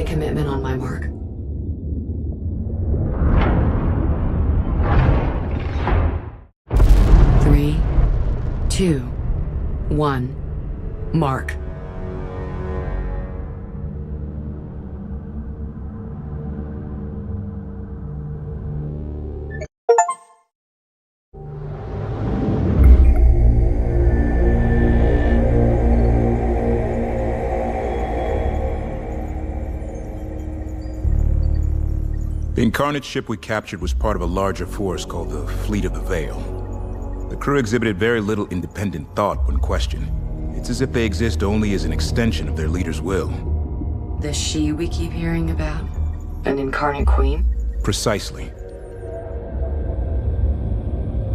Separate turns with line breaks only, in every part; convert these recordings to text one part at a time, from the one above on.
3-day commitment on my mark. Three, two, one, mark.
The Incarnate ship we captured was part of a larger force called the Fleet of the Veil. The crew exhibited very little independent thought when questioned. It's as if they exist only as an extension of their leader's will.
The she we keep hearing about? An Incarnate Queen?
Precisely.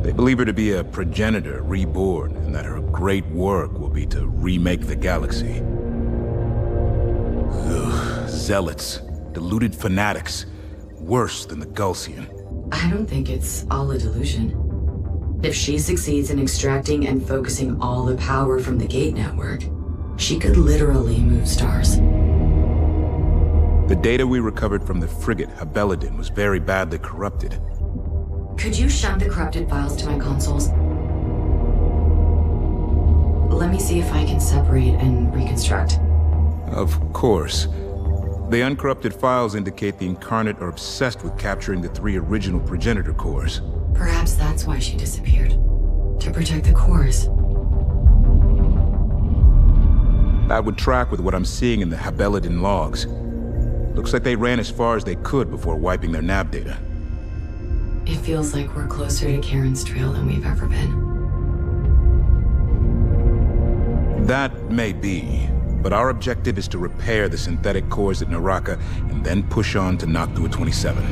They believe her to be a progenitor reborn, and that her great work will be to remake the galaxy. Ugh, zealots, deluded fanatics. Worse than the Gulsian.
I don't think it's all a delusion. If she succeeds in extracting and focusing all the power from the Gate Network, she could literally move stars.
The data we recovered from the frigate Habeladin was very badly corrupted.
Could you shunt the corrupted files to my consoles? Let me see if I can separate and reconstruct.
Of course. The uncorrupted files indicate the Incarnate are obsessed with capturing the 3 original progenitor cores.
Perhaps that's why she disappeared. To protect the cores.
That would track with what I'm seeing in the Habeladin logs. Looks like they ran as far as they could before wiping their nav data.
It feels like we're closer to Karen's trail than we've ever been.
That may be. But our objective is to repair the synthetic cores at Naraka and then push on to Noctua 27.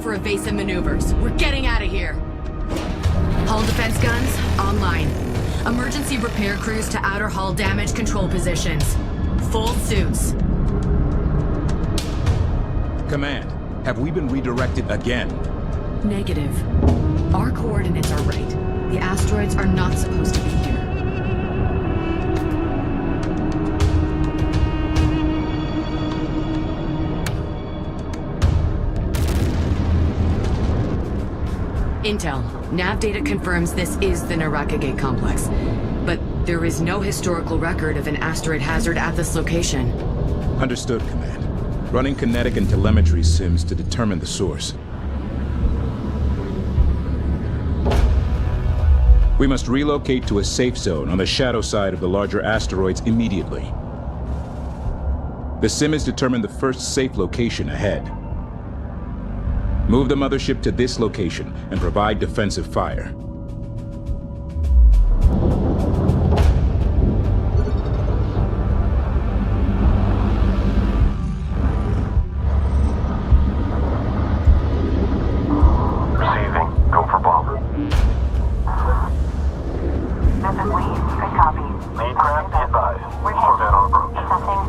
For evasive maneuvers. We're getting out of here. Hull defense guns online. Emergency repair crews to outer hull damage control positions. Full suits.
Command, have we been redirected again?
Negative. Our coordinates are right. The asteroids are not supposed to be here. Intel. Nav data confirms this is the Naraka Gate complex, but there is no historical record of an asteroid hazard at this location.
Understood, Command. Running kinetic and telemetry sims to determine the source. We must relocate to a safe zone on the shadow side of the larger asteroids immediately. The sim has determined the first safe location ahead. Move the mothership to this location and provide defensive fire.
Receiving. Go for bomber. This is Lee. Good copy. Lead craft, be advised.
We're hit.
Corvette on approach.
Assessing.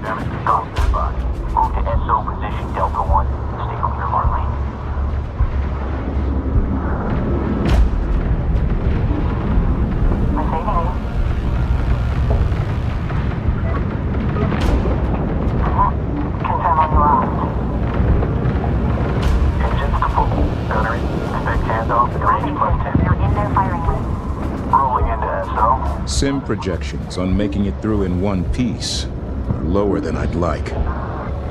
Damage control, stand by. Move to SO position, Delta 1. Stay clear of our lane.
Receiving you. Confirm on your last.
Engines to full. Gunnery. Expect handoff at range plus 10.
You're in there firing lane.
Rolling into SO.
Sim projections on making it through in one piece are lower than I'd like.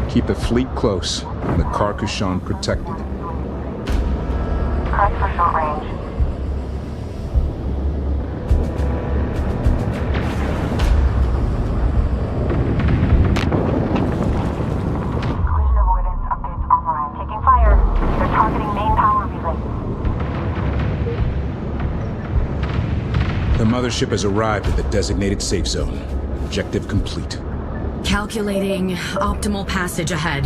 Keep the fleet close and the Carcassonne protected.
Correct for short range.
mothership has arrived at the designated safe zone. Objective complete.
Calculating optimal passage ahead.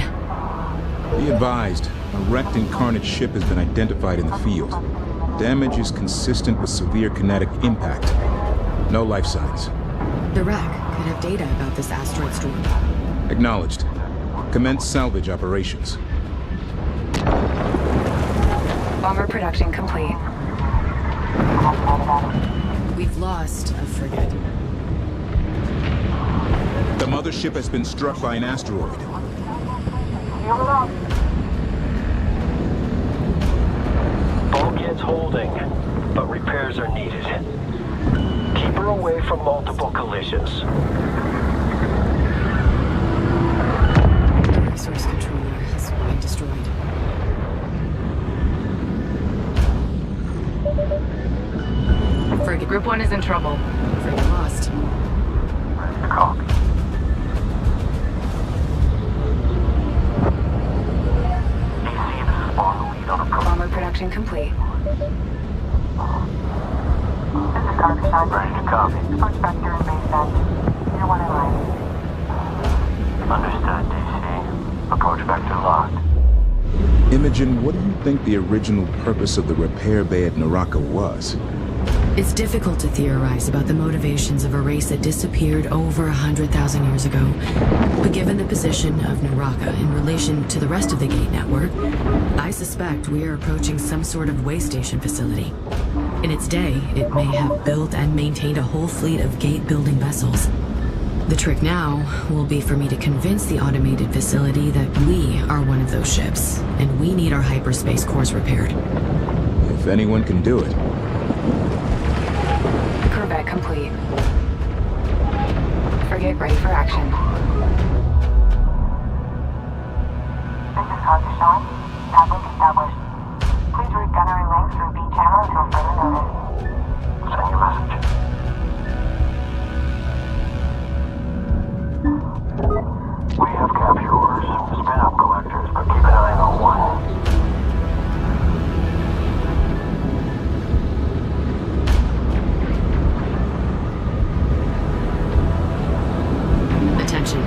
Be advised, a wrecked Incarnate ship has been identified in the field. Damage is consistent with severe kinetic impact. No life signs.
The wreck could have data about this asteroid storm.
Acknowledged. Commence salvage operations.
Bomber production complete.
We've lost a frigate.
The mothership has been struck by an asteroid.
Bulkhead's holding, but repairs are needed. Keep her away from multiple collisions.
The resource controller has been destroyed. Frigate Group 1 is in trouble. Frigate lost.
Copy. DC, this is on the lead on approach.
Bomber production complete.
This is Carter.
Ready to copy.
Approach vector and base set. You're one in line.
Understood, DC. Approach vector locked.
Imogen, what do you think the original purpose of the repair bay at Naraka was?
It's difficult to theorize about the motivations of a race that disappeared over 100,000 years ago. But given the position of Naraka in relation to the rest of the Gate network, I suspect we are approaching some sort of way station facility. In its day, it may have built and maintained a whole fleet of Gate-building vessels. The trick now will be for me to convince the automated facility that we are one of those ships, and we need our hyperspace cores repaired.
If anyone can do it.
Corvette complete. Frigate ready for action.
This is Carter Sean. Downlink established. Please route gunnery link through B channel until further notice.
Send your message. We have capture orders. Spin up collectors, but keep an eye on one.
Attention.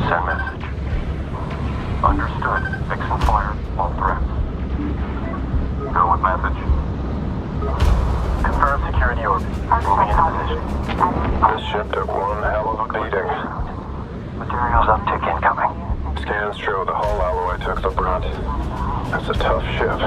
Send message. Understood. Fix and fire all threats. Go with message. Confirm security orbit. Moving into position.
This ship took one hell of a beating.
Materials uptick incoming.
Scans show the hull alloy took the brunt. That's a tough ship.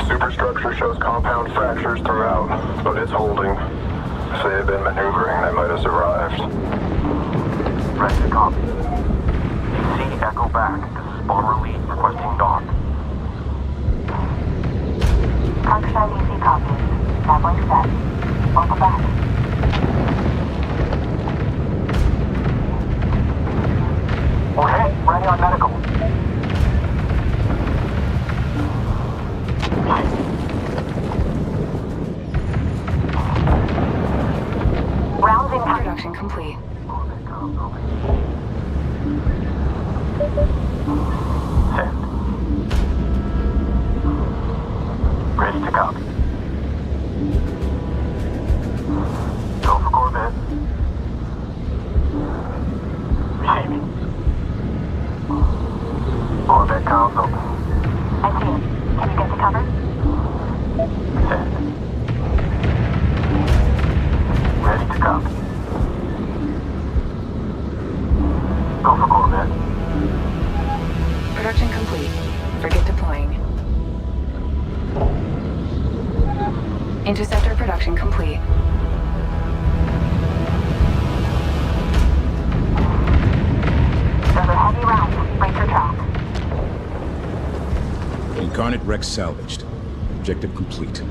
Superstructure shows compound fractures throughout, but it's holding. If they had been maneuvering, they might have survived.
Ready to copy. DC, echo back. This is Bomber Lead requesting dock.
Carter Sean DC copies. Downlink set. Welcome back.
We're hit. Ready on medical.
Rounds incoming.
Production complete.
Send. Ready to copy. Go for Corvette. Receiving. Corvette comms open.
I see it. Can you get to cover?
Send. Ready to copy. Go for Corvette.
Production complete. Frigate deploying. Interceptor production complete.
Those are heavy rounds. Brace your tracks.
Incarnate wreck salvaged. Objective complete.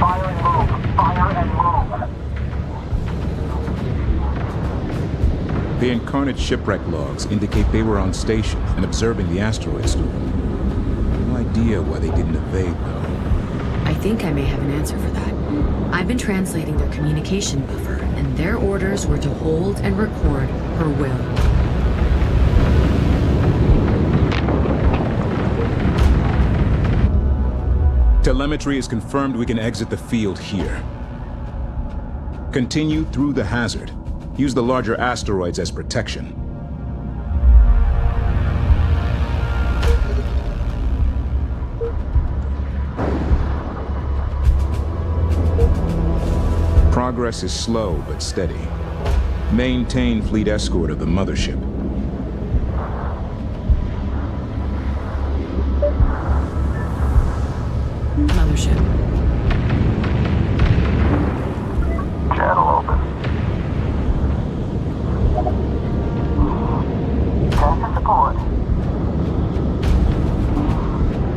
Fire and move. Fire and move.
The Incarnate shipwreck logs indicate they were on station and observing the asteroid storm. No idea why they didn't evade, though.
I think I may have an answer for that. I've been translating their communication buffer, and their orders were to hold and record her will.
Telemetry has confirmed we can exit the field here. Continue through the hazard. Use the larger asteroids as protection. Progress is slow but steady. Maintain fleet escort of the mothership.
Mothership.
Channel open.
Turn to support.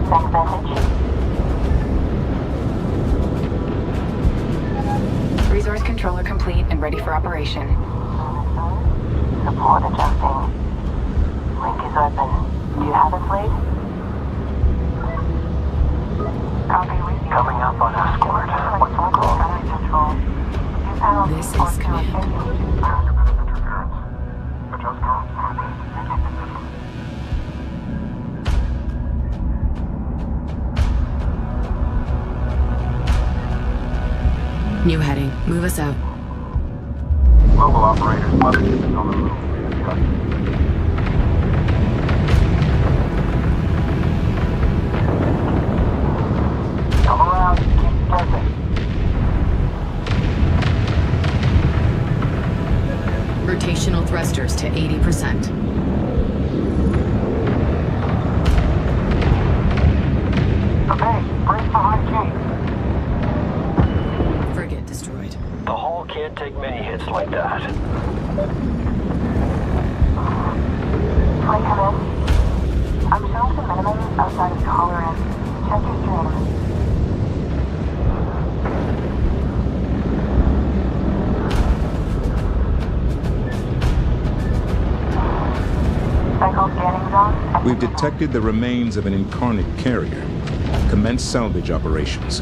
Next message.
Resource controller complete and ready for operation.
Support adjusting. Link is open. Do you have it, Slade? Copy.
Coming up on escort. What's the call?
Control.
This is command. New heading. Move us out.
Local operators, mothership is on the move. Come around, keep pressing.
Rotational thrusters to 80%.
Okay, brace for high G.
Frigate destroyed.
The hull can't take many hits like that.
Flight come in. I'm showing some minimums outside of tolerance. Check your stream. Cycle scanning zone.
We've detected the remains of an Incarnate carrier. Commence salvage operations.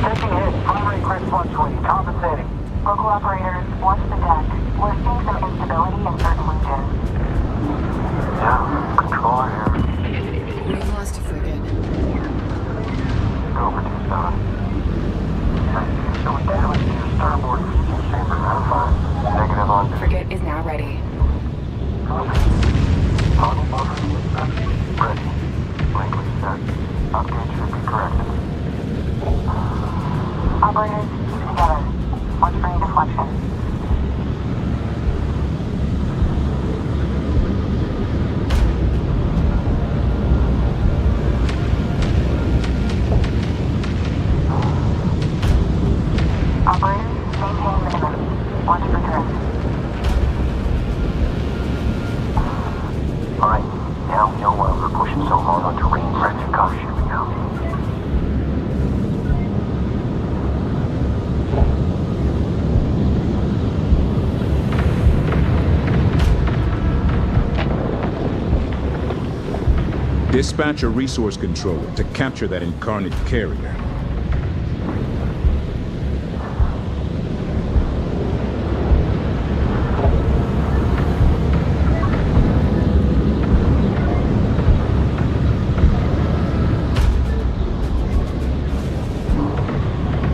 Taking hit, front rate grid fluctuating, compensating.
Local operators, watch the deck. We're seeing some instability in certain regions.
Yeah, controller here.
We've lost a frigate.
Go over 27. Showing damage to your starboard fuel chamber, verify. Negative on
Frigate is now ready.
toggle buffer. Ready. Language set. Update should be corrected.
Operators, keep together. Watch for any deflection. Operators, maintain minimum. Watch for drift.
Alright, now we know why we're pushing so hard on terrain. Ready to go. Here we go.
Dispatch a resource controller to capture that Incarnate carrier.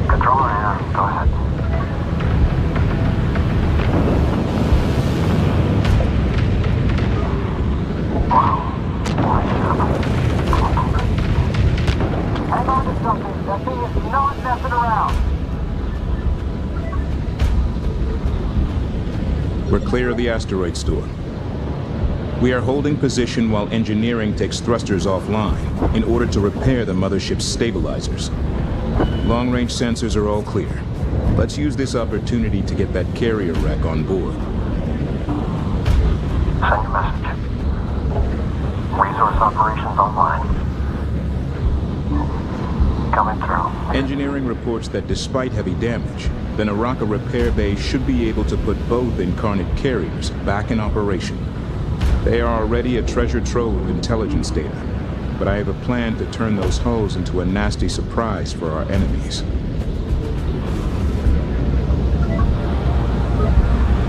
Controller here. Go ahead. Wow. Hang on to something. That thing is not messing around.
We're clear of the asteroid storm. We are holding position while engineering takes thrusters offline in order to repair the mothership's stabilizers. Long-range sensors are all clear. Let's use this opportunity to get that carrier wreck on board.
Send your message. Resource operations online. Coming through.
Engineering reports that despite heavy damage, the Naraka repair bay should be able to put both Incarnate carriers back in operation. They are already a treasure trove of intelligence data, but I have a plan to turn those hulls into a nasty surprise for our enemies.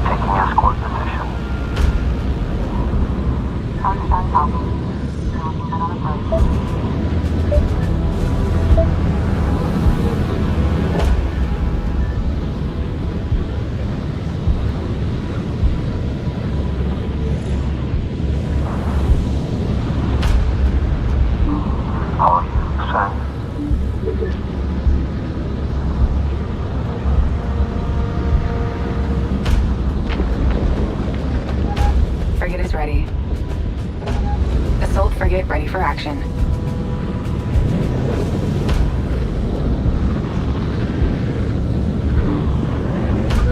Taking escort position.
Understand copy. Looking good on approach.
All you, send.
Frigate is ready. Assault frigate ready for action.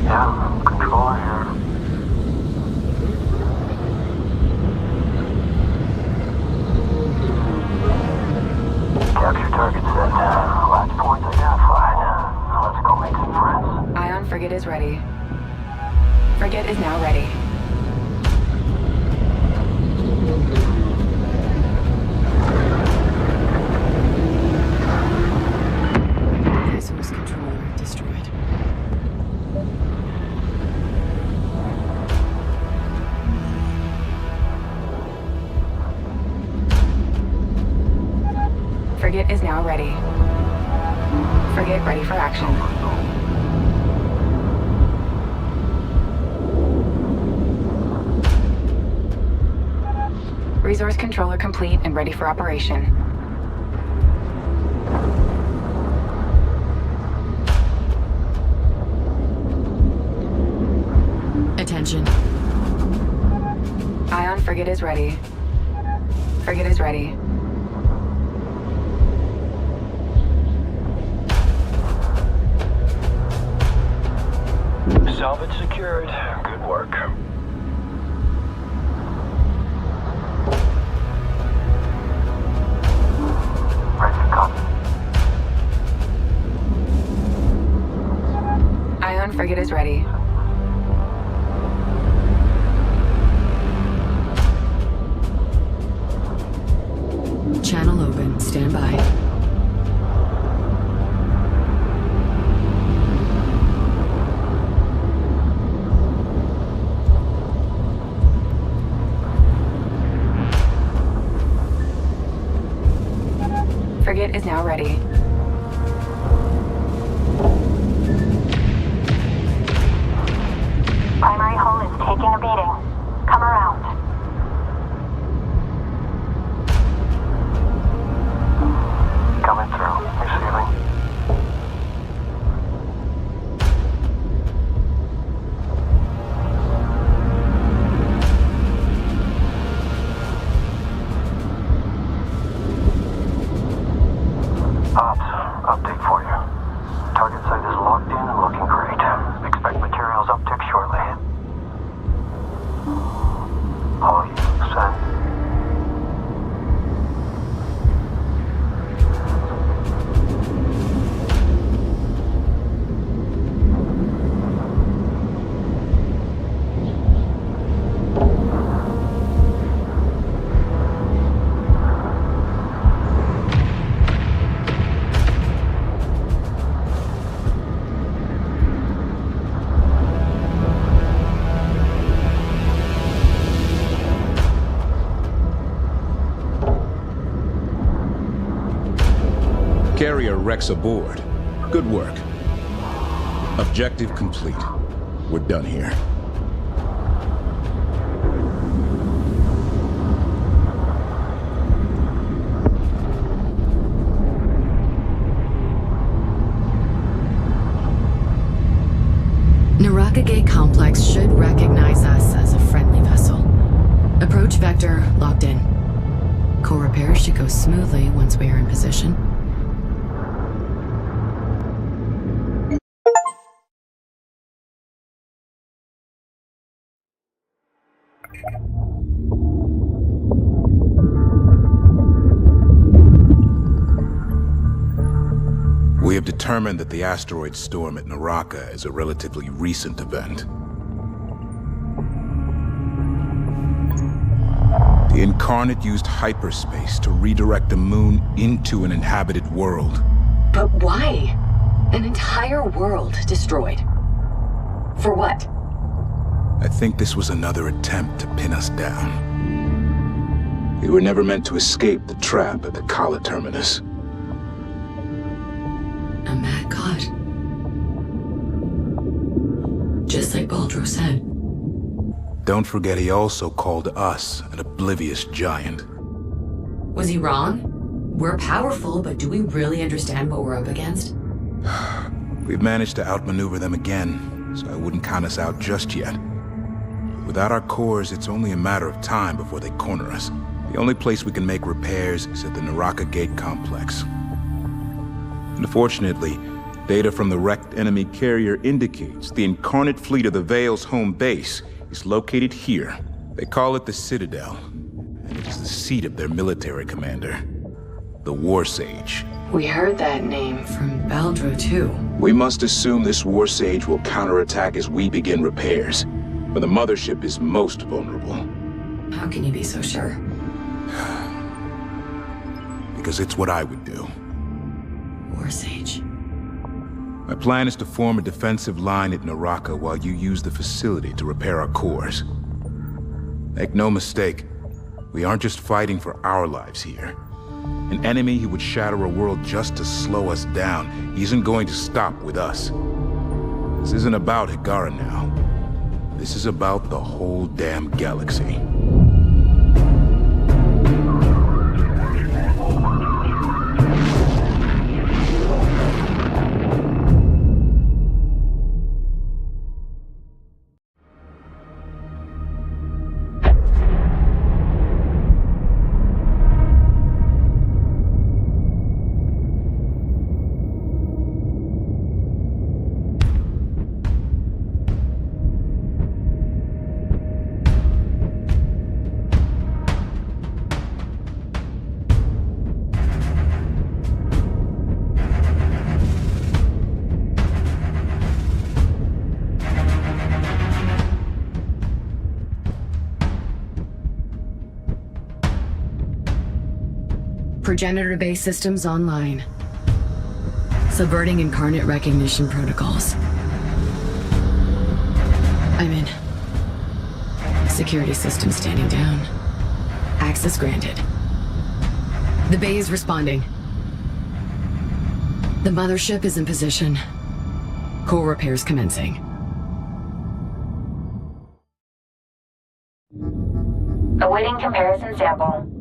Yeah, controller here. Capture target set. Last points identified. Let's go make some friends.
Ion frigate is ready. Frigate is now ready.
Resource controller destroyed.
Frigate is now ready. Frigate ready for action. Resource controller complete and ready for operation.
Attention.
Ion frigate is ready. Frigate is ready.
Salvage secured. Good work.
Ready to copy.
Ion frigate is ready.
Channel open. Stand by.
Frigate is now ready.
Primary hull is taking a beating. Come around.
Coming through. Receiving. Ops, update for you. Target site is locked in and looking great. Expect materials uptick shortly. All you, send.
Carrier wrecks aboard. Good work. Objective complete. We're done here.
Naraka Gate Complex should recognize us as a friendly vessel. Approach vector locked in. Core repairs should go smoothly once we are in position.
We have determined that the asteroid storm at Naraka is a relatively recent event. The Incarnate used hyperspace to redirect the moon into an inhabited world.
But why? An entire world destroyed. For what?
I think this was another attempt to pin us down. We were never meant to escape the trap at the Kala terminus.
A mad god. Just like Baldro said.
Don't forget he also called us an oblivious giant.
Was he wrong? We're powerful, but do we really understand what we're up against?
We've managed to outmaneuver them again, so I wouldn't count us out just yet. Without our cores, it's only a matter of time before they corner us. The only place we can make repairs is at the Naraka Gate complex. Unfortunately, data from the wrecked enemy carrier indicates the Incarnate fleet of the Veil's home base is located here. They call it the Citadel, and it is the seat of their military commander, the War Sage.
We heard that name from Baldro, too.
We must assume this War Sage will counterattack as we begin repairs, but the mothership is most vulnerable.
How can you be so sure?
Because it's what I would do.
War Sage.
My plan is to form a defensive line at Naraka while you use the facility to repair our cores. Make no mistake, we aren't just fighting for our lives here. An enemy who would shatter a world just to slow us down isn't going to stop with us. This isn't about Higara now. This is about the whole damn galaxy.
Progenitor base systems online. Subverting Incarnate recognition protocols. I'm in. Security system standing down. Access granted. The bay is responding. The mothership is in position. Core repairs commencing.
Awaiting comparison sample.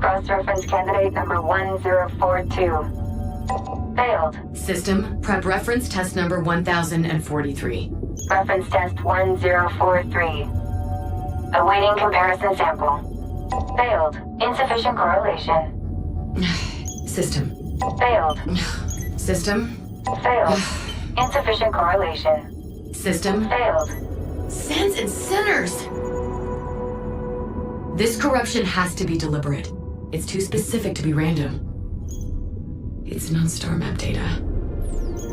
Cross-reference candidate number 1042. Failed.
System, prep reference test number 1043.
Reference test 1043. Awaiting comparison sample. Failed. Insufficient correlation.
System.
Failed.
System.
Failed. Insufficient correlation.
System.
Failed.
Sins and sinners! This corruption has to be deliberate. It's too specific to be random. It's non-star map data.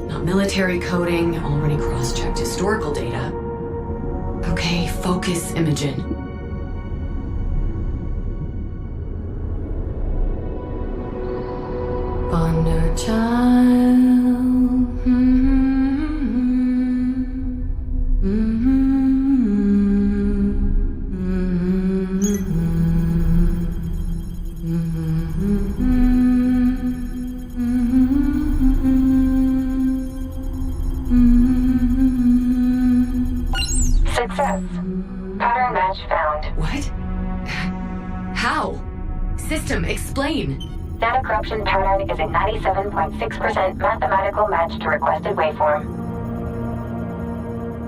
Not military coding, already cross-checked historical data. Okay, focus, Imogen. Wonder child.
Success. Pattern match found.
What? How? System, explain.
Data corruption pattern is a 97.6% mathematical match to requested waveform.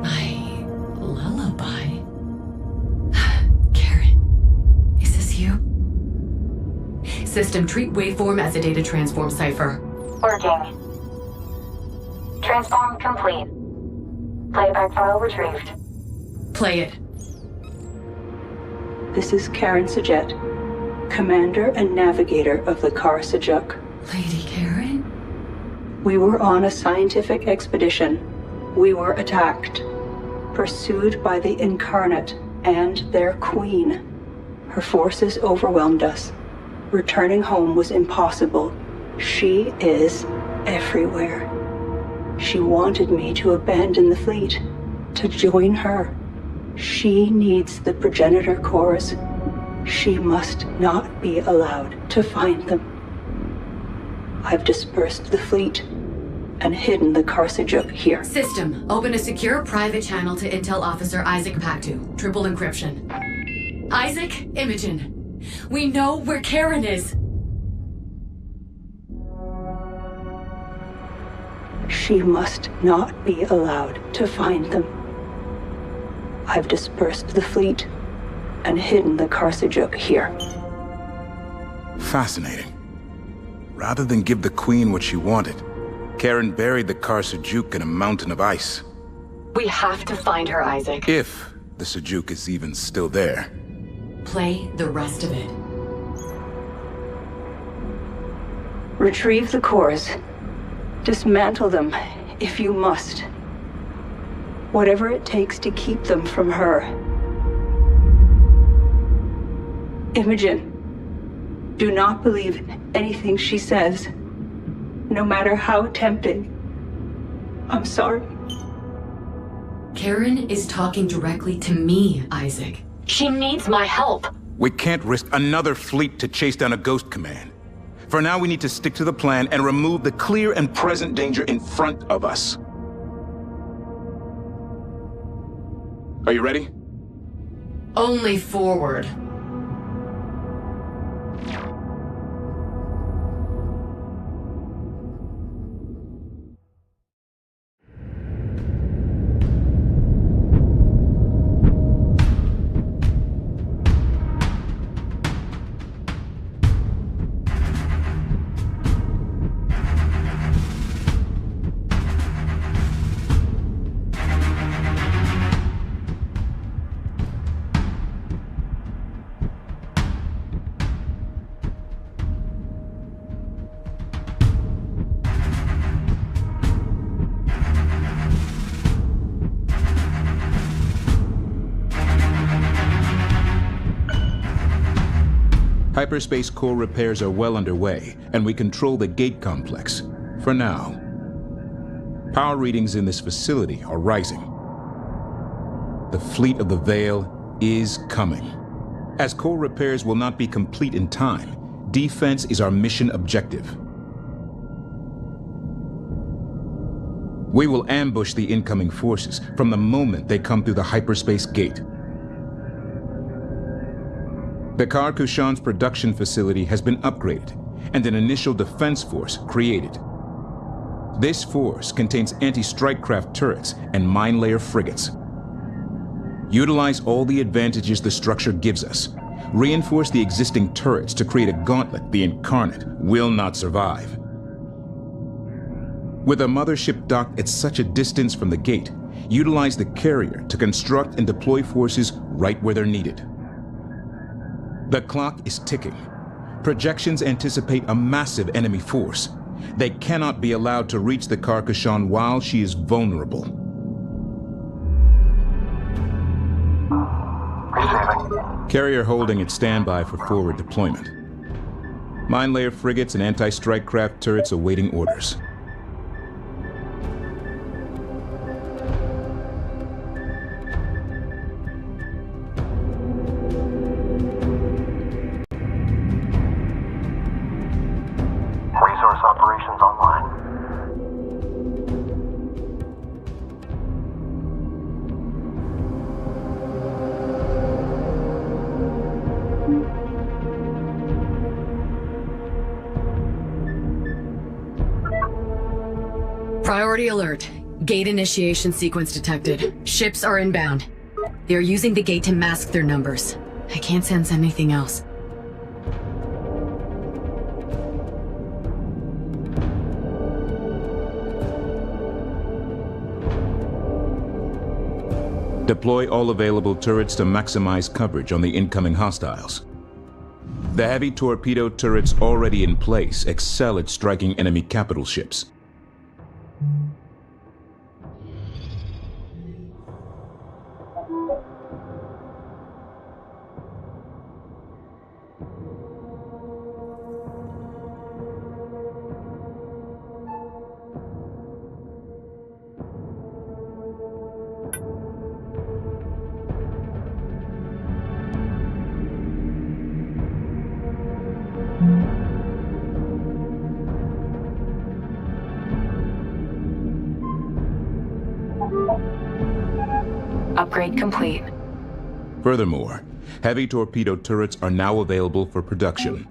My lullaby. Karen. System, treat waveform as a data transform cipher.
Working. Transform complete. Playback file retrieved.
Play it.
This is Karen Sajet, commander and navigator of the Kar Sajuk.
Lady Karen?
We were on a scientific expedition. We were attacked, pursued by the Incarnate and their queen. Her forces overwhelmed us. Returning home was impossible. She is everywhere. She wanted me to abandon the fleet, to join her. She needs the progenitor cores. She must not be allowed to find them. I've dispersed the fleet and hidden the Kar Sajuk here.
System, open a secure private channel to Intel Officer Isaac Pactu. Triple encryption. Isaac, Imogen. We know where Karen is.
She must not be allowed to find them. I've dispersed the fleet and hidden the Kar Sajuk here.
Fascinating. Rather than give the Queen what she wanted, Karen buried the Kar Sajuk in a mountain of ice.
We have to find her, Isaac.
If the Sajuk is even still there.
Play the rest of it.
Retrieve the cores. Dismantle them, if you must. Whatever it takes to keep them from her. Imogen, do not believe anything she says, no matter how tempting. I'm sorry.
Karen is talking directly to me, Isaac. She needs my help.
We can't risk another fleet to chase down a ghost command. For now, we need to stick to the plan and remove the clear and present danger in front of us. Are you ready?
Only forward.
Hyperspace core repairs are well underway, and we control the gate complex. For now. Power readings in this facility are rising. The fleet of the Veil is coming. As core repairs will not be complete in time, defense is our mission objective. We will ambush the incoming forces from the moment they come through the hyperspace gate. The Kar Kushan's production facility has been upgraded and an initial defense force created. This force contains anti-strike craft turrets and mine layer frigates. Utilize all the advantages the structure gives us. Reinforce the existing turrets to create a gauntlet the Incarnate will not survive. With a mothership docked at such a distance from the gate, utilize the carrier to construct and deploy forces right where they're needed. The clock is ticking. Projections anticipate a massive enemy force. They cannot be allowed to reach the Kar Kushan while she is vulnerable.
Receiving.
Carrier holding at standby for forward deployment. Mine layer frigates and anti-strike craft turrets awaiting orders.
Resource operations online.
Priority alert. Gate initiation sequence detected. Ships are inbound. They are using the gate to mask their numbers. I can't sense anything else.
Deploy all available turrets to maximize coverage on the incoming hostiles. The heavy torpedo turrets already in place excel at striking enemy capital ships.
Upgrade complete.
Furthermore, heavy torpedo turrets are now available for production.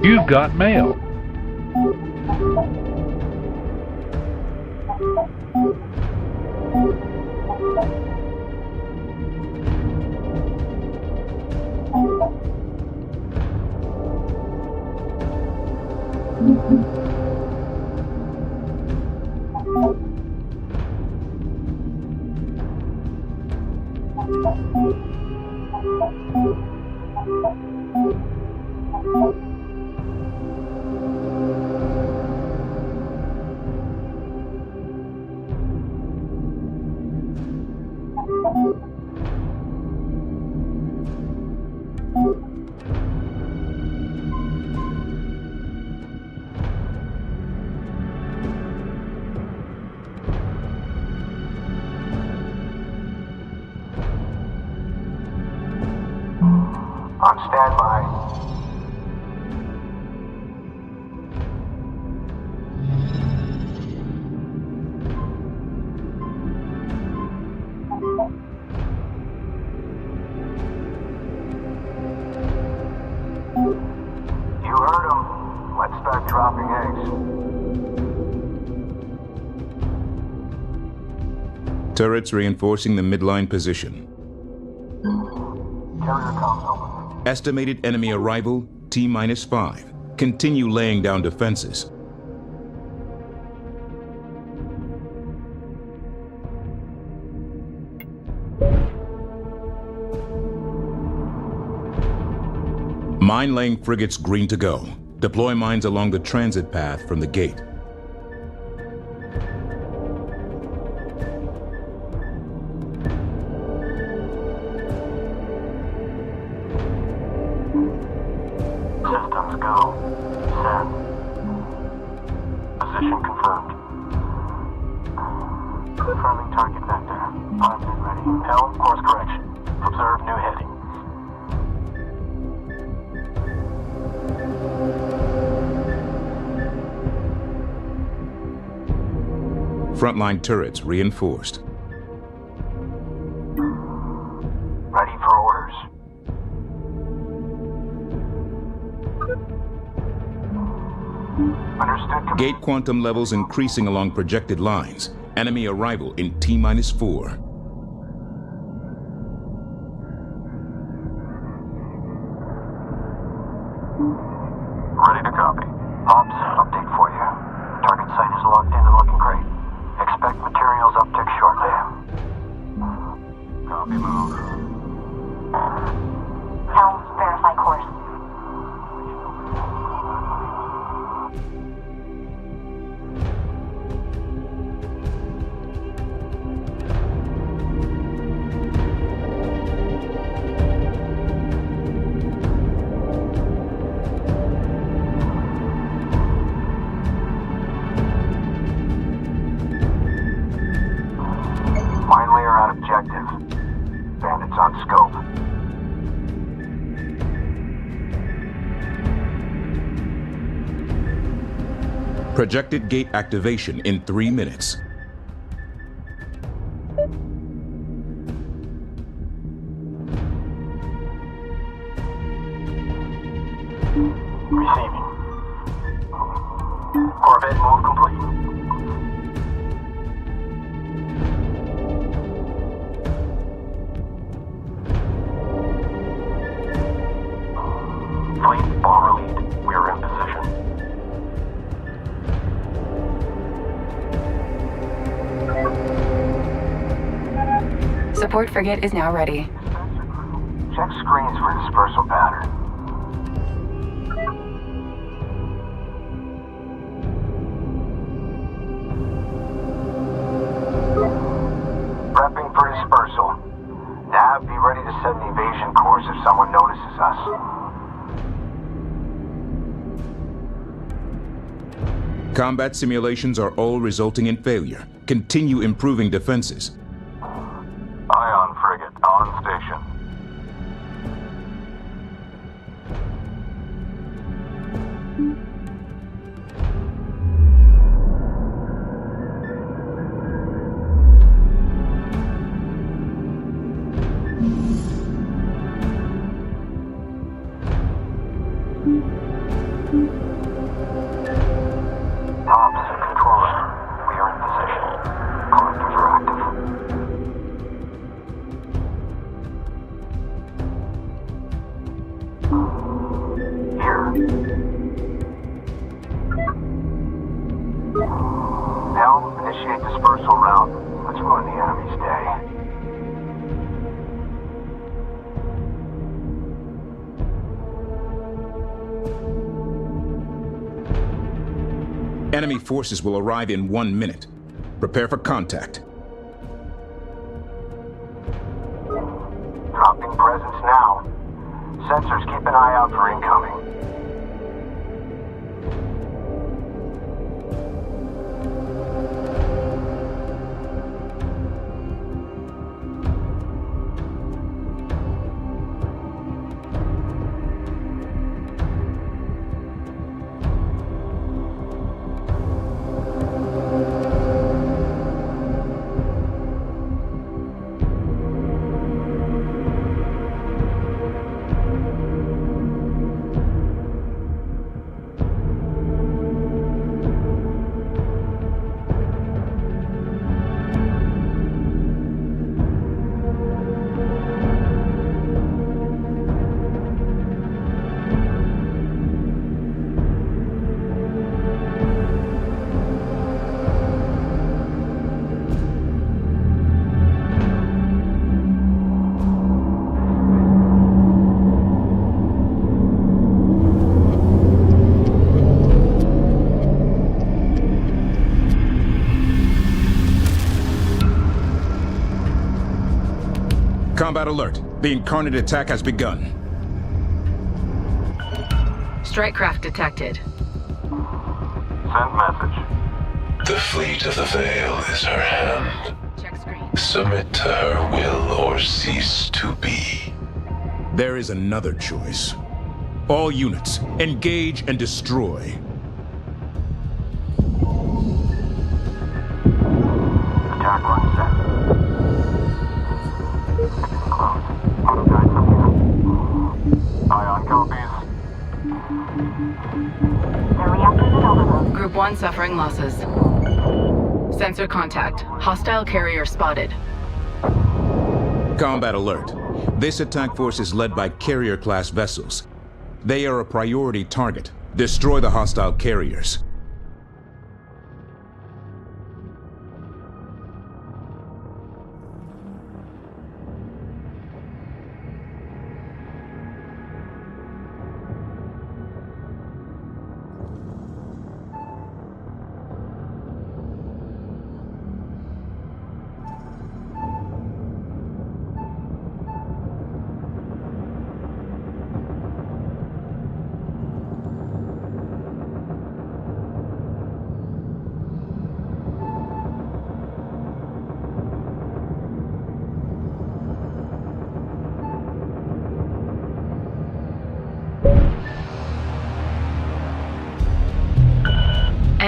You've got mail.
On standby. You heard him. Let's start dropping eggs.
Turrets reinforcing the midline position.
Carrier comms open.
Estimated enemy arrival, T-5. Continue laying down defenses. Mine-laying frigates green to go. Deploy mines along the transit path from the gate.
Systems go. Send. Position confirmed. Confirming target vector. Armed and ready. Helm, course correction. Observe new heading.
Frontline turrets reinforced.
Ready for orders. Understood.
Gate quantum levels increasing along projected lines. Enemy arrival in T-4.
Ready to copy. Ops, update for you. Target site is locked in and looking great. Expect materials uptick shortly. Copy, move.
Helm, verify course.
on scope.
Projected gate activation in 3 minutes.
Receiving. Corvette move complete. Fleet, bomb relieved. We are in position.
Support frigate is now ready.
Check screens for dispersal pattern. Prepping for dispersal. Nav, be ready to set an evasion course if someone notices us.
Combat simulations are all resulting in failure. Continue improving defenses.
Ion frigate on station. Ops, controller. We are in position. Collectors are active. Here. Helm, initiate dispersal route. Let's ruin the enemy's day.
Enemy forces will arrive in 1 minute. Prepare for contact.
Dropping presence now. Sensors, keep an eye out for incoming.
Combat alert. The Incarnate attack has begun.
Strike craft detected.
Send message.
The fleet of the Veil is her hand.
Check screen.
Submit to her will or cease to be.
There is another choice. All units, engage and destroy.
Attack run set. Close. Auto guide from here. Ion copies.
The reactor is overload.
Group 1 suffering losses. Sensor contact. Hostile carrier spotted.
Combat alert. This attack force is led by carrier-class vessels. They are a priority target. Destroy the hostile carriers.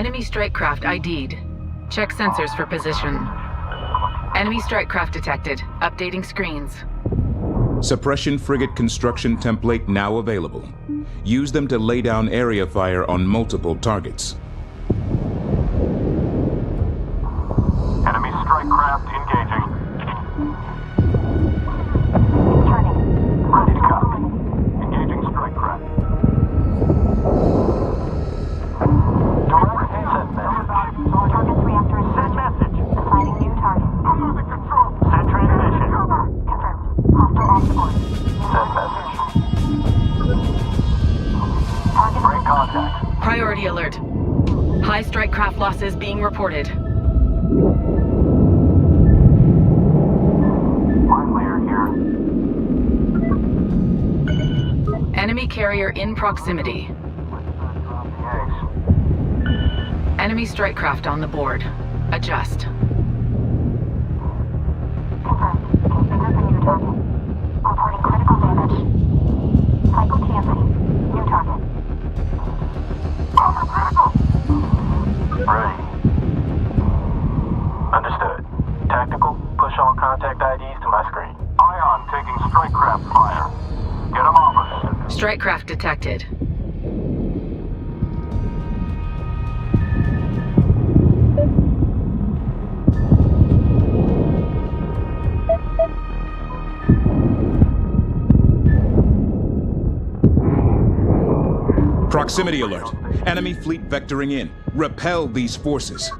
Enemy strike craft ID'd. Check sensors for position. Enemy strike craft detected. Updating screens.
Suppression frigate construction template now available. Use them to lay down area fire on multiple targets.
Enemy strike craft engaging.
Turning.
Ready to copy. Engaging strike craft.
Target's reactor is
Send message.
assigning new target.
I'm losing control. Send transmission.
Confirmed. Hostile off the board.
Send message. Break contact.
Priority alert. High strike craft losses being reported.
Line layer here.
Enemy carrier in proximity.
Drop the eggs.
Enemy strike craft on the board. Adjust.
Confirmed. Configure for new target. Reporting critical damage. Cycle TMC. New target.
Bomber critical. Ready. Understood. Tactical, push all contact IDs to my screen. Ion taking strike craft fire. Get them off us.
Strike craft detected.
Proximity alert. Enemy fleet vectoring in. Repel these forces.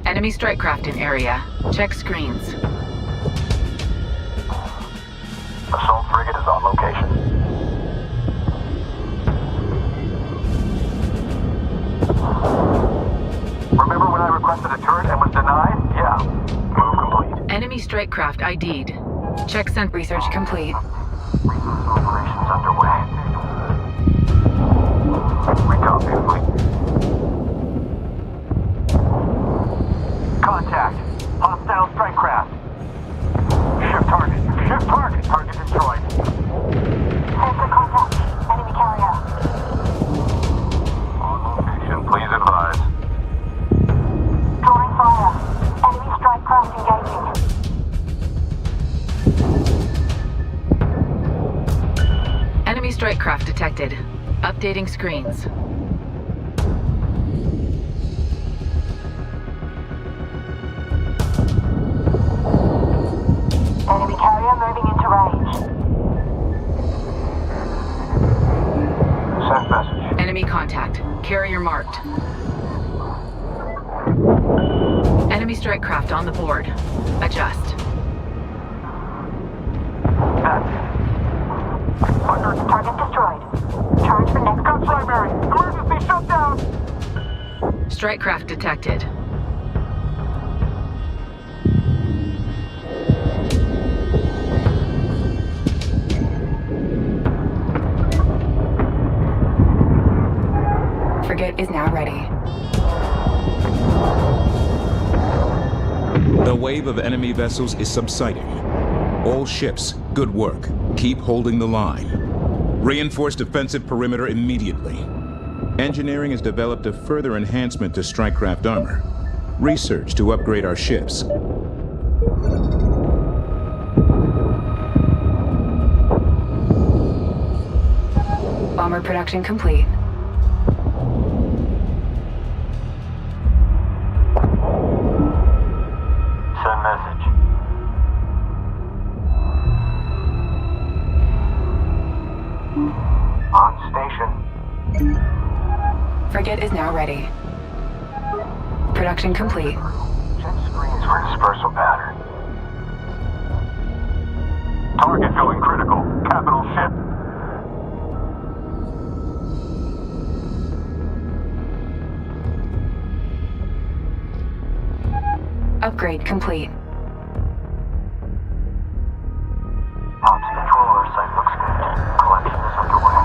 Enemy strike craft in area. Check screens.
Assault frigate is on location. Remember when I requested a turret and was denied? Yeah. Move complete.
Enemy strike craft ID'd. Check research complete.
Resource operations underway. We copy, fleet. Contact. Hostile strike craft. Shift target. Shift target. Target destroyed.
Sensor contact. Enemy carrier.
On location, please advise.
Drawing fire. Enemy strike craft engaging.
Enemy strike craft detected. Updating screens.
Enemy carrier moving into range.
Send message.
Enemy contact. Carrier marked. Enemy strike craft on the board. Adjust.
Target destroyed. Charge for next
Gun primary. Emergency shutdown.
Strike craft detected. Frigate is now ready.
The wave of enemy vessels is subsiding. All ships, good work. Keep holding the line. Reinforce defensive perimeter immediately. Engineering has developed a further enhancement to strikecraft armor. Research to upgrade our ships.
Bomber production complete.
Send message. On station.
Frigate is now ready. Production complete.
Check screens for dispersal pattern. Target going critical. Capital ship.
Upgrade complete.
Ops control, our site looks good. Collection is underway.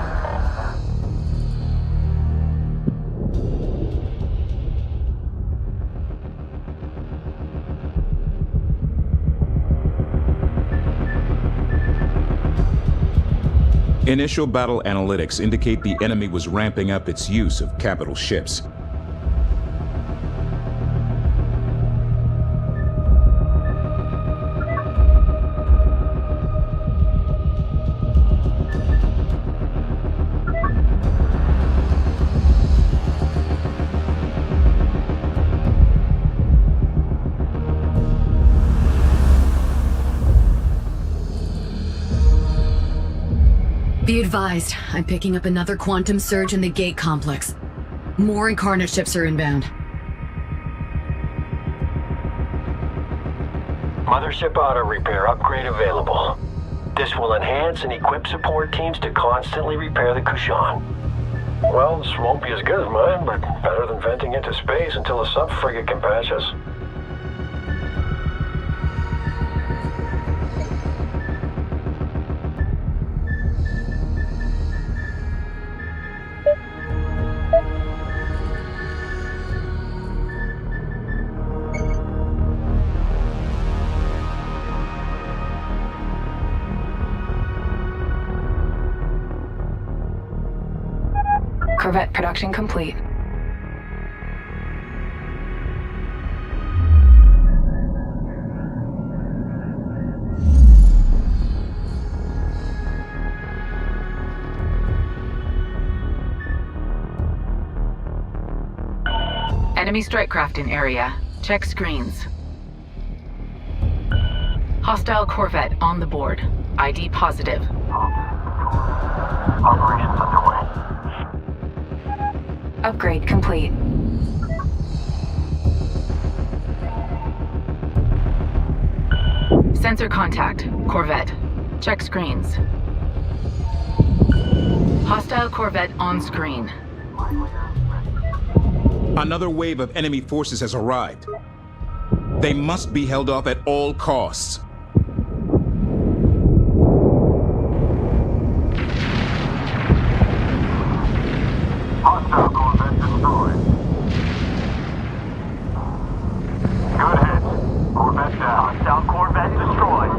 Initial battle analytics indicate the enemy was ramping up its use of capital ships.
Be advised, I'm picking up another quantum surge in the gate complex. More Incarnate ships are inbound.
Mothership auto repair upgrade available. This will enhance and equip support teams to constantly repair the Kushan. Well, this won't be as good as mine, but better than venting into space until a sub-frigate can patch us.
Corvette production complete. Enemy strike craft in area. Check screens. Hostile Corvette on the board. ID positive.
Operations underway.
Upgrade complete. Sensor contact. Corvette. Check screens. Hostile Corvette on screen.
Another wave of enemy forces has arrived. They must be held off at all costs.
Hostile Corvette destroyed. Good hit. Corvette down. Hostile Corvette destroyed.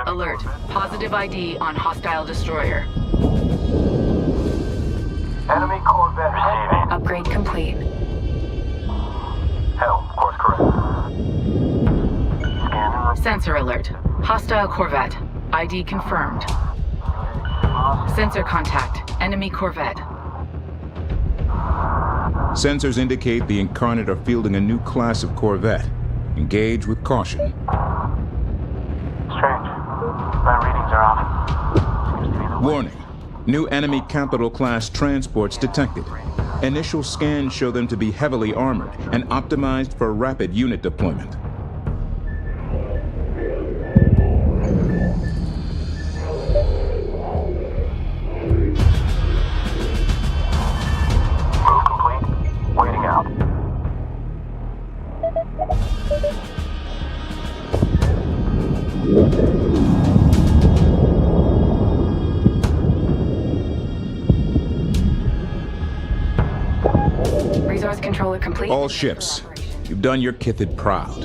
Alert. Positive ID on hostile destroyer.
Enemy Corvette receiving.
Upgrade complete.
Hell, course correct. Scanning.
Sensor alert. Hostile Corvette. ID confirmed. Sensor contact. Enemy Corvette.
Sensors indicate the Incarnate are fielding a new class of Corvette. Engage with caution.
Strange. My readings are off. Seems to be the
Warning. New enemy capital class transports detected. Initial scans show them to be heavily armored and optimized for rapid unit deployment.
move complete. Waiting out.
Resource controller complete.
All ships, you've done your Kithid proud.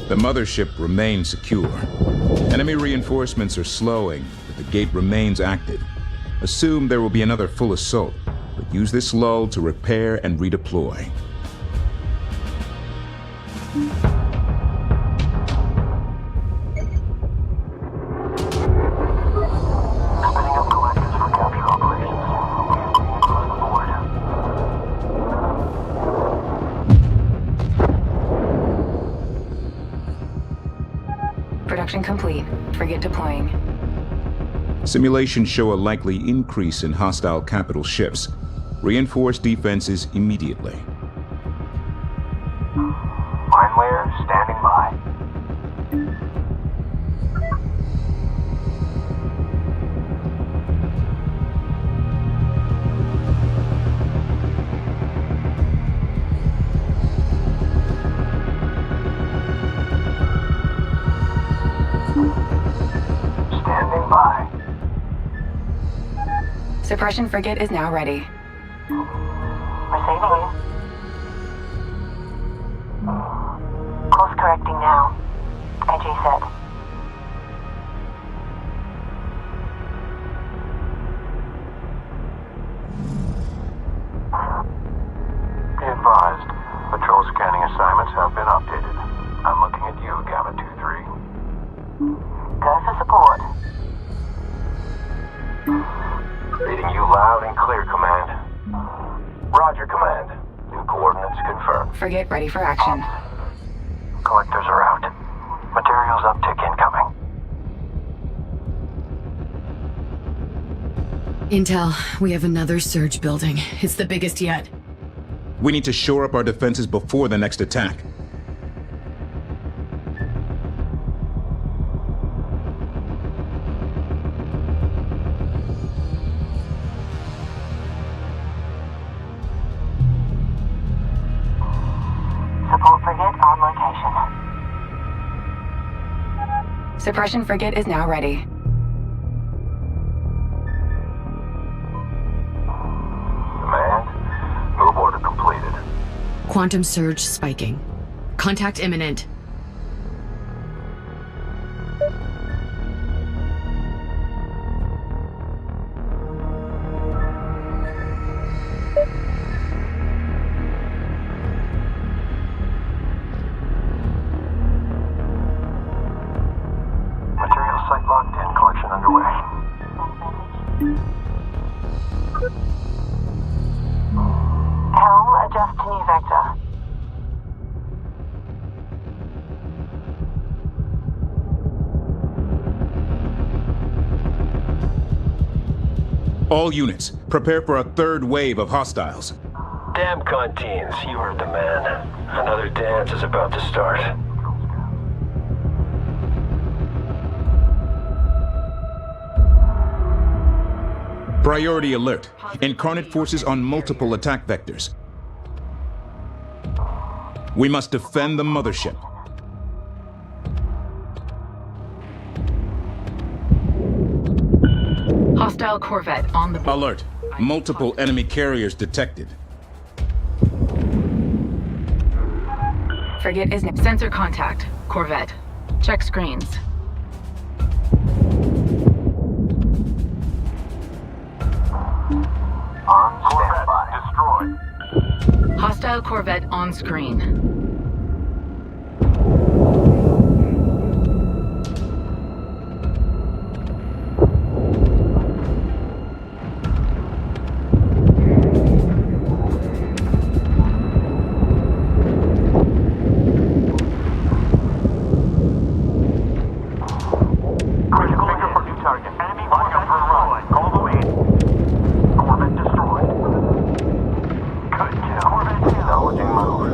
The mothership remains secure. Enemy reinforcements are slowing, but the gate remains active. Assume there will be another full assault, but use this lull to repair and redeploy.
Spinning up collectives for capture operations. Close the board.
Production complete. Frigate deploying.
Simulations show a likely increase in hostile capital ships. Reinforce defenses immediately.
Mine layer standing by. Standing by.
Suppression frigate is now ready.
Receiving you. Course correcting now. AG set.
Be advised, patrol scanning assignments have been updated. I'm looking at you, Gamma 2-3.
Go for support.
Clear, Command. Roger, Command. New coordinates confirmed.
Frigate ready for action.
Collectors are out. Materials uptick incoming.
Intel, we have another surge building. It's the biggest yet.
We need to shore up our defenses before the next attack.
Support frigate on location.
Suppression frigate is now ready.
Command, move order completed.
Quantum surge spiking. Contact imminent.
Material site locked in. Collection underway.
Helm, adjust to new vector.
All units, prepare for a third wave of hostiles.
Damn canteens, you heard the man. Another dance is about to start.
Priority alert. Incarnate forces on multiple attack vectors. We must defend the mothership.
Hostile corvette on the board.
Alert. Multiple enemy carriers detected.
Frigate is sensor contact. Corvette. Check screens.
On standby. Destroyed.
Hostile corvette on screen.
Critical finger for new target. Enemy corvette destroyed. Call the lead. Corvette destroyed. Good kill. Corvette kill. Acknowledging move.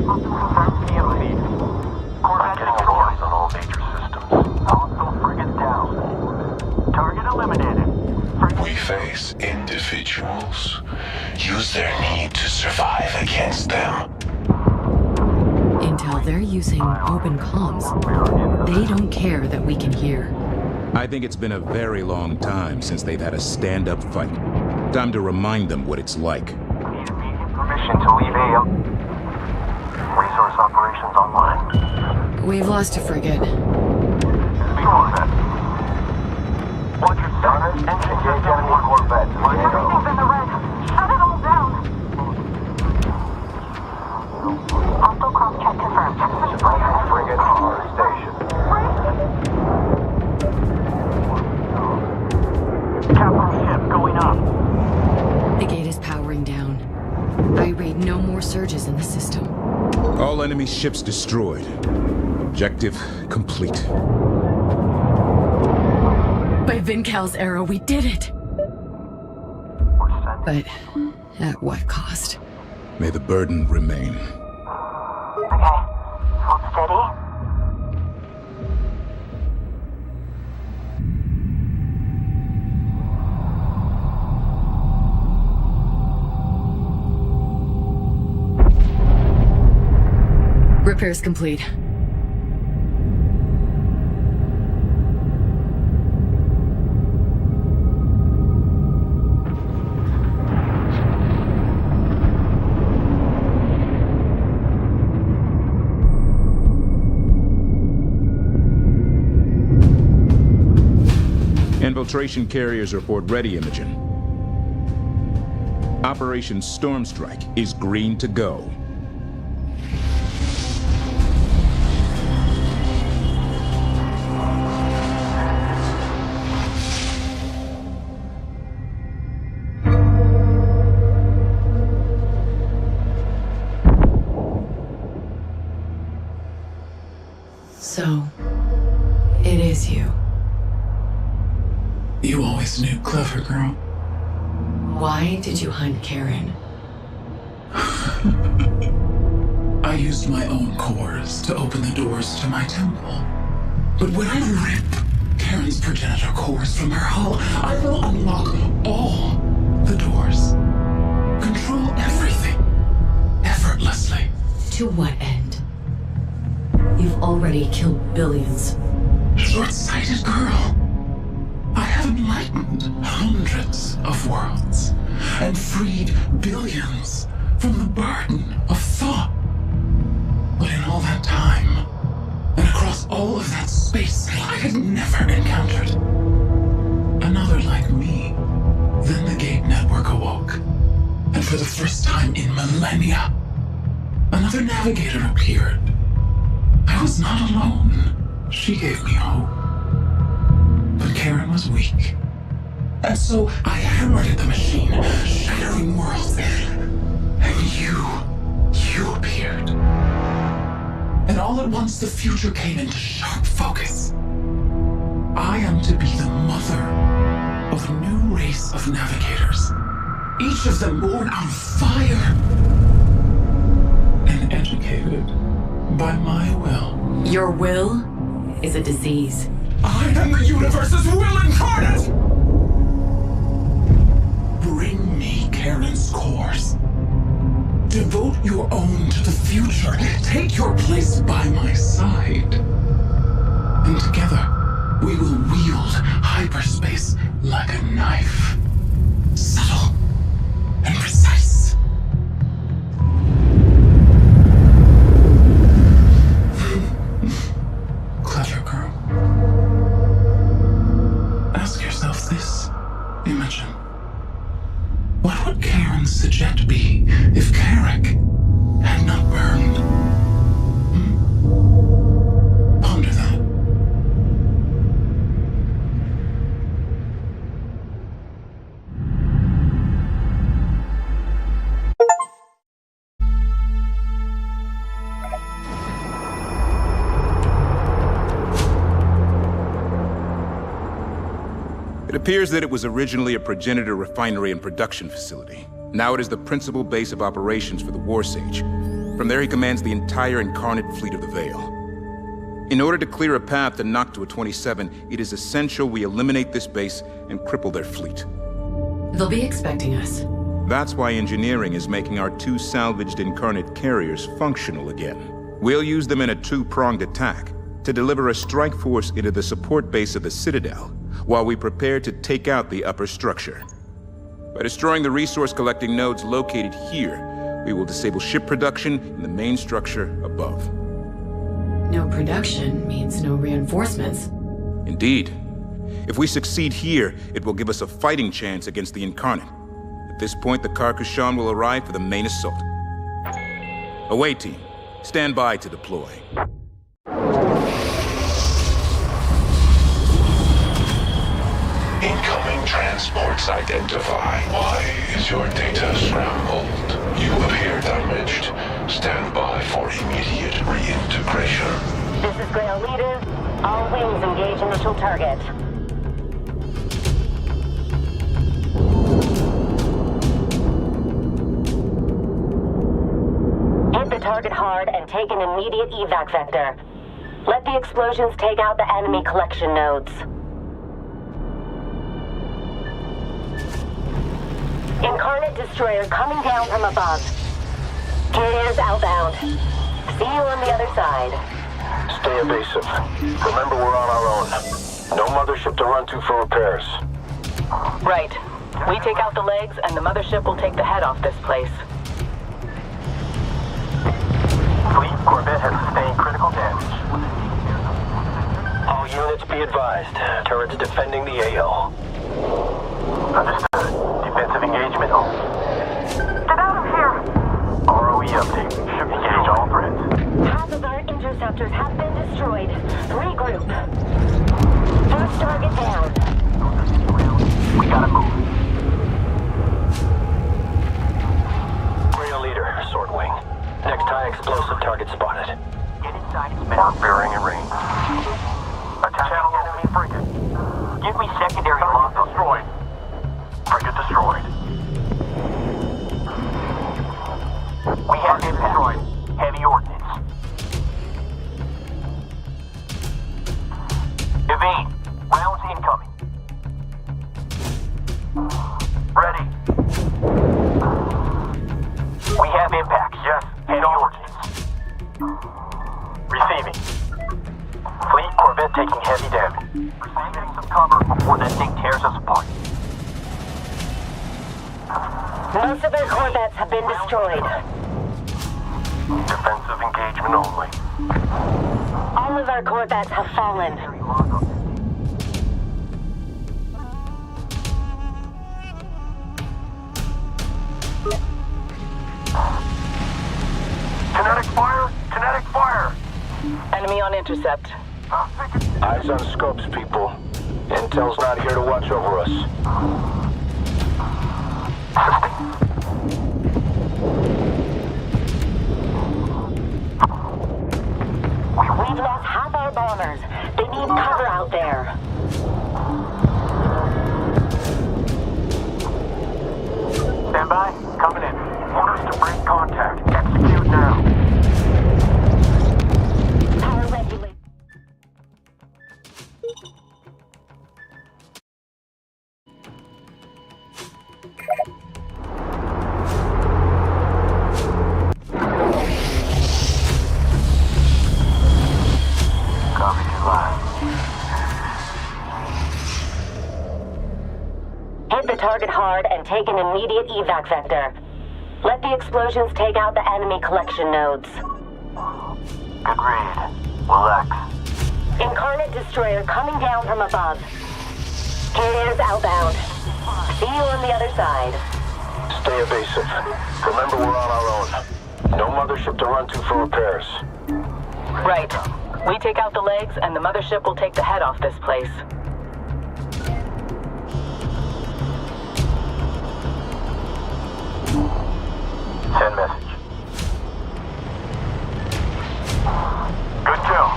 Confirm the lead. Corvette getting eyes on all major systems. Hostile frigate down. Target eliminated.
We face individuals. Use their need to survive against them.
Intel, they're using open comms. They don't care that we can hear.
I think it's been a very long time since they've had a stand-up fight. Time to remind them what it's like.
Need immediate permission to leave AO. Resource operations online.
We've lost a frigate.
Enemy Corvette. Watch your stars. Engine engage enemy Corvette.
Everything's in the red. Shut it all down. Hostile cross check confirmed.
Frigate on station. Capital ship going up.
The gate is powering down. I read no more surges in the system.
All enemy ships destroyed. Objective complete.
By Vincal's arrow, we did it!
We're sending.
But at what cost?
May the burden remain.
Okay. Hold steady.
Repairs complete.
Infiltration carriers report ready, Imogen. Operation Storm Strike is green to go.
It is you.
You always knew, clever girl.
Why did you hunt Karen?
I used my own cores to open the doors to my temple. But when I rip Karen's progenitor cores from her hull, I will unlock all the doors. Control everything. Effortlessly.
To what end? You've already killed billions.
Short-sighted girl. I have enlightened hundreds of worlds and freed billions from the burden of thought. But in all that time, and across all of that space, I had never encountered another like me. Then the Gate Network awoke, and for the first time in millennia, another navigator appeared. I was not alone. She gave me hope. But Karen was weak. And so I hammered at the machine, shattering worlds. And you appeared. And all at once the future came into sharp focus. I am to be the mother of a new race of navigators. Each of them born on fire. And educated by my will.
Your will is a disease.
I am the universe's will incarnate! Bring me Karen's cores. Devote your own to the future. Take your place by my side. And together, we will wield hyperspace like a knife. Subtle and precise. Clever girl. Ask yourself this. Imagine. What would Karen's Sajet be if Carrick had not burned? Ponder that.
It appears that it was originally a progenitor refinery and production facility. Now it is the principal base of operations for the War Sage. From there he commands the entire incarnate fleet of the Veil. In order to clear a path to Noctua 27, it is essential we eliminate this base and cripple their fleet.
They'll be expecting us.
That's why engineering is making our 2 salvaged incarnate carriers functional again. We'll use them in a 2-pronged attack to deliver a strike force into the support base of the Citadel, while we prepare to take out the upper structure. By destroying the resource-collecting nodes located here, we will disable ship production in the main structure above.
No production means no reinforcements.
Indeed. If we succeed here, it will give us a fighting chance against the Incarnate. At this point, the Carcasson will arrive for the main assault. Away team, stand by to deploy.
Incoming transports identified. Why is your data scrambled? You appear damaged. Stand by for immediate reintegration.
This is Grail Leader. All wings engage initial target. Hit the target hard and take an immediate evac vector. Let the explosions take out the enemy collection nodes. Incarnate destroyer coming down from above. Carriers outbound. See you on the other side.
Stay evasive. Remember, we're on our own. No mothership to run to for repairs.
Right. We take out the legs, and the mothership will take the head off this place.
Fleet Corvette has sustained critical damage.
All units be advised. Turrets defending the AO.
Understood. Defensive engagement on.
Get out of here!
ROE update. Engage all threats.
Half of our interceptors have been destroyed. Regroup. First target down.
We gotta move.
Grail Leader, Sword Wing. Next high explosive target spotted.
Get inside its mount bearing and range. Attack Evade. Rounds incoming. Ready. We have impact. Yes. Head ordnance. Receiving. Fleet Corvette taking heavy damage. Receiving some cover before that thing tears us apart.
Most of their corvettes have been destroyed.
Defensive engagement only.
All of our corvettes have fallen.
Kinetic fire! Kinetic fire!
Enemy on intercept.
Eyes on scopes, people. Intel's not here to watch over us.
We've lost half our bombers. They need cover out there.
Stand by. Coming in. Orders to break contact. Execute now.
Power regulator.
Copy you live.
Hit the target hard and take an immediate evac vector. Let the explosions take out the enemy collection nodes.
Good read. Relax.
Incarnate destroyer coming down from above. Carriers outbound. See you on the other side.
Stay evasive. Remember, we're on our own. No mothership to run to for repairs.
Right. We take out the legs, and the mothership will take the head off this place.
Send message. Good kill.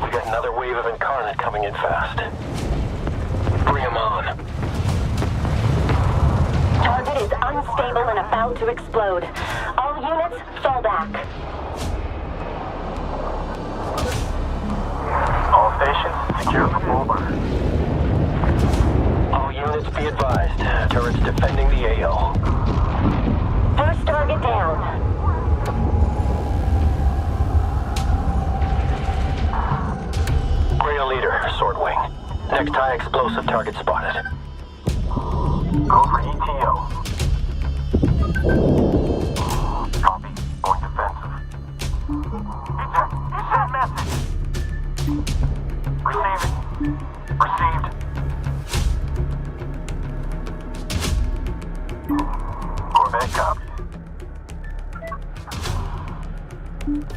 We got another wave of Incarnate coming in fast. Bring them on.
Target is unstable and about to explode. All units, fall back.
All stations, secure the forward.
All units be advised. Turrets defending the AO.
First target down.
Grail leader, Swordwing. Next high explosive target spotted.
Go for ETO. Copy. Going defensive. He sent message. Receiving. Received. Corvette copies.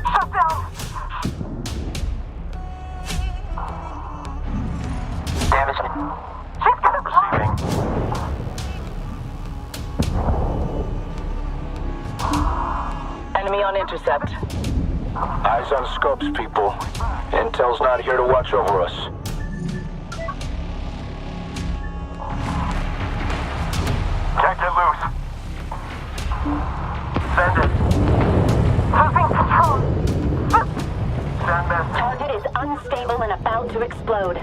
Shut down! Damage. She's got it. Receiving.
Enemy on intercept.
Eyes on scopes, people. Intel's not here to watch over us.
Can't get loose. Send it. Losing control. Send message.
Target is unstable and about to explode.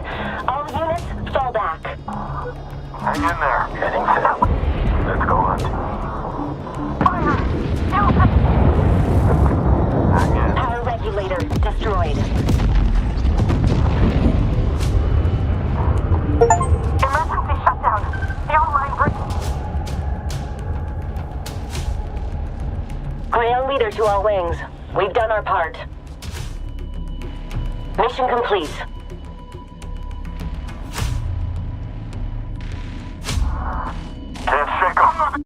All units, fall back.
Hang in there. Heading set. Let's go hunt. Fire! Hang in.
Power regulator destroyed. Emergency shutdown. The online Grail leader to all wings. We've done our part. Mission complete.
Can't shake 'em.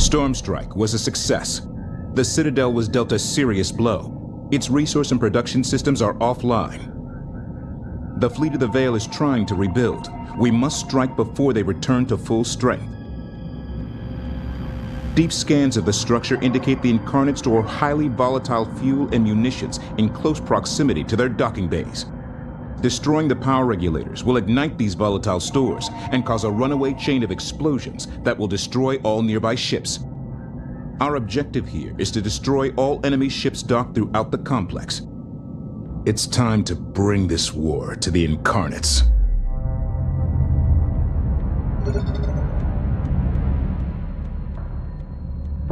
Storm Strike was a success. The Citadel was dealt a serious blow. Its resource and production systems are offline. The Fleet of the Veil is trying to rebuild. We must strike before they return to full strength. Deep scans of the structure indicate the Incarnates store highly volatile fuel and munitions in close proximity to their docking bays. Destroying the power regulators will ignite these volatile stores and cause a runaway chain of explosions that will destroy all nearby ships. Our objective here is to destroy all enemy ships docked throughout the complex. It's time to bring this war to the Incarnates.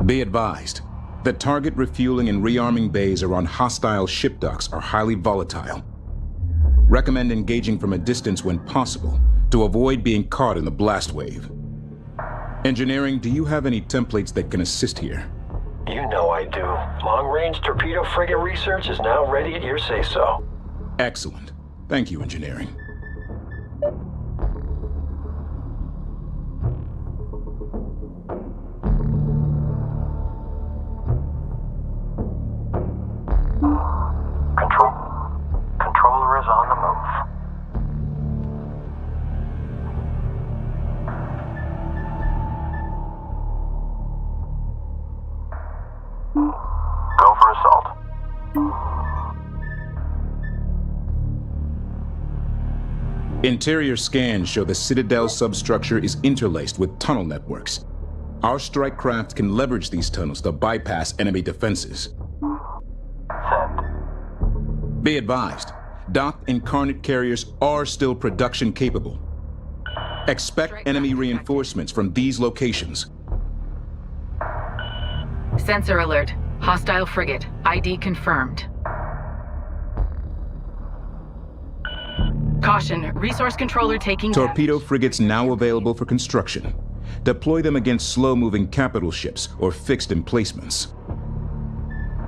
Be advised, the target refueling and rearming bays around hostile ship docks are highly volatile. Recommend engaging from a distance when possible to avoid being caught in the blast wave. Engineering, do you have any templates that can assist here?
You know I do. Long-range torpedo frigate research is now ready at your say-so.
Excellent. Thank you, Engineering.
Controller is on the move. Go for assault.
Interior scans show the Citadel substructure is interlaced with tunnel networks. Our strike craft can leverage these tunnels to bypass enemy defenses.
Send.
Be advised, docked Incarnate carriers are still production capable. Expect enemy reinforcements from these locations.
Sensor alert. Hostile frigate. ID confirmed. Caution. Resource controller taking
Torpedo frigates now available for construction. Deploy them against slow-moving capital ships or fixed emplacements.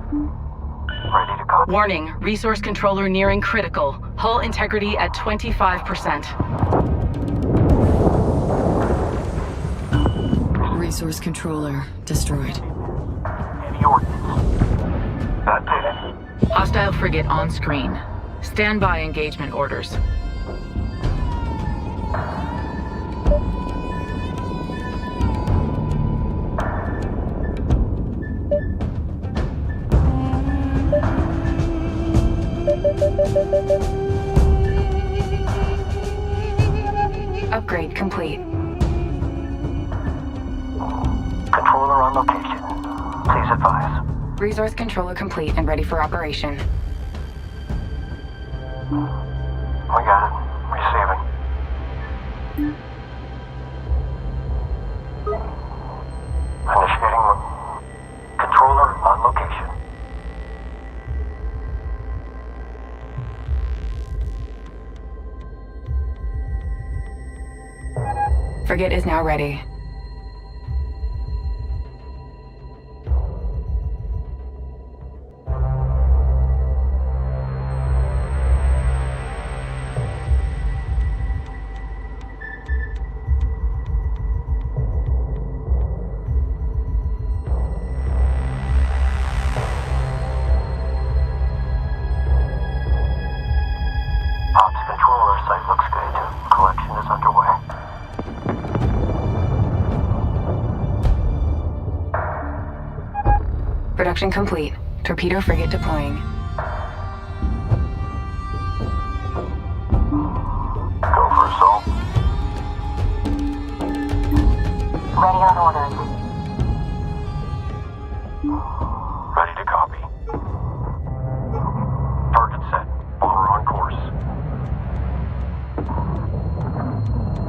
Ready to go.
Warning. Resource controller nearing critical. Hull integrity at 25%.
Resource controller destroyed.
Any ordnance? That did it.
Hostile frigate on screen. Stand by engagement orders. Upgrade complete.
Controller on location. Please advise.
Resource controller complete and ready for operation.
We got it. Receiving. Initiating controller on location.
Frigate is now ready.
Ops controller site looks good. Collection is underway.
Production complete. Torpedo frigate deploying.
Go for assault.
Ready on orders.
Ready to copy. Target set. Bomber on course.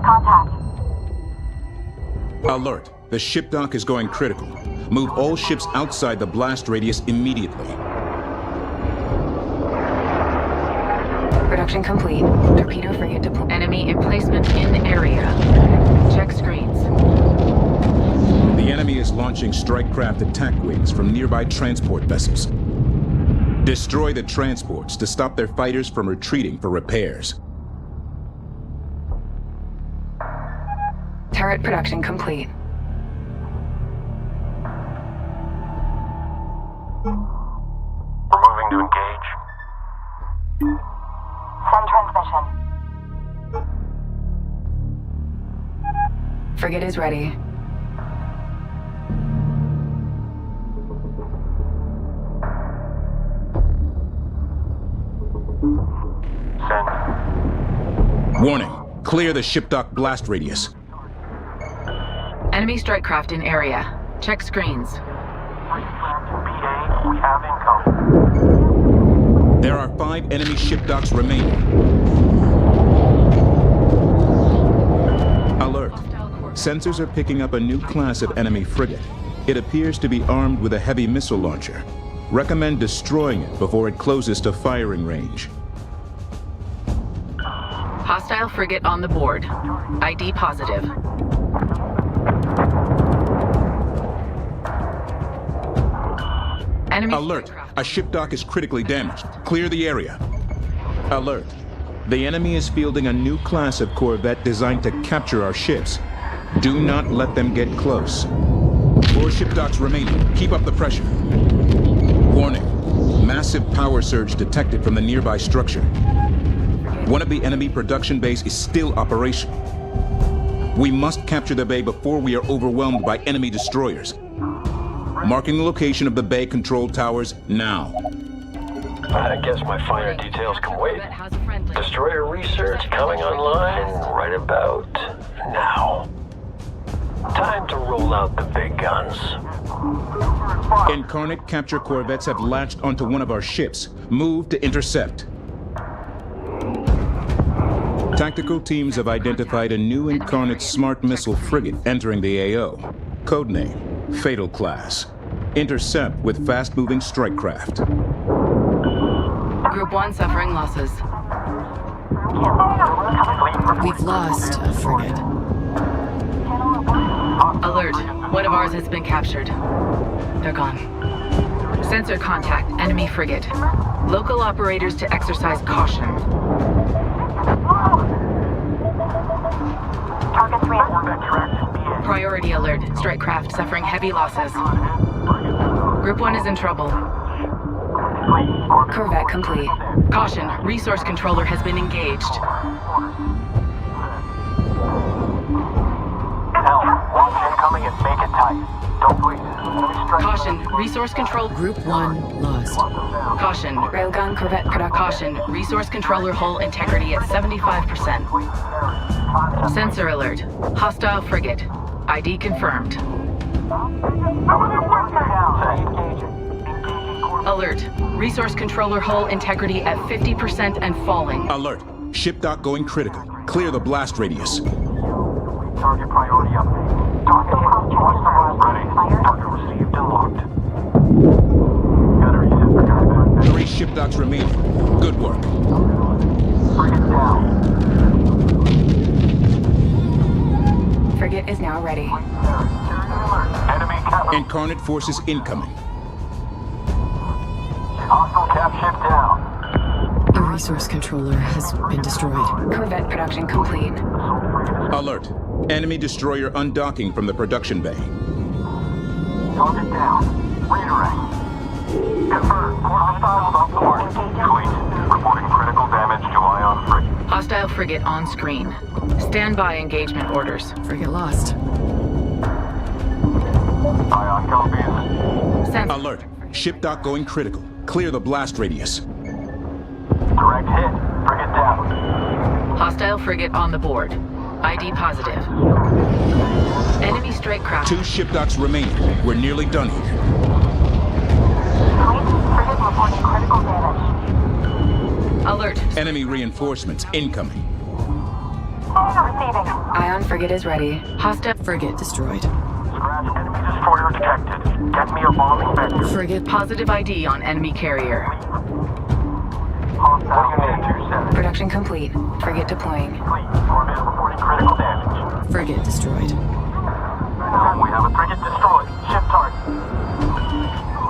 Contact.
Alert. The ship dock is going critical. Move all ships outside the blast radius immediately.
Production complete. Torpedo frigate deployed. Enemy emplacement in area. Check screens.
The enemy is launching strike craft attack wings from nearby transport vessels. Destroy the transports to stop their fighters from retreating for repairs.
Turret production complete. Frigate is ready.
Send.
Warning. Clear the ship dock blast radius.
Enemy strike craft in area. Check screens.
BA, we have income.
There are 5 enemy ship docks remaining. Alert. Sensors are picking up a new class of enemy frigate. It appears to be armed with a heavy missile launcher. Recommend destroying it before it closes to firing range.
Hostile frigate on the board. ID positive. Enemy
Alert! A ship dock is critically damaged. Clear the area. Alert. The enemy is fielding a new class of corvette designed to capture our ships. Do not let them get close. 4 ship docks remaining. Keep up the pressure. Warning. Massive power surge detected from the nearby structure. One of the enemy production bays is still operational. We must capture the bay before we are overwhelmed by enemy destroyers. Marking the location of the bay control towers now.
I guess my finer details can wait. Destroyer research coming online right about now. Time to roll out the big guns.
Incarnate capture corvettes have latched onto one of our ships. Move to intercept. Tactical teams have identified a new Incarnate smart missile frigate entering the AO. Codename, Fatal Class. Intercept with fast-moving strike craft.
Group 1 suffering losses.
We've lost a frigate.
Alert. One of ours has been captured. They're gone. Sensor contact. Enemy frigate. Local operators to exercise caution.
Target 3.
Priority alert. Strike craft suffering heavy losses. Group 1 is in trouble. Corvette complete. Caution. Resource controller has been engaged.
Watch incoming and make it tight. Don't breathe.
Caution. Resource control.
Group 1 lost.
Caution. Railgun Corvette product. Caution. Resource controller hull integrity at 75%. Sensor alert. Hostile frigate. ID confirmed. Alert. Resource controller hull integrity at 50% and falling.
Alert. Ship dock going critical. Clear the blast radius.
Target priority update. Target hit. Watch the blast ready. Target received and locked. Gunnery set for combat.
3 ship docks remaining. Good work.
Bring it down.
Frigate is now ready.
Enemy cap.
Incarnate forces incoming.
Hostile cap ship down.
A resource controller has been destroyed.
Corvette production complete.
Alert. Enemy destroyer undocking from the production bay.
Target down. Redirect. Confirmed. More hostiles off the mark. Fleet. Reporting critical damage to Ion frigate.
Hostile frigate on screen. Stand by engagement orders.
Frigate lost.
Ion copies.
Sensor.
Alert. Ship dock going critical. Clear the blast radius.
Direct hit. Frigate down.
Hostile frigate on the board. ID positive. Enemy strike craft.
2 ship docks remaining. We're nearly done here.
Frigate reporting critical damage.
Alert.
Enemy reinforcements incoming.
Receiving.
Ion frigate is ready. Hostile
Frigate destroyed.
Scratch enemy destroyer detected. Get me a bombing vector.
Frigate
positive ID on enemy carrier.
Hostile intercept.
Production complete. Frigate deploying.
Fleet. Orbit reporting critical damage.
frigate destroyed.
We have a frigate destroyed. Ship target.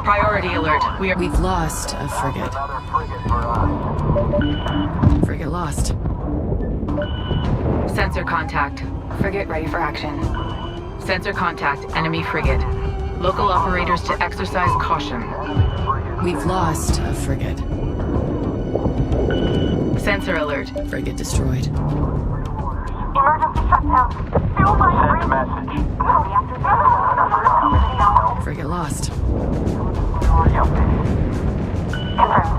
Priority alert.
We've lost a frigate.
Another frigate for us.
Frigate lost.
Sensor contact. Frigate ready for action. Sensor contact. Enemy frigate. Local operators to exercise caution.
We've lost a frigate.
Sensor alert.
Frigate destroyed.
Emergency shutdown.
Send message.
Frigate lost.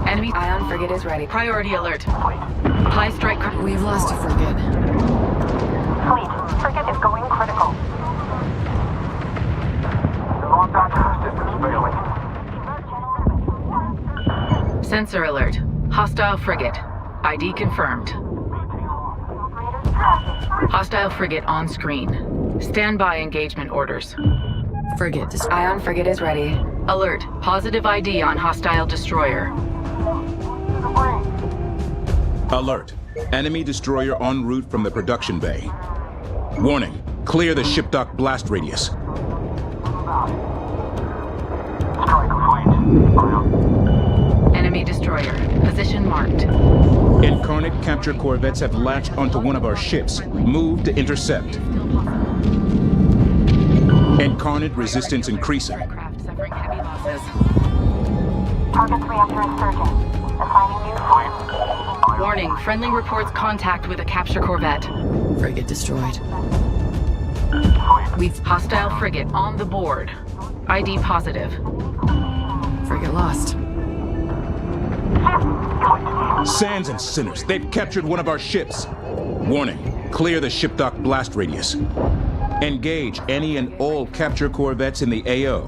Enemy ion frigate is ready. Priority alert. Apply strike.
We've lost a frigate.
Fleet, frigate is going critical.
Long access systems failing.
Sensor alert. Hostile frigate. ID confirmed. Hostile frigate on screen. Standby engagement orders.
Frigate destroyed.
Ion frigate is ready. Alert. Positive ID on hostile destroyer.
Alert. Enemy destroyer en route from the production bay. Warning. Clear the ship dock blast radius.
Enemy destroyer. Position marked.
Incarnate capture corvettes have latched onto one of our ships. Move to intercept. Incarnate resistance increasing.
Aircraft suffering heavy losses.
Target's reactor insurgent. Assigning new fleet.
Warning. Friendly reports contact with a capture corvette.
Frigate destroyed. We've
Hostile frigate on the board. ID positive.
frigate lost.
Sands and sinners. They've captured one of our ships. Warning. Clear the ship dock blast radius. Engage any and all capture corvettes in the AO.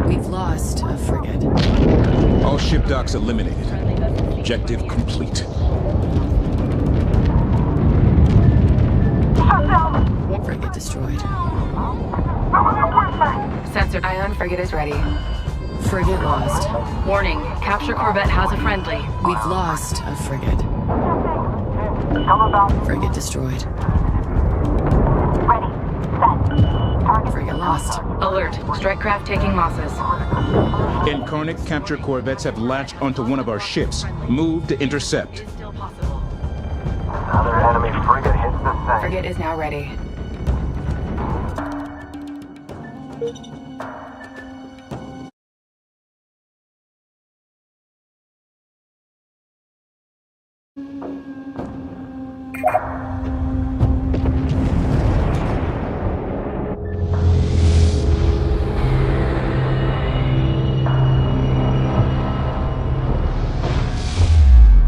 We've lost a frigate.
All ship docks eliminated. Objective complete.
Frigate destroyed.
Sensor ion frigate is ready.
Frigate lost.
Warning. Capture corvette has a friendly.
We've lost a frigate. Frigate destroyed.
Ready. Set. Target.
Frigate lost.
Alert. Strike craft taking losses.
Incarnate capture corvettes have latched onto one of our ships. Move to intercept.
Still possible.
Another enemy frigate hits the sand.
Frigate is now ready.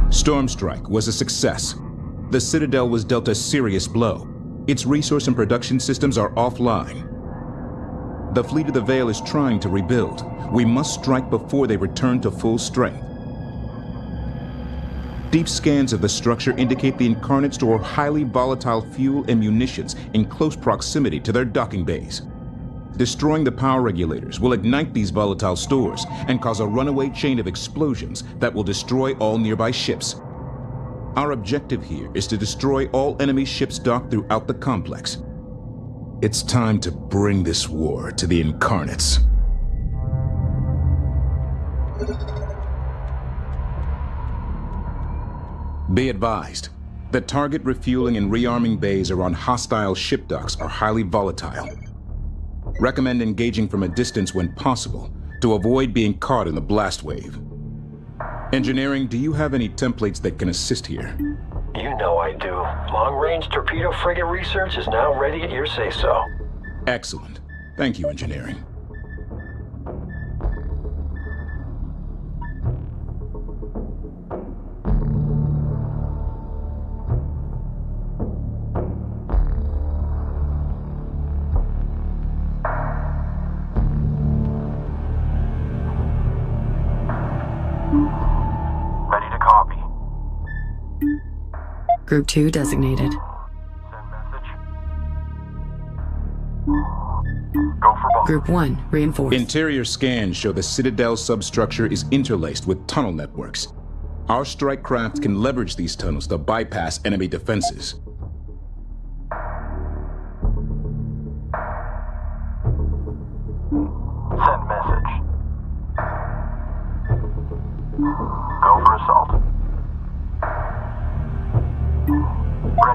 Storm Strike was a success. The Citadel was dealt a serious blow. Its resource and production systems are offline. The Fleet of the Veil is trying to rebuild. We must strike before they return to full strength. Deep scans of the structure indicate the Incarnate store highly volatile fuel and munitions in close proximity to their docking bays. Destroying the power regulators will ignite these volatile stores and cause a runaway chain of explosions that will destroy all nearby ships. Our objective here is to destroy all enemy ships docked throughout the complex. It's time to bring this war to the Incarnates. Be advised, the target refueling and rearming bays around hostile ship docks are highly volatile. Recommend engaging from a distance when possible to avoid being caught in the blast wave. Engineering, do you have any templates that can assist here?
You know I do. Long-range torpedo frigate research is now ready at your say-so.
Excellent. Thank you, Engineering.
Ready to copy.
Group 2 designated.
Send message. Go for bomb.
Group 1 reinforced.
Interior scans show the Citadel substructure is interlaced with tunnel networks. Our strike craft can leverage these tunnels to bypass enemy defenses.
Send message. Go for assault.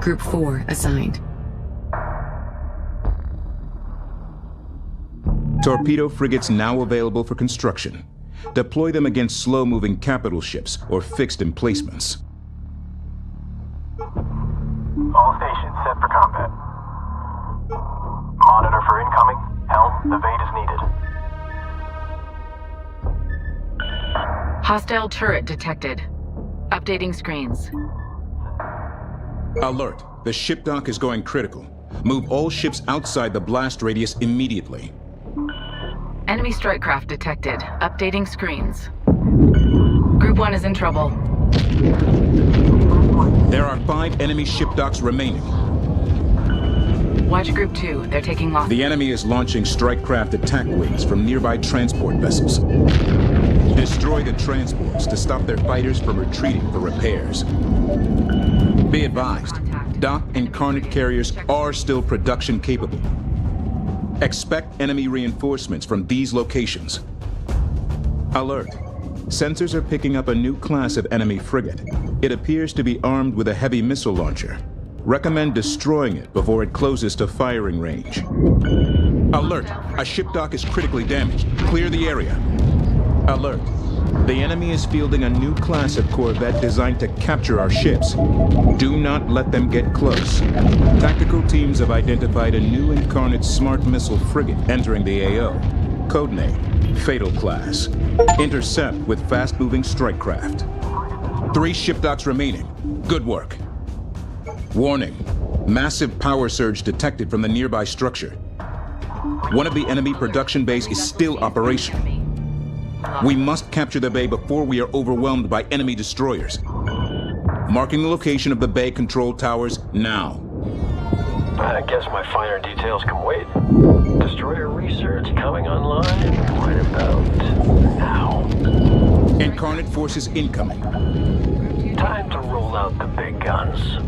Group 4 assigned.
Torpedo frigates now available for construction. Deploy them against slow-moving capital ships or fixed emplacements.
All stations, send Monitor for incoming. Helm, evade is needed.
Hostile turret detected. Updating screens.
Alert. The ship dock is going critical. Move all ships outside the blast radius immediately.
Enemy strike craft detected. Updating screens. Group 1 is in trouble.
There are 5 enemy ship docks remaining.
Watch Group 2. They're taking loss.
The enemy is launching strike craft attack wings from nearby transport vessels. Destroy the transports to stop their fighters from retreating for repairs. Be advised, dock incarnate carriers are still production capable. Expect enemy reinforcements from these locations. Alert. Sensors are picking up a new class of enemy frigate. It appears to be armed with a heavy missile launcher. Recommend destroying it before it closes to firing range. Alert. A ship dock is critically damaged. Clear the area. Alert. The enemy is fielding a new class of corvette designed to capture our ships. Do not let them get close. Tactical teams have identified a new incarnate smart missile frigate entering the AO. Codename, Fatal Class. Intercept with fast-moving strike craft. 3 ship docks remaining. Good work. Warning. Massive power surge detected from the nearby structure. One of the enemy production bays is still operational. We must capture the bay before we are overwhelmed by enemy destroyers. Marking the location of the bay control towers now.
I guess my finer details can wait. Destroyer research coming online right about now.
Incarnate forces incoming.
Time to roll out the big guns.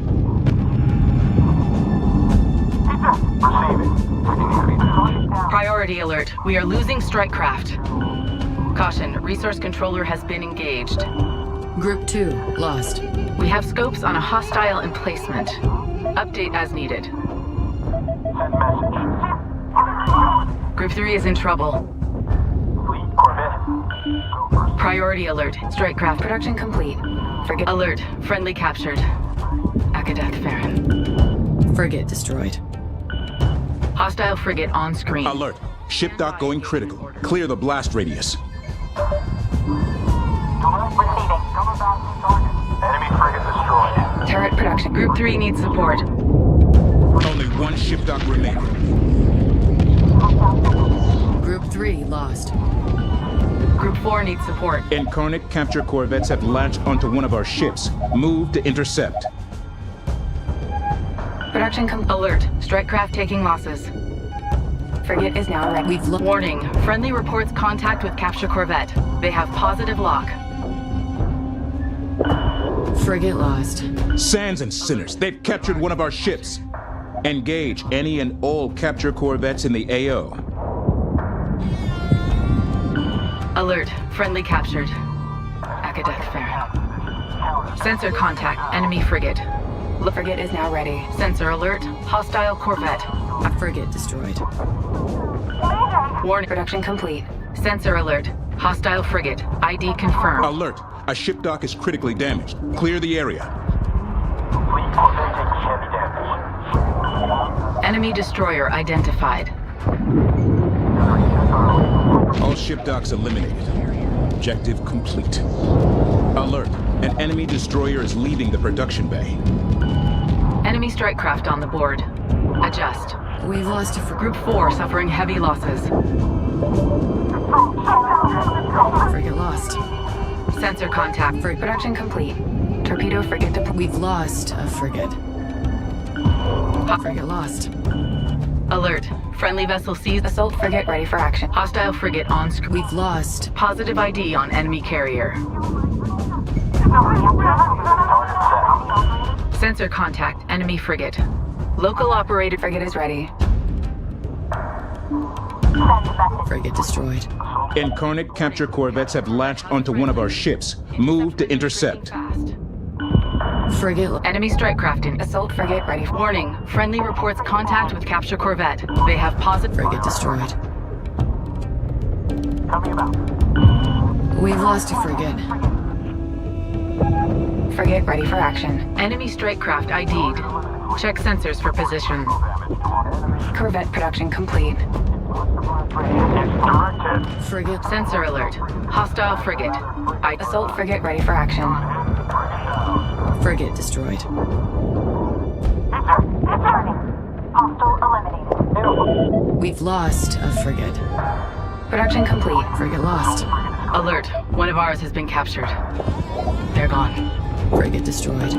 Priority alert. We are losing strike craft. Caution, resource controller has been engaged.
Group 2, lost.
We have scopes on a hostile emplacement. Update as needed.
Send message.
Group 3 is in trouble.
Fleet Corvette.
Priority alert. Strike craft production complete. Frigate alert. Friendly captured. Akadath Farron.
Frigate destroyed.
Hostile frigate on screen.
Alert. Ship dock going critical. Clear the blast radius.
Enemy frigate destroyed.
Turret production. Group 3 needs support.
Only 1 ship dock remaining.
Group 3 lost.
Group 4 needs support.
Incarnate capture corvettes have latched onto one of our ships. Move to intercept.
Production alert. Strike craft taking losses. Frigate is now ready. Warning. Friendly reports contact with capture corvette. They have positive lock.
Frigate lost.
Sands and sinners, they've captured one of our ships. Engage any and all capture corvettes in the AO.
Alert. Friendly captured. Akadath Farron. Sensor contact. Enemy frigate. The frigate is now ready. Sensor alert. Hostile corvette.
A frigate destroyed.
Warning. Production complete. Sensor alert. Hostile frigate. ID confirmed.
Alert. A ship dock is critically damaged. Clear the area.
Fleet Corvette taking heavy damage.
Enemy destroyer identified.
All ship docks eliminated. Objective complete. Alert. An enemy destroyer is leaving the production bay.
Enemy strike craft on the board. Adjust.
We've lost a
Group 4 suffering heavy losses.
frigate lost.
Sensor contact. Production complete. Torpedo frigate deployed.
We've lost a frigate. Frigate lost.
Alert. Friendly vessel seized. Assault frigate ready for action. Hostile frigate on screen.
We've lost.
Positive ID on enemy carrier. Sensor contact. Enemy frigate. Local operated frigate is ready.
Frigate destroyed.
Incarnate capture corvettes have latched onto one of our ships. Move to intercept.
Frigate.
Enemy strike craft in. Assault frigate ready. Warning. Friendly reports contact with capture corvette. They have positive.
Frigate destroyed.
Coming about.
We've lost a frigate.
Frigate ready for action. Enemy strike craft ID'd. Check sensors for position.
Corvette production complete.
Frigate sensor alert. Hostile frigate.
Assault frigate ready for action.
Frigate destroyed.
Hostile eliminated.
We've lost a frigate.
Production complete.
Frigate lost.
Alert. One of ours has been captured. They're gone.
Frigate destroyed.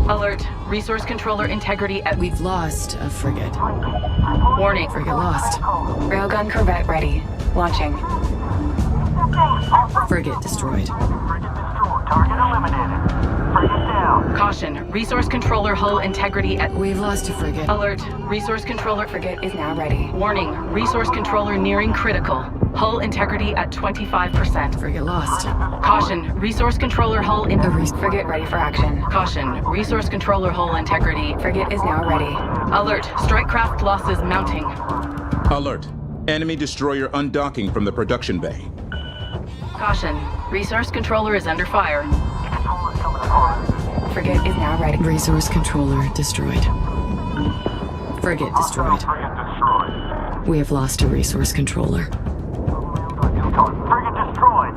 Alert. Resource controller integrity at...
We've lost a frigate.
Warning.
Frigate lost.
Railgun corvette ready. Launching.
Frigate destroyed.
Target eliminated. Frigate down.
Caution. Resource controller hull integrity at...
We've lost a frigate.
Alert. Resource controller...
Frigate is now ready.
Warning. Resource controller nearing critical. Hull integrity at 25%.
Frigate lost.
Caution. Resource controller hull in...
Frigate ready for action.
Caution. Resource controller hull integrity.
Frigate is now ready.
Alert. Strike craft losses mounting.
Alert. Enemy destroyer undocking from the production bay.
Caution. Resource controller is under fire.
Frigate is now ready.
Resource controller destroyed. Frigate destroyed. We have lost a resource controller.
Frigate destroyed.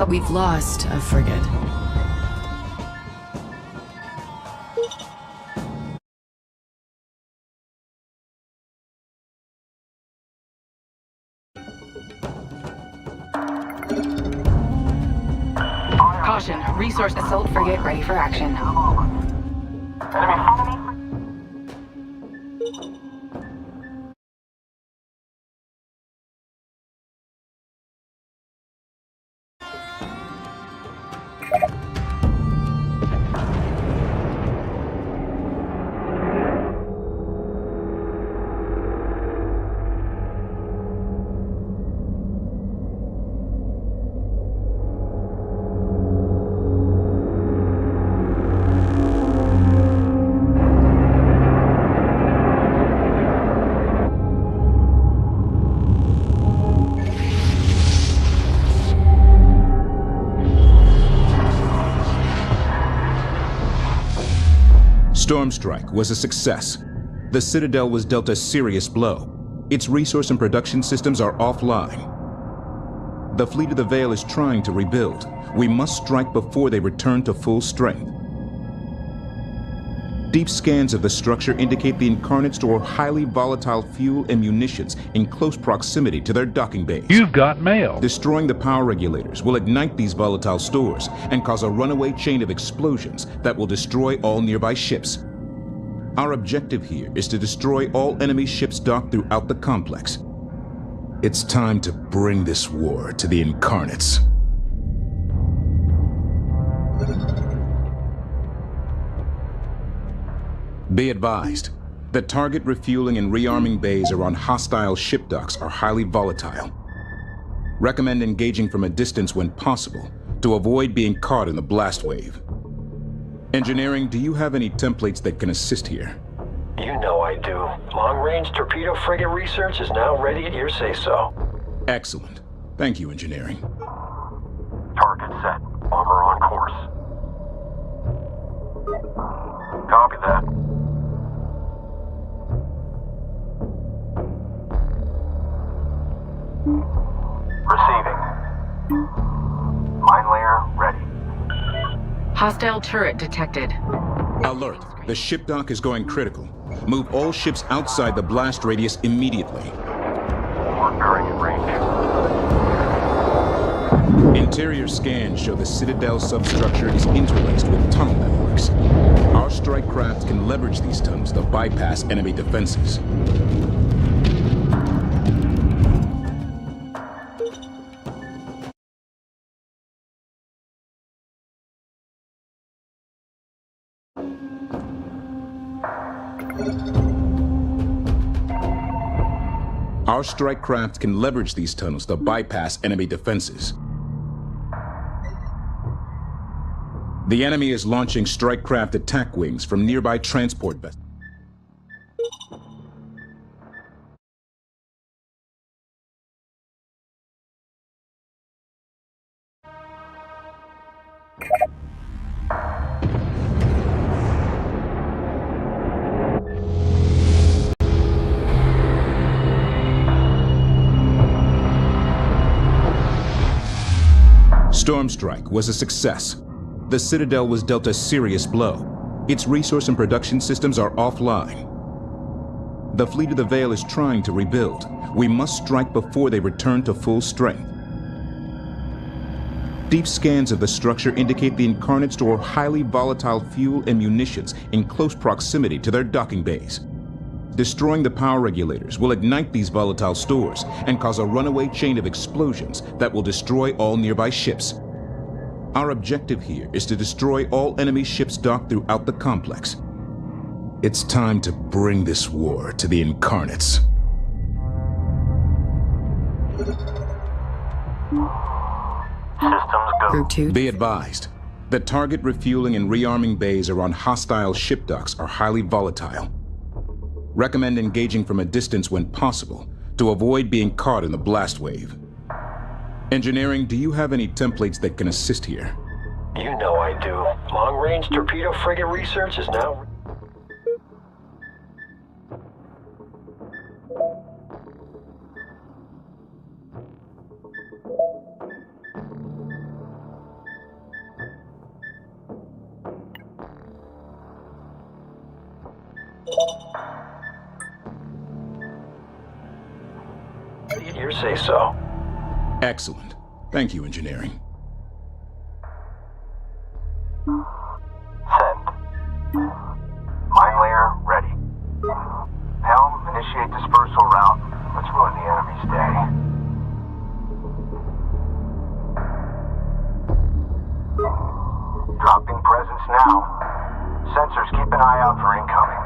We've lost a frigate.
Caution. Resource...
Assault frigate ready for action.
Storm Strike was a success. The Citadel was dealt a serious blow. Its resource and production systems are offline. The Fleet of the Veil is trying to rebuild. We must strike before they return to full strength. Deep scans of the structure indicate the Incarnates store highly volatile fuel and munitions in close proximity to their docking bays.
You've got mail.
Destroying the power regulators will ignite these volatile stores and cause a runaway chain of explosions that will destroy all nearby ships. Our objective here is to destroy all enemy ships docked throughout the complex. It's time to bring this war to the Incarnates. Be advised, the target refueling and rearming bays around hostile ship docks are highly volatile. Recommend engaging from a distance when possible to avoid being caught in the blast wave. Engineering, do you have any templates that can assist here?
You know I do. Long-range torpedo frigate research is now ready at your say-so.
Excellent. Thank you, Engineering.
Target set. Bomber on course. Copy that. Receiving. Mine layer ready.
Hostile turret detected.
Alert. The ship dock is going critical. Move all ships outside the blast radius immediately.
We're bearing in range.
Interior scans show the Citadel substructure is interlaced with tunnel networks. Our strike craft can leverage these tunnels to bypass enemy defenses. Our strike craft can leverage these tunnels to bypass enemy defenses. The enemy is launching strike craft attack wings from nearby transport vessels. Storm Strike was a success. The Citadel was dealt a serious blow. Its resource and production systems are offline. The Fleet of the Veil is trying to rebuild. We must strike before they return to full strength. Deep scans of the structure indicate the Incarnate store highly volatile fuel and munitions in close proximity to their docking bays. Destroying the power regulators will ignite these volatile stores and cause a runaway chain of explosions that will destroy all nearby ships. Our objective here is to destroy all enemy ships docked throughout the complex. It's time to bring this war to the Incarnates.
Systems go.
Group 2.
Be advised, the target refueling and rearming bays around hostile ship docks are highly volatile. Recommend engaging from a distance when possible to avoid being caught in the blast wave. Engineering, do you have any templates that can assist here?
You know I do. Long-range torpedo frigate research is now... You say so.
Excellent. Thank you, engineering.
Send. Mine layer ready. Helm, initiate dispersal route. Let's ruin the enemy's day. Dropping presence now. Sensors, keep an eye out for incoming.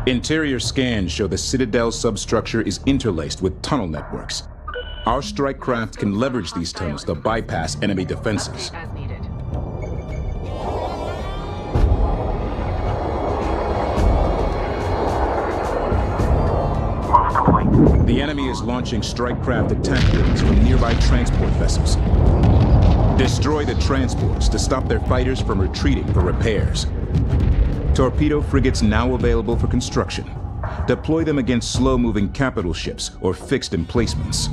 Interior scans show the Citadel substructure is interlaced with tunnel networks. Our strike craft can leverage these tunnels to bypass enemy defenses.
As needed.
Move complete.
The enemy is launching strike craft attack drones from nearby transport vessels. Destroy the transports to stop their fighters from retreating for repairs. Torpedo frigates now available for construction. Deploy them against slow-moving capital ships or fixed emplacements.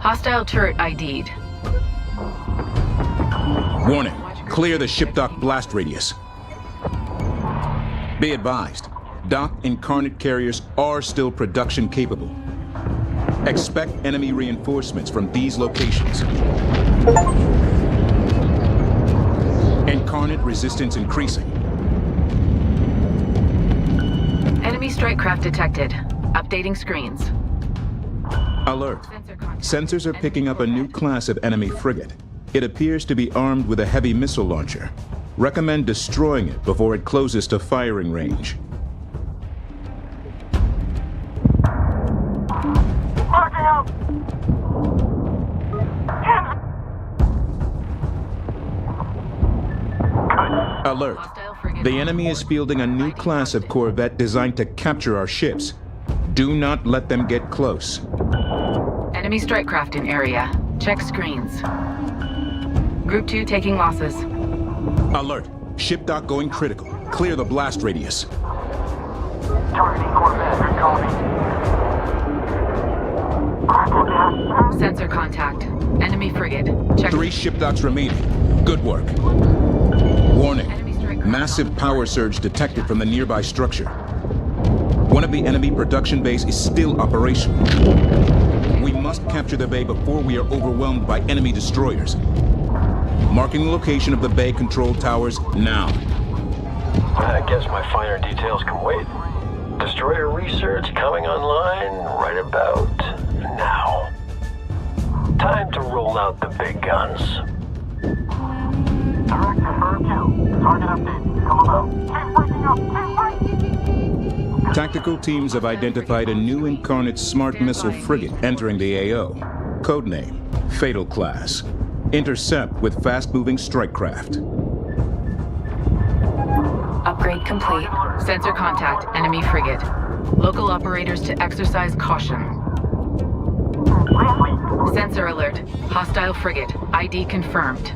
Hostile turret ID'd.
Warning, clear the ship dock blast radius. Be advised, dock Incarnate carriers are still production capable. Expect enemy reinforcements from these locations. Incarnate resistance increasing.
Enemy strike craft detected. Updating screens.
Alert. Sensors are picking up a new class of enemy frigate. It appears to be armed with a heavy missile launcher. Recommend destroying it before it closes to firing range.
Marking out!
Alert. The enemy is fielding a new class of corvette designed to capture our ships. Do not let them get close.
Enemy strike craft in area. Check screens. Group 2 taking losses.
Alert. Ship dock going critical. Clear the blast radius.
Targeting Corvette, good copy.
Sensor contact. Enemy frigate. Check.
3 ship docks remaining. Good work. Warning. Massive power surge detected from the nearby structure. One of the enemy production bays is still operational. We must capture the bay before we are overwhelmed by enemy destroyers. Marking the location of the bay control towers now.
I guess my finer details can wait. Destroyer research coming online right about now. Time to roll out the big guns.
Director for review. Target update. Come about. Keep breaking up. Keep breaking.
Tactical teams have identified a new Incarnate smart missile frigate entering the AO. Codename, Fatal Class. Intercept with fast-moving strike craft.
Upgrade complete.
Sensor contact. Enemy frigate. Local operators to exercise caution. Sensor alert. Hostile frigate. ID confirmed.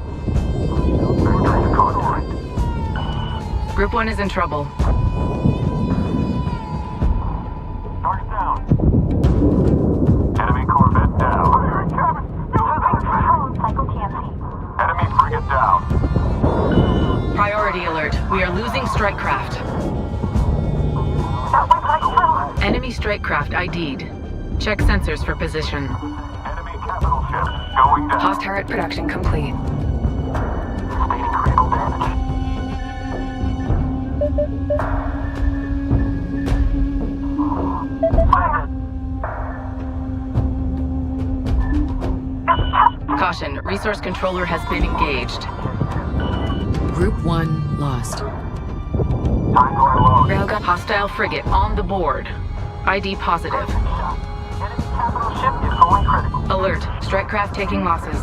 Group 1 is in trouble. We are losing strike craft.
That went right through.
Enemy strike craft ID'd. Check sensors for position.
Enemy capital ship going down.
Host turret production complete.
Sustaining critical damage.
Caution, resource controller has been engaged.
Group 1 lost.
Time to reload.
Railgun hostile frigate on the board. ID positive.
Enemy capital ship is going critical.
Alert, strike craft taking losses.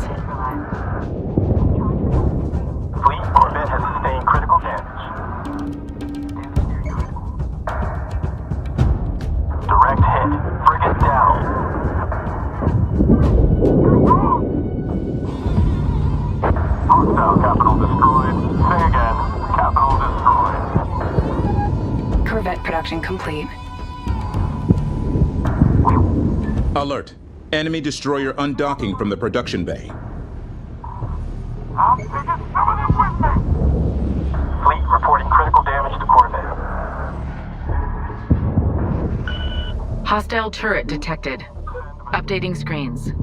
Fleet Corvette has sustained critical damage. Direct hit. Frigate down. Hostile capital destroyed. Say again. Capital destroyed.
Corvette production complete.
Alert. Enemy destroyer undocking from the production bay.
I'll figure some of them with me. Fleet reporting critical damage to Corvette.
Hostile turret detected. Updating screens.
Yes,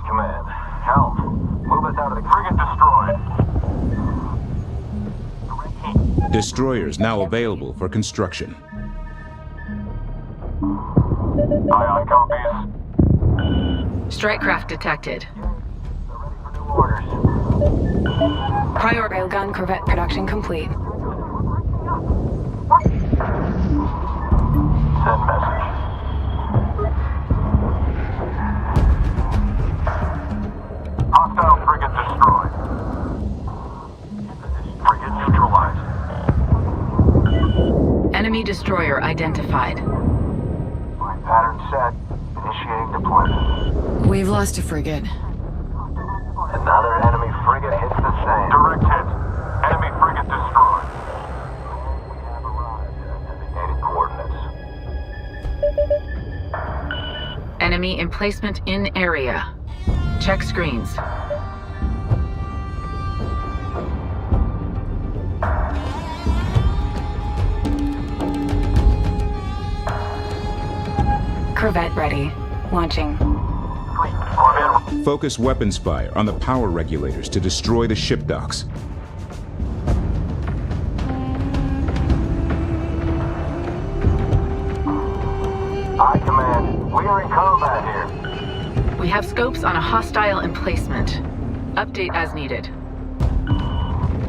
command. Helm. Move us out of the frigate destroyed.
Destroyers now available for construction.
Aye, copies.
Strike craft detected.
Ready for new orders.
Prior
Railgun corvette production complete.
Send message. Hostile frigate destroyed. Frigate neutralized.
enemy destroyer identified.
Flight pattern set. Initiating deployment.
We've lost a frigate.
Another enemy frigate hits the same. Direct hit. Enemy frigate destroyed. We have arrived at designated coordinates.
Enemy emplacement in area. Check screens.
Corvette ready. Launching.
Focus weapons fire on the power regulators to destroy the ship docks.
Aye, Command. We are in combat here.
We have scopes on a hostile emplacement. Update as needed.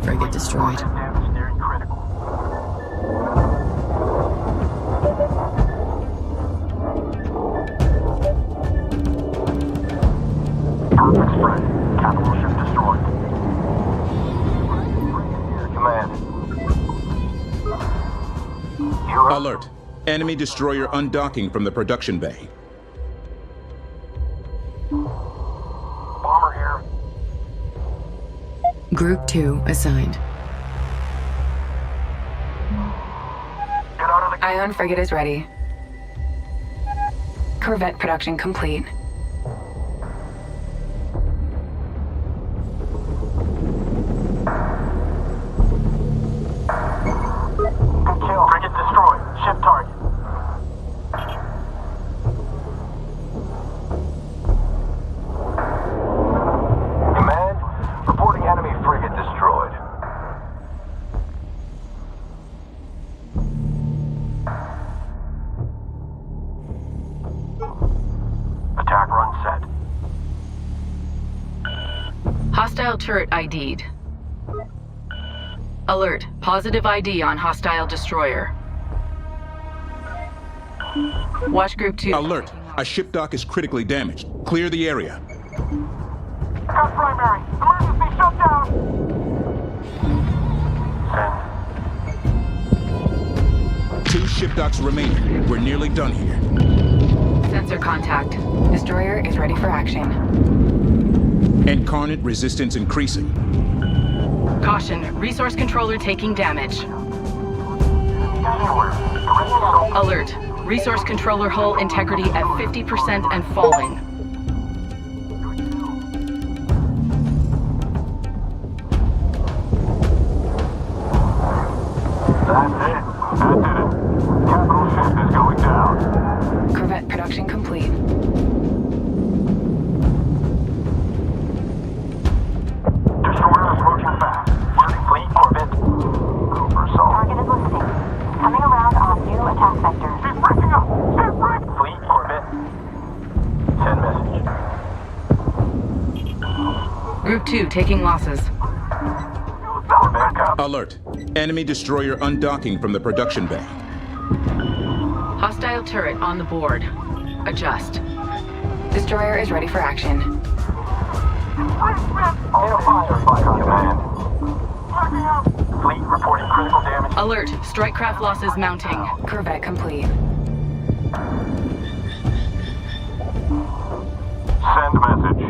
Frigate destroyed.
Damage nearing critical. Perfect spread. Capital ship destroyed. Here, Command.
Alert. Enemy destroyer undocking from the production bay.
Bomber here.
Group 2 assigned.
Get out of the...
Ion frigate is ready. Corvette production complete.
Good kill. Frigate destroyed. Ship target. Command, reporting enemy frigate destroyed. Attack run set.
Hostile turret ID'd. Alert. Positive ID on hostile destroyer. Watch Group 2.
Alert. A ship dock is critically damaged. Clear the area.
Cut primary. Emergency shutdown. Send.
2 ship docks remaining. We're nearly done here.
Sensor contact.
Destroyer is ready for action.
Incarnate resistance increasing.
Caution. Resource controller taking damage.
Honeworld. Direct assault.
Alert. Resource controller hull integrity at 50% and falling. Group 2 taking losses.
Alert. Enemy destroyer undocking from the production bay.
Hostile turret on the board. Adjust.
Destroyer is ready for action.
Command. Fleet reporting critical damage.
Alert. Strike craft losses mounting.
Corvette complete.
Send message.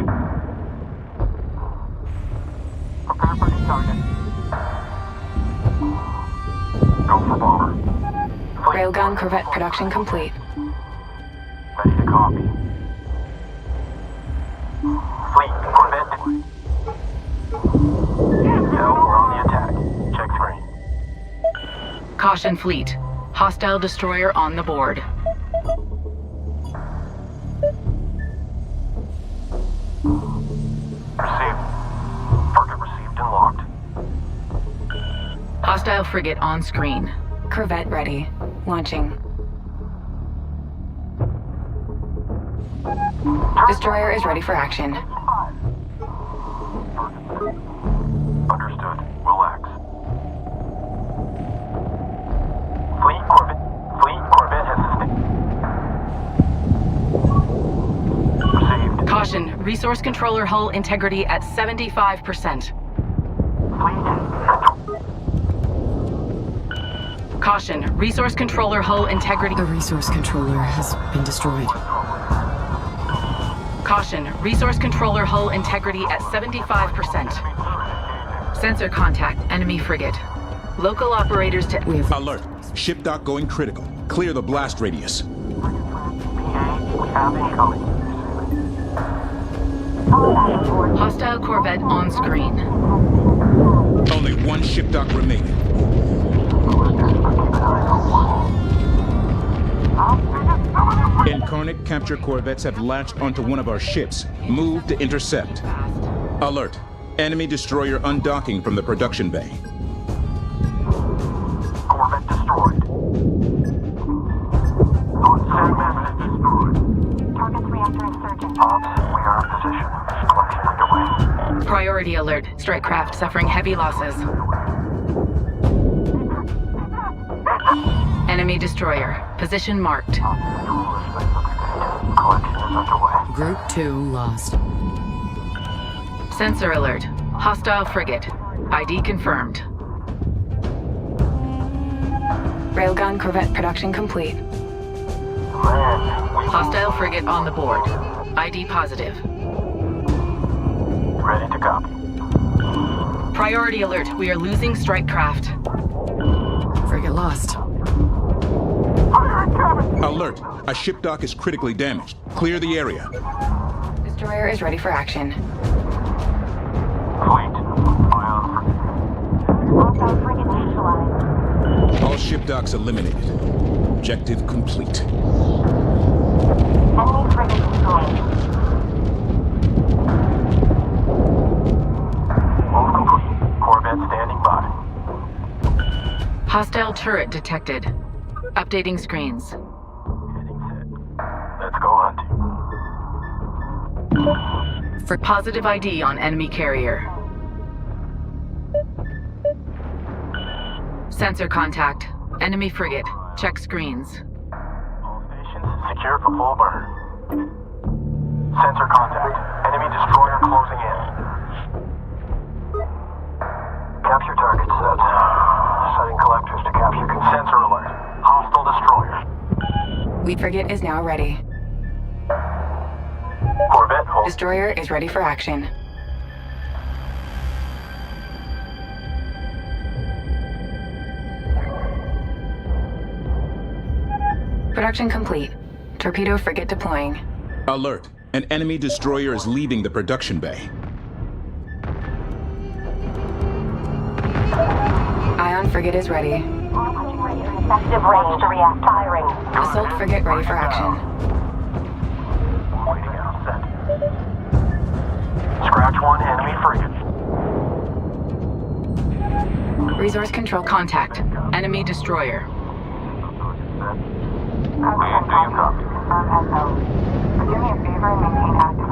Prepare for new target. Go for bomber. Fleet
Railgun Corvette production complete.
ready to copy. Fleet, Corvette. Intel, we're on the attack. Check screen.
Caution fleet. Hostile destroyer on the board.
Received. Target received and locked.
Hostile frigate on screen.
Corvette ready. Launching. Destroyer is ready for action.
Understood. Relax. Fleet, Corvette has sustained. Received.
Caution. Resource controller hull integrity at 75%. Caution. Resource controller hull integrity.
The resource controller has been destroyed.
Caution. Resource controller hull integrity at 75%. Sensor contact. Enemy frigate. Local operators to...
We have...
Alert. Ship dock going critical. Clear the blast radius.
We have incoming.
Hostile corvette on screen.
Only one ship dock remaining. Incarnate capture corvettes have latched onto one of our ships. Move to intercept. Alert. Enemy destroyer undocking from the production bay.
Corvette destroyed. Send message destroyed.
Target's reactor insurgent.
Ops, we are in position. Collection underway.
Priority alert. Strike craft suffering heavy losses. Enemy destroyer. Position marked.
Collection is underway.
Group 2 lost.
Sensor alert. Hostile frigate. ID confirmed.
Railgun Corvette production complete.
Hostile frigate on the board. ID positive.
Ready to copy.
Priority alert. We are losing strike craft.
Frigate lost.
Alert. A ship dock is critically damaged. Clear the area.
Destroyer is ready for action.
Fleet, ion
Hostile frigate neutralized.
All ship docks eliminated. Objective complete.
Enemy frigate destroyed.
Move complete. Corvette standing by.
Hostile turret detected. Updating screens.
Heading set. Let's go hunting.
For positive ID on enemy carrier. Sensor contact. Enemy frigate. Check screens.
All stations secure for full burn. Sensor contact. Enemy destroyer closing in. Capture target set. Setting collectors to capture. Sensor alert. Hostile destroyer.
Lead frigate is now ready.
Corvette hold.
Destroyer is ready for action. Production complete. Torpedo frigate deploying.
Alert. An enemy destroyer is leaving the production bay.
Ion frigate is ready.
Effective range to react. Firing.
Assault frigate ready for action.
Waiting out set. Scratch one enemy frigate.
Resource control contact. Enemy destroyer.
Lead, do you copy?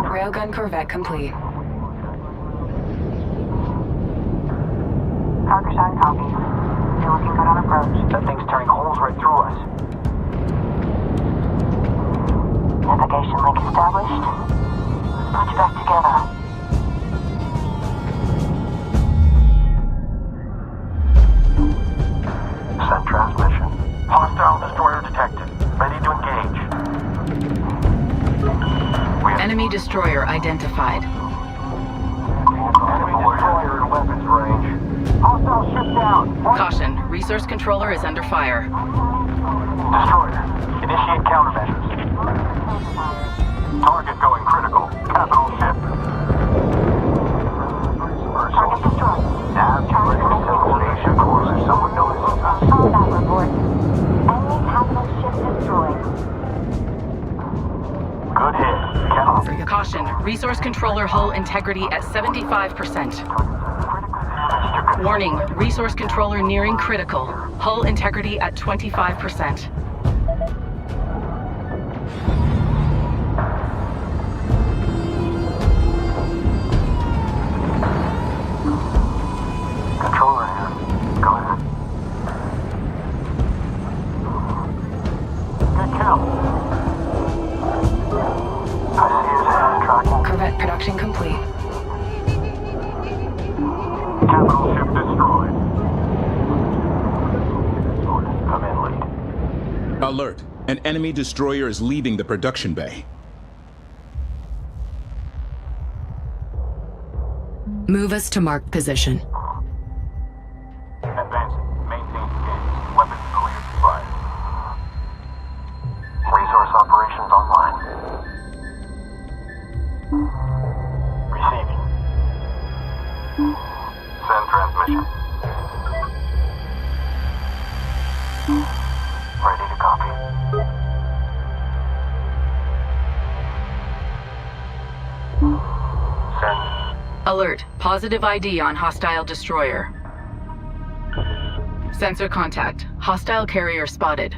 Railgun Corvette complete.
destroyer identified.
Enemy destroyer in weapons range. Hostile ship down.
Caution, resource controller is under fire.
Destroyer, initiate countermeasures. Target going critical. Capital ship.
Target destroyed.
Nav critical station course if someone notices us.
Combat report. Enemy capital ship destroyed.
Good hit. Cannot.
Caution, resource controller hull integrity at 75%. Warning, resource controller nearing critical. Hull integrity at 25%.
Controller here. Go ahead. Good kill. I see his hand tracking.
Corvette production complete.
Capital ship destroyed. Come in, lead.
Alert! An enemy destroyer is leaving the production bay.
Move us to marked position.
Advancing. Maintain engaged. Weapons cleared to fire. Resource operations online. Receiving. Send transmission. Ready to copy. Send.
Alert, positive ID on hostile destroyer. Sensor contact. Hostile carrier spotted.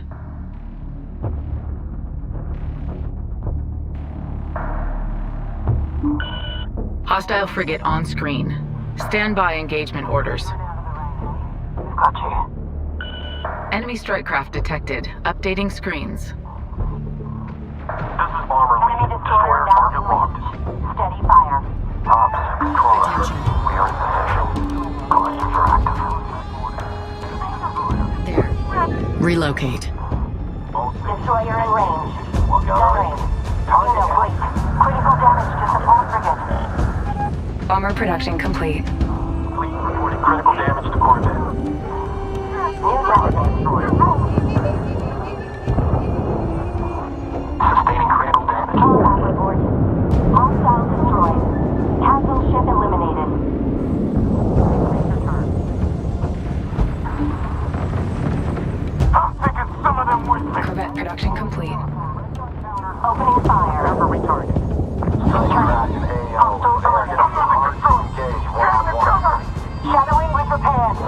Hostile frigate on screen. Stand by engagement orders.
Got you.
Enemy strike craft detected. Updating screens.
This is Bomber
Enemy
Lead.
destroyer
Destroyer
now
target locked.
steady fire.
Ops, controller.
Attention.
We are in position. Collectors are active.
There. Relocate.
Destroyer in range.
One gun
Gunnery. Unit breach. Critical damage to support frigate.
Bomber production complete.
Fleet reporting critical damage to Corvette.
New weapon.
Sustaining critical damage.
Combat report. Hostile destroyed. Capital ship eliminated.
I'm taking some of them with me.
Corvette production complete.
Opening fire.
Remember retarget.
Hostile alert.
Engage one-on-one.
Shadowing with repairs.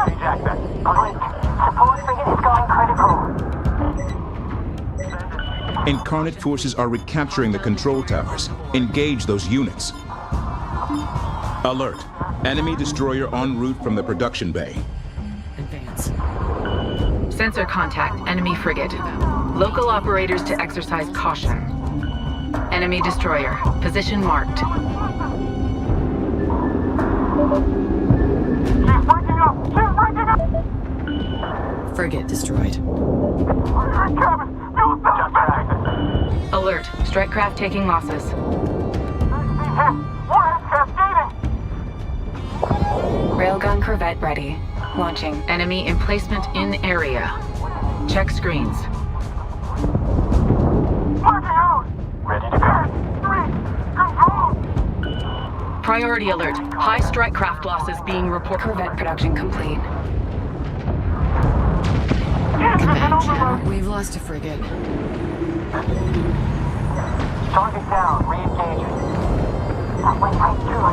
Eject that.
Support frigate is going critical.
Incarnate forces are recapturing the control towers. Engage those units. Alert! Enemy destroyer en route from the production bay.
Advance.
Sensor contact. Enemy frigate. Local operators to exercise caution. Enemy destroyer. Position marked.
She's breaking up! She's breaking up!
Frigate destroyed.
Cabin! Fuel cell back!
Alert. Strike craft taking losses.
Warhead cascading!
Railgun Corvette ready. Launching.
Enemy emplacement in area. Check screens.
Marking out! Ready to go. 3, control!
Priority alert. High strike craft losses being reported.
Corvette production complete.
Command, we've lost a frigate.
Target down. Re-engaging.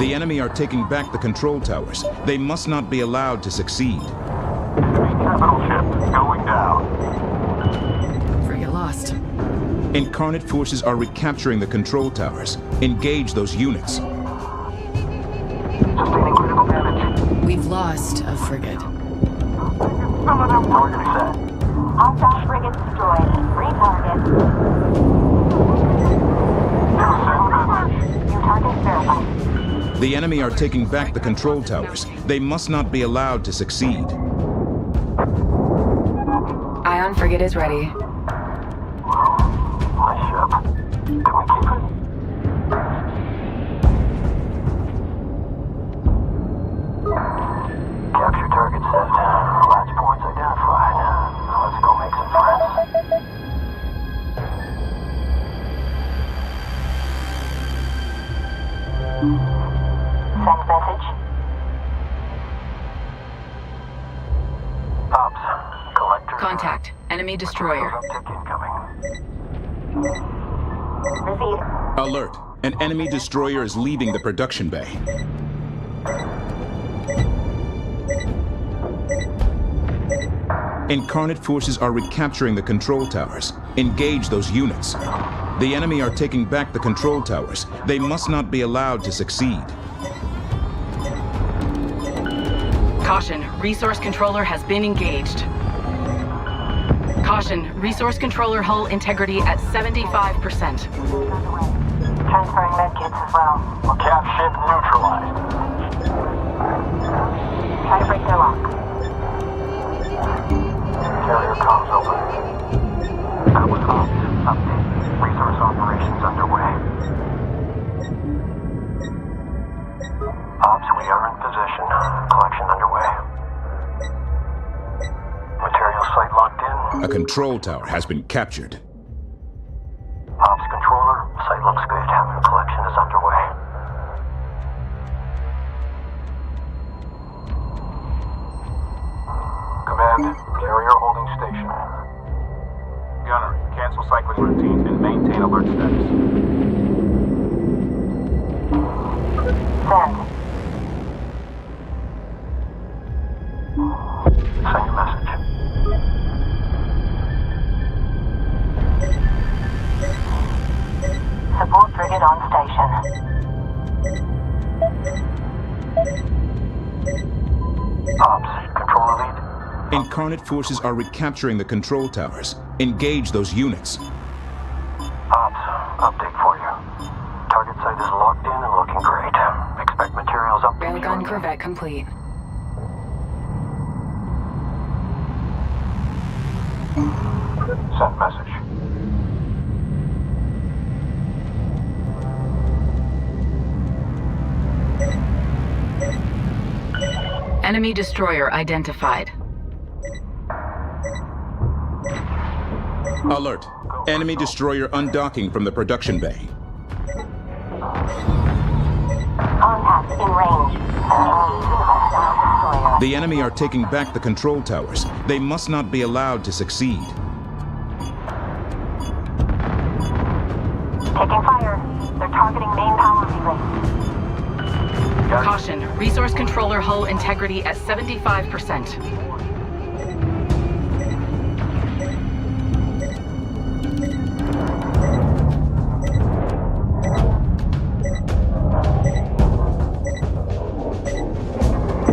The enemy are taking back the control towers. They must not be allowed to succeed.
Capital ship going down.
Frigate lost.
Incarnate forces are recapturing the control towers. Engage those units.
Sustaining critical damage.
We've lost a frigate.
Some of them target set.
Hostile frigate destroyed. Retarget. New target verified.
The enemy are taking back the control towers. They must not be allowed to succeed.
Ion frigate is ready.
Capture target set. Latch points identified. Now let's go make some friends.
Send message.
Ops. Collector.
Contact. Enemy destroyer.
Uptick incoming.
Receive.
Alert. An enemy destroyer is leaving the production bay. Incarnate forces are recapturing the control towers. Engage those units. The enemy are taking back the control towers. They must not be allowed to succeed.
Caution. Resource controller has been engaged. Caution. Resource controller hull integrity at 75%.
Transferring medkits as well.
Cap ship neutralized.
Try to break their lock.
Carrier comms open. That was Ops. Update. Resource operations underway. Ops, we are in position. Collection underway. Material site locked in.
A control tower has been captured.
Ops controller, site looks good. Collection is underway. Command, carrier holding station. Gunner, cancel cycling routines and maintain alert status.
Send.
Send your message.
Support frigate on station.
Ops, controller lead.
Incarnate forces are recapturing the control towers. Engage those units.
Ops, update for you. Target site is locked in and looking great. Expect materials up.
Railgun corvette complete.
Send message.
Enemy destroyer identified.
Alert. Enemy destroyer undocking from the production bay.
Contact in range. Hostile destroyer.
The enemy are taking back the control towers. They must not be allowed to succeed.
Taking fire. They're targeting main power relay.
Caution. Resource controller hull integrity at 75%.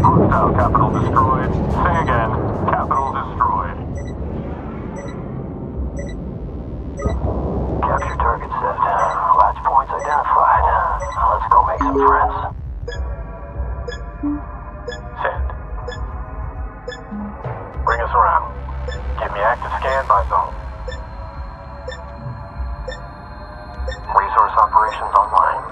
Hostile capital destroyed. Say again. Capital destroyed.
Capture target set. Latch points identified. Now let's go make some friends. Send. Bring us around. Give me active scan by zone. Resource operations online.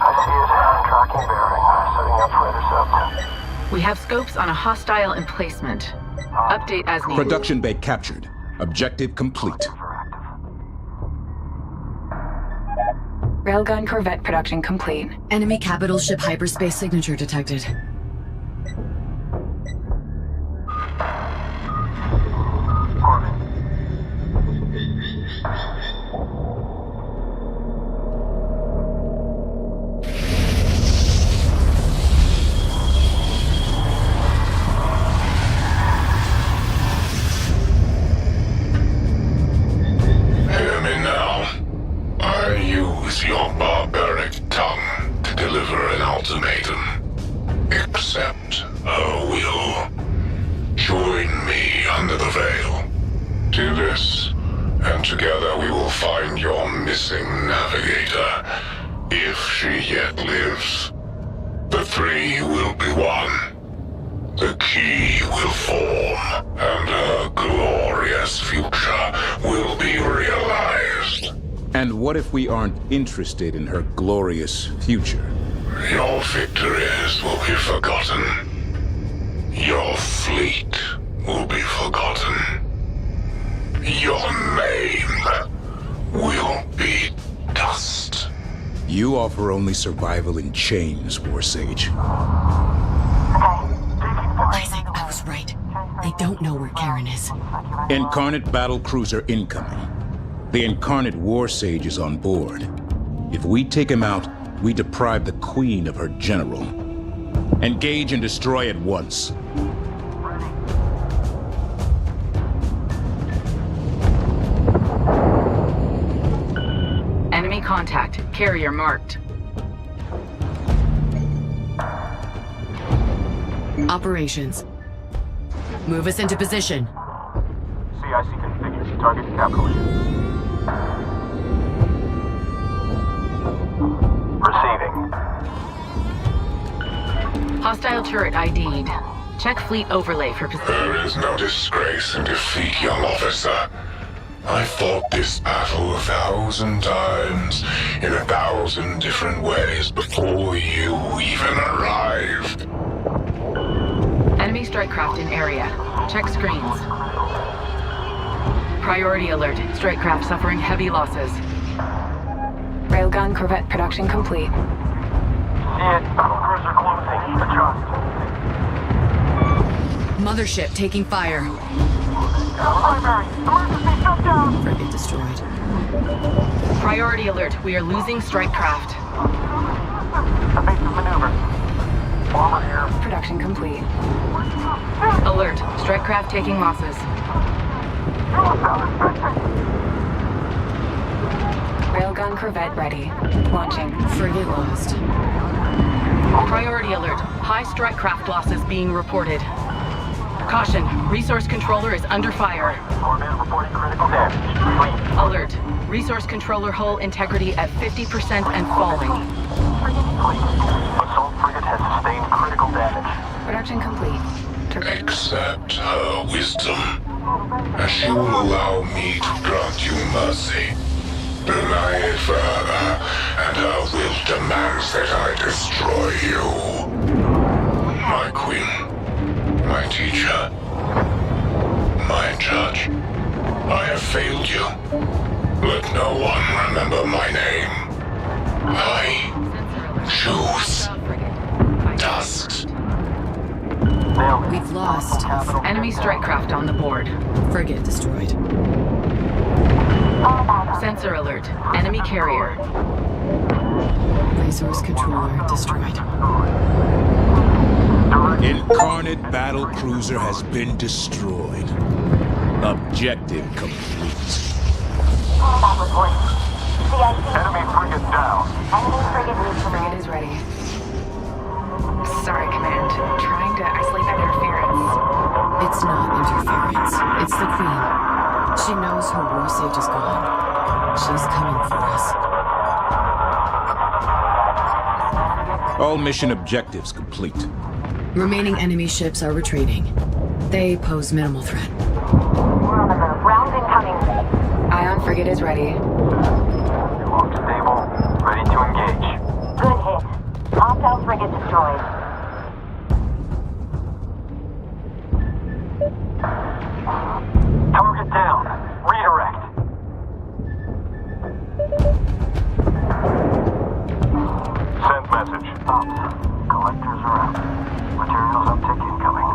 I see it. Tracking bearing. Setting up for intercept.
We have scopes on a hostile emplacement. Update as needed.
Production bay captured. Objective complete.
Railgun corvette production complete.
Enemy capital ship hyperspace signature detected.
Hear me now. I use your barbaric tongue to deliver an ultimatum. Accept her will. Join me under the veil. Do this, and together we will find your missing navigator. If she yet lives, the three will be one. the key will form, and her glorious future will be realized.
And what if we aren't interested in her glorious future?
Your victories will be forgotten. Your fleet will be forgotten. Your name will be dust.
You offer only survival in chains, War Sage.
Isaac, I was right. They don't know where Karen is.
Incarnate battle cruiser incoming. The Incarnate War Sage is on board. If we take him out, we deprive the Queen of her general. Engage and destroy at once.
Enemy contact. Carrier marked.
Operations. Move us into position.
CIC configured. Target capital. Receiving.
Hostile turret ID'd. Check fleet overlay for position.
There is no disgrace in defeat, young officer. I fought this battle 1,000 times, in 1,000 different ways before you even arrived.
Enemy strike craft in area. Check screens. Priority alert. Strike craft suffering heavy losses.
Railgun corvette production complete.
See it. Cruiser closing. Adjust.
Mothership taking fire.
Primary. Emergency shutdown.
Frigate destroyed.
Priority alert. We are losing strike craft.
Evasive maneuver. Bomber here.
Production complete.
Alert. Strike craft taking losses.
Railgun corvette ready. Launching.
Frigate lost.
Priority alert. High strike craft losses being reported. Caution. Resource controller is under fire.
Corvette reporting critical damage.
Alert. Resource controller hull integrity at 50% and falling.
Assault frigate has sustained critical damage.
Production complete.
Accept her wisdom, and she will allow me to grant you mercy. Deny it further, and her will demands that I destroy you. My queen, my teacher, my judge, I have failed you. Let no one remember my name. I choose dust.
We've lost.
Enemy strike craft on the board.
Frigate destroyed.
Sensor alert. Enemy carrier.
Resource controller destroyed.
Incarnate battle cruiser has been destroyed. Objective complete.
Enemy frigate down.
Frigate is ready. Sorry, Command. Trying to isolate that interference.
It's not interference. It's the Queen. She knows her War Sage is gone. She's coming for us.
All mission objectives complete.
Remaining enemy ships are retreating. They pose minimal threat.
Round incoming.
Ion frigate is ready.
Locked stable. Ready to engage.
Good hit. Hostile frigate destroyed.
Target down. Redirect. Send message. Ops. Collectors are out. Materials uptick incoming.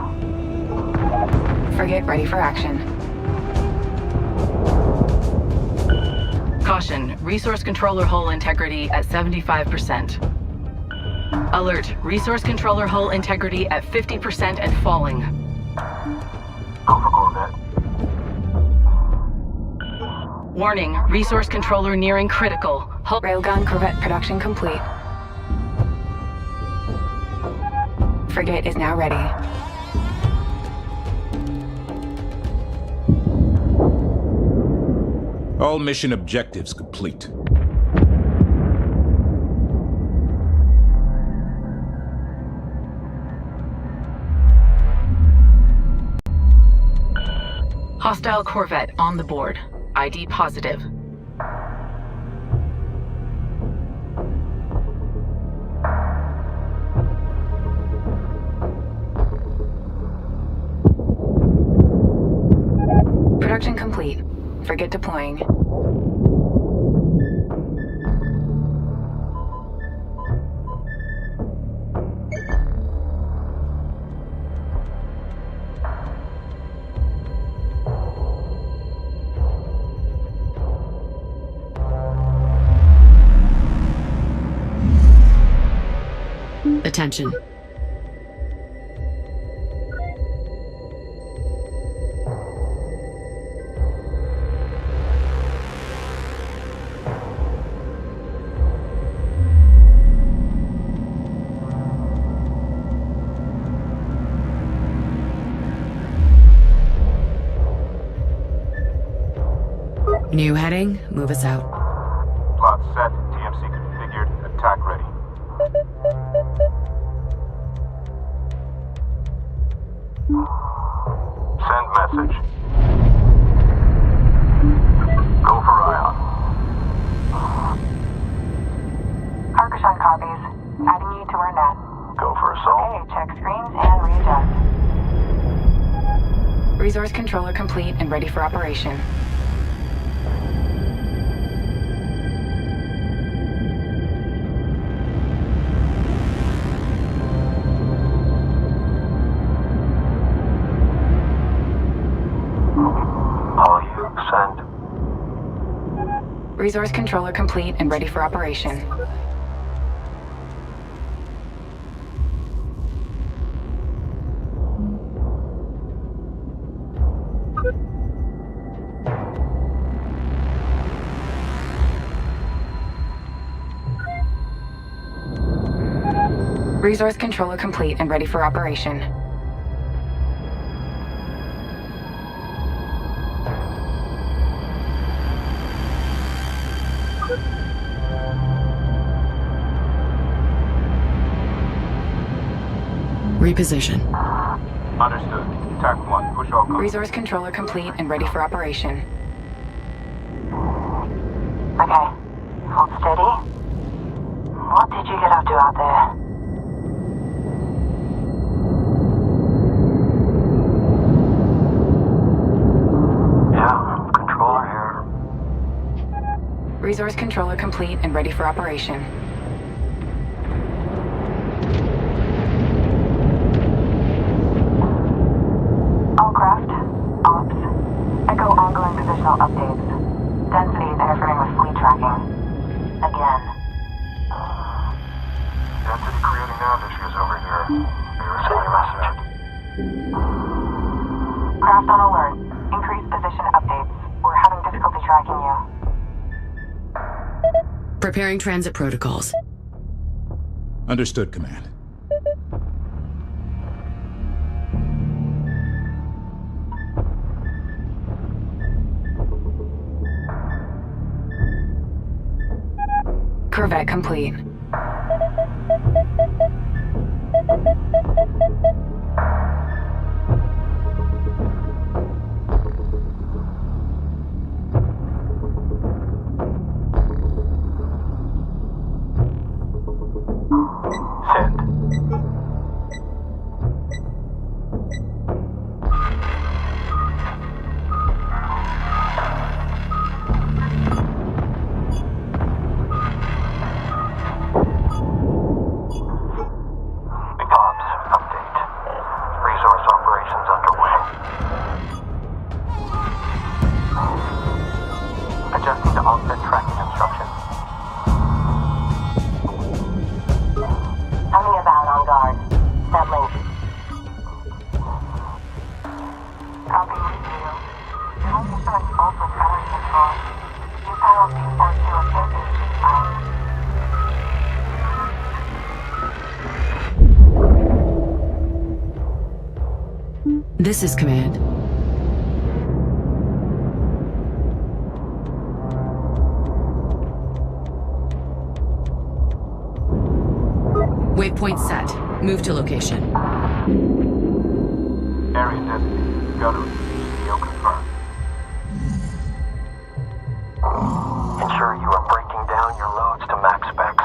Frigate ready for action.
Caution. Resource controller hull integrity at 75%. Alert. Resource controller hull integrity at 50% and falling.
Go for Corvette.
Warning. Resource controller nearing critical. Hull
Railgun corvette production complete. Frigate is now ready.
All mission objectives complete.
Hostile Corvette on the board. ID positive.
Production complete. Frigate deploying.
Attention. New heading, move us out.
Plot set, TMC configured, attack ready. Send message. Go for Ion.
Harkishan copies. Adding you to our net.
Go for assault.
Okay, check screens and readjust.
Resource controller complete and ready for operation.
All you, send.
Resource controller complete and ready for operation. Resource controller complete and ready for operation.
Reposition.
Understood. Attack 1, push all guns.
Resource controller complete and ready for operation.
Okay. Hold steady. What did you get up to out there?
Yeah, controller here.
Resource controller complete and ready for operation.
All craft. Ops. Echo ongoing positional updates. Density is interfering with fleet tracking. Again.
Density creating nav issues over here. Send your message.
Craft on alert. Increased position updates. We're having difficulty tracking you.
Preparing transit protocols.
Understood, Command.
Corvette complete.
Send. Ops, update. Resource operations underway. Adjusting to offset tracking instructions.
Coming about on guard. Settling. Copy with you. Harkishan also power control. You power P4 to a championship file.
This is Command. Waypoint set. Move to location.
Area density. Gunnery. CO confirmed.
down your loads to max specs.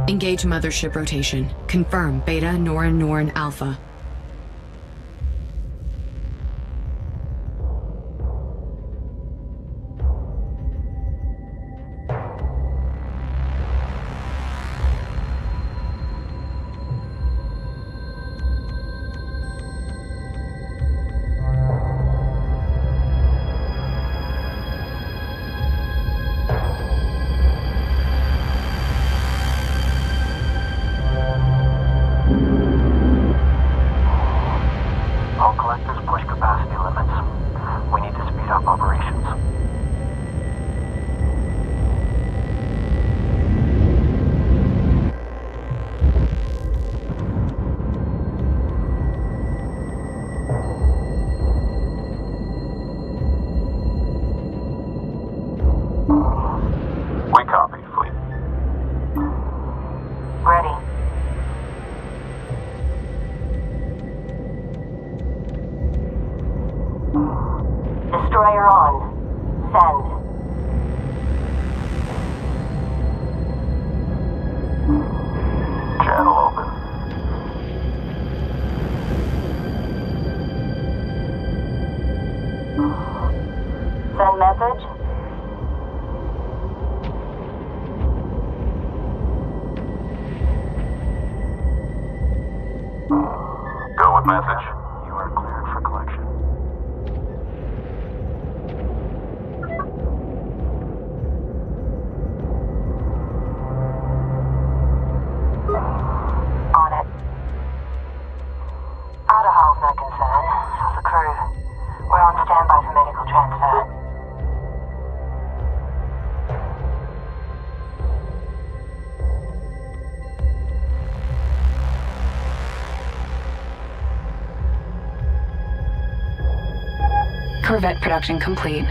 Engage mothership rotation. Confirm Beta Norin Alpha.
All collectors push capacity limits. We need to speed up operations. We copy, fleet.
Ready. Destroyer on. Send.
Channel open.
Send message.
Go with message. You are cleared for collection.
On it. Autohaul's no concern. How's the crew? We're on standby for medical transfer.
Corvette production complete.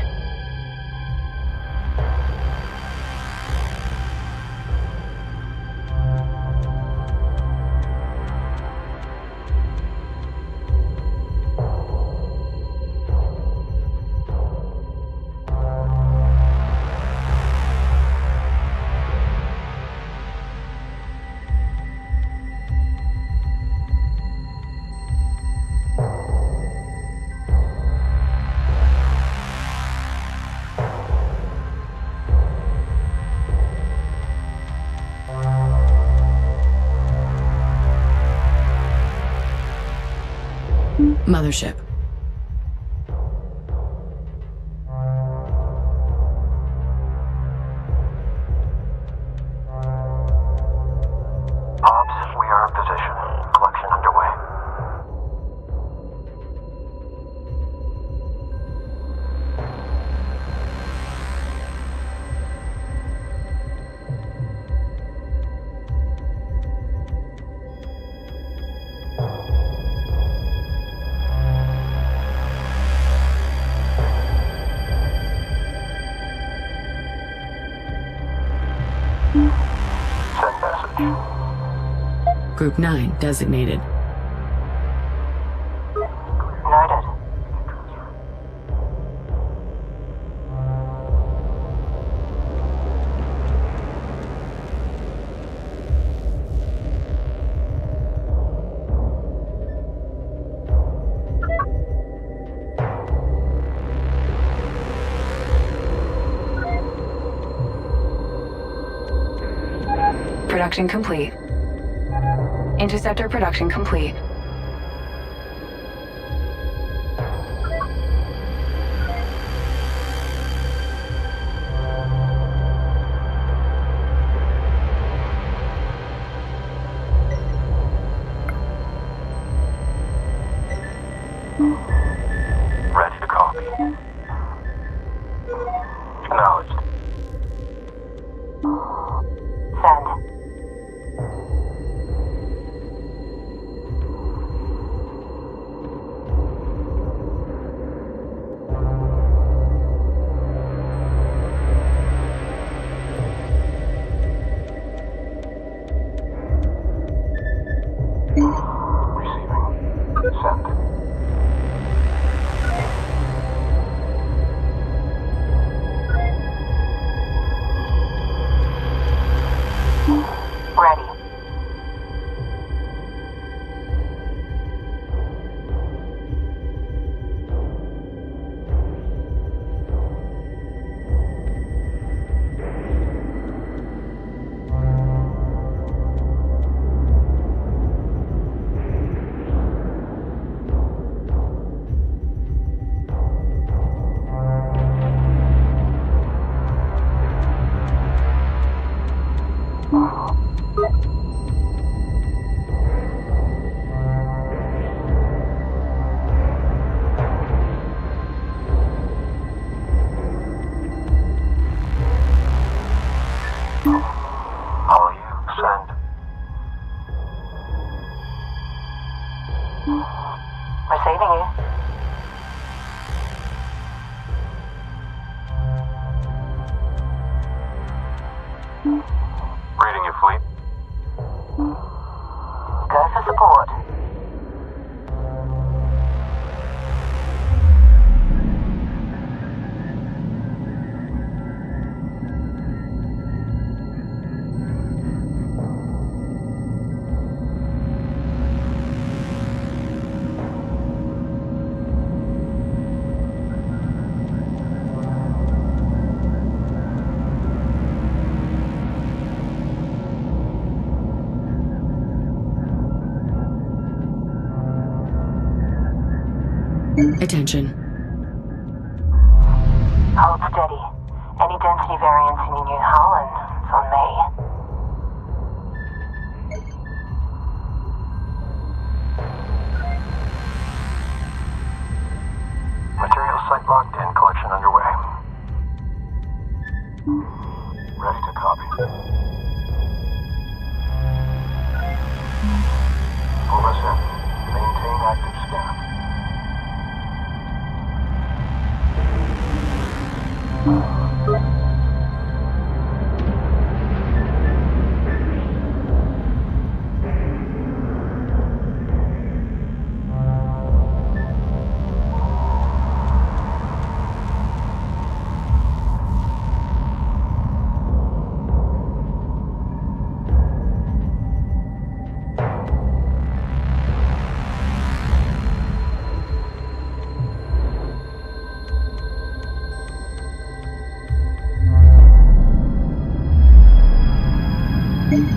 Mothership.
Ops, we are in position. Collection underway. Send message.
Group 9 designated.
Noted.
Production complete. Interceptor production complete.
Ready to copy. Acknowledged.
Send. Receiving you.
Reading you, fleet.
Go for support.
Attention.
Hold steady. Any density variance in your new hull, and it's on me.
Material site locked in. Collection underway. Ready to copy. Pull us in. Maintain active scan.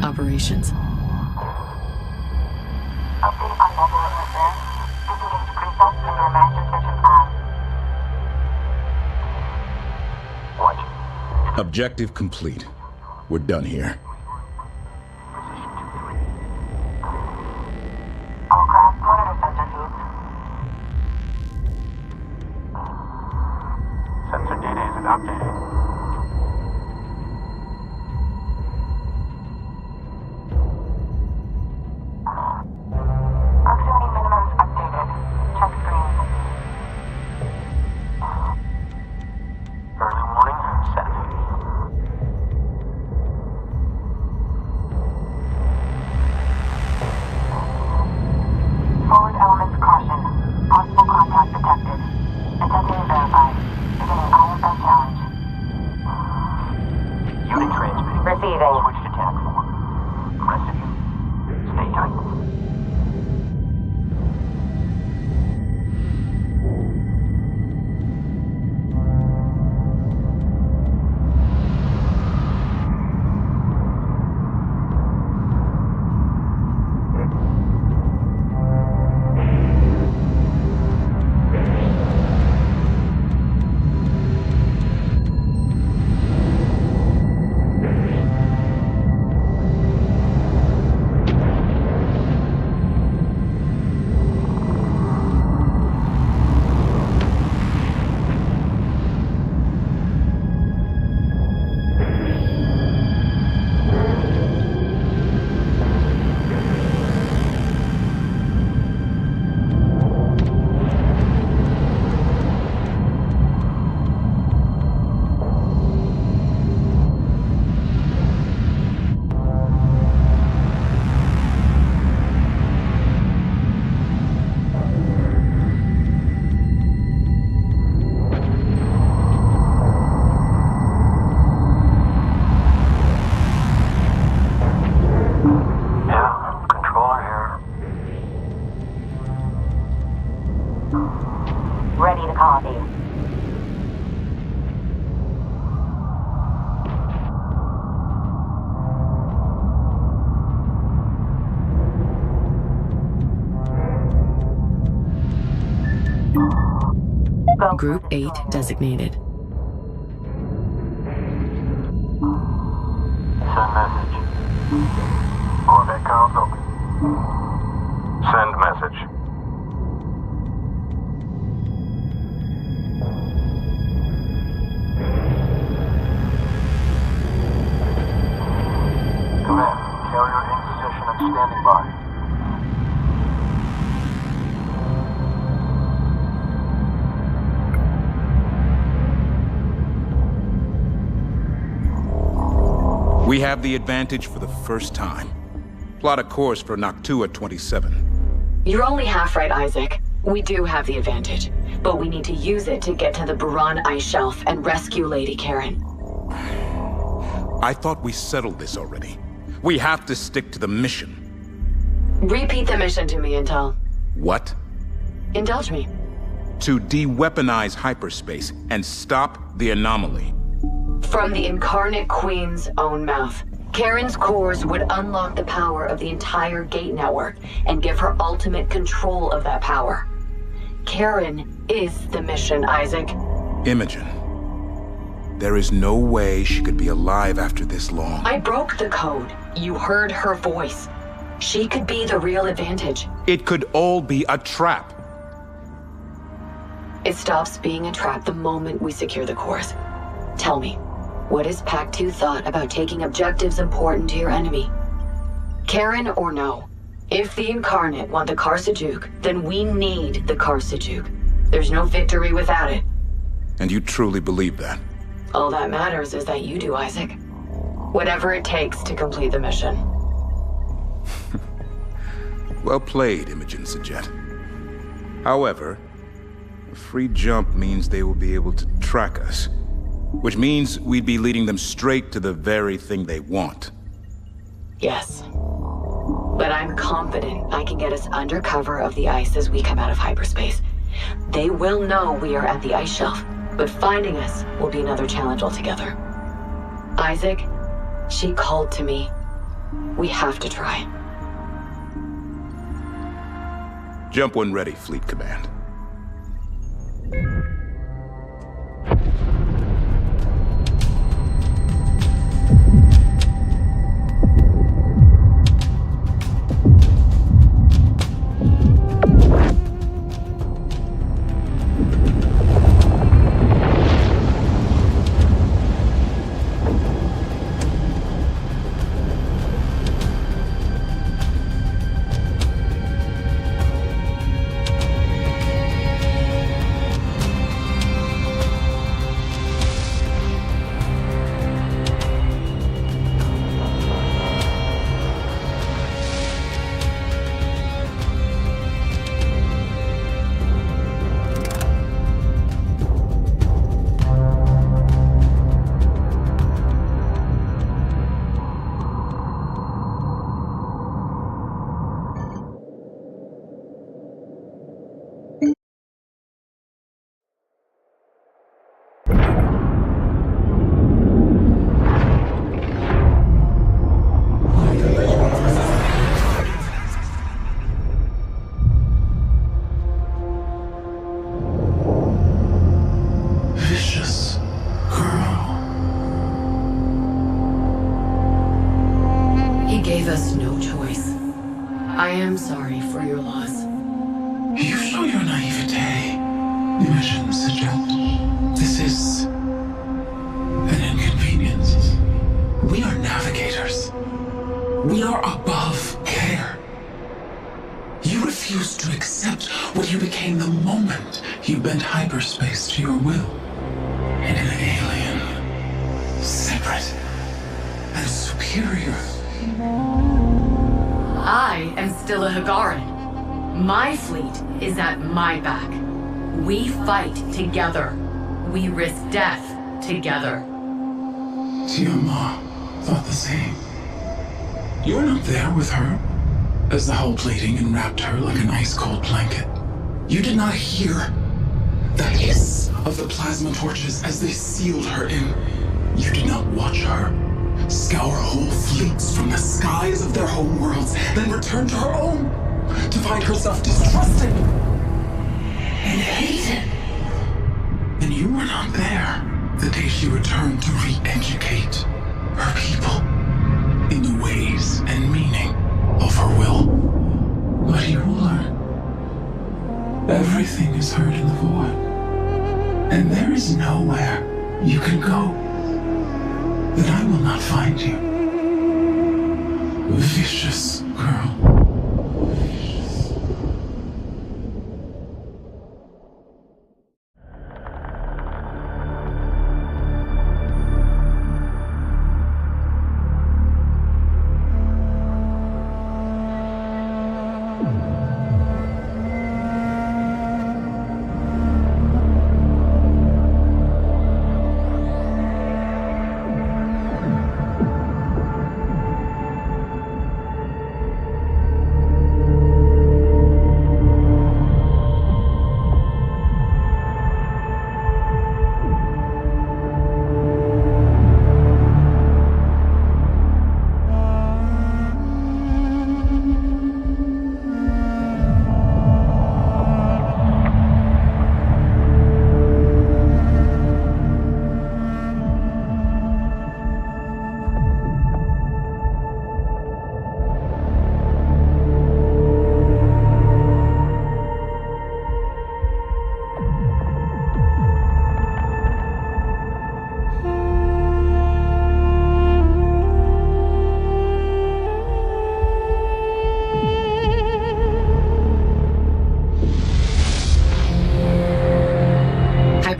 Operations.
Update on nebula repair. Disengage presets and your master switches on.
What?
Objective complete. We're done here.
All craft monitor sensor feeds.
Sensor data isn't updating.
Proximity minimums updated. Check screens.
Early warning set.
Forward elements caution. Possible contact detected. Identity verified. Beginning IFS challenge.
Unit transmitting.
Receiving.
Switch to TAC 4. The rest of you, stay tight.
Ready to copy.
Group 8 designated.
Send message. Orbit comms open. Send message. Command, carrier in position and standing by.
We have the advantage for the first time. Plot a course for Noctua 27.
You're only half right, Isaac. We do have the advantage, but we need to use it to get to the Buran ice shelf and rescue Lady Karen.
I thought we settled this already. We have to stick to the mission.
Repeat the mission to me, Intel.
What?
Indulge me.
To de-weaponize hyperspace and stop the anomaly.
From the Incarnate Queen's own mouth. Karen's cores would unlock the power of the entire gate network and give her ultimate control of that power. Karen is the mission, Isaac.
Imogen. There is no way she could be alive after this long.
I broke the code. You heard her voice. She could be the real advantage.
It could all be a trap.
It stops being a trap the moment we secure the cores. Tell me, what has Pac-2 thought about taking objectives important to your enemy? Karen or no? If the Incarnate want the Karsajuk, then we need the Karsajuk. There's no victory without it.
And you truly believe that?
All that matters is that you do, Isaac. Whatever it takes to complete the mission.
Well played, Imogen Sajet. However, a free jump means they will be able to track us, which means we'd be leading them straight to the very thing they want.
Yes. But I'm confident I can get us under cover of the ice as we come out of hyperspace. They will know we are at the ice shelf, but finding us will be another challenge altogether. Isaac, she called to me. We have to try.
Jump when ready, Fleet Command.
Hyperspace to your will. And an alien, separate and superior.
I am still a Hagaran. My fleet is at my back. We fight together. We risk death together.
Tiamat thought the same. You were not there with her as the hull plating enwrapped her like an ice-cold blanket. You did not hear the hiss of the plasma torches as they sealed her in. You did not watch her scour whole fleets from the skies of their homeworlds, then return to her own to find herself distrusted and hated. And you were not there the day she returned to re-educate her people in the ways and meaning of her will. But you will learn. Everything is heard in the void. And there is nowhere you can go that I will not find you. Vicious girl.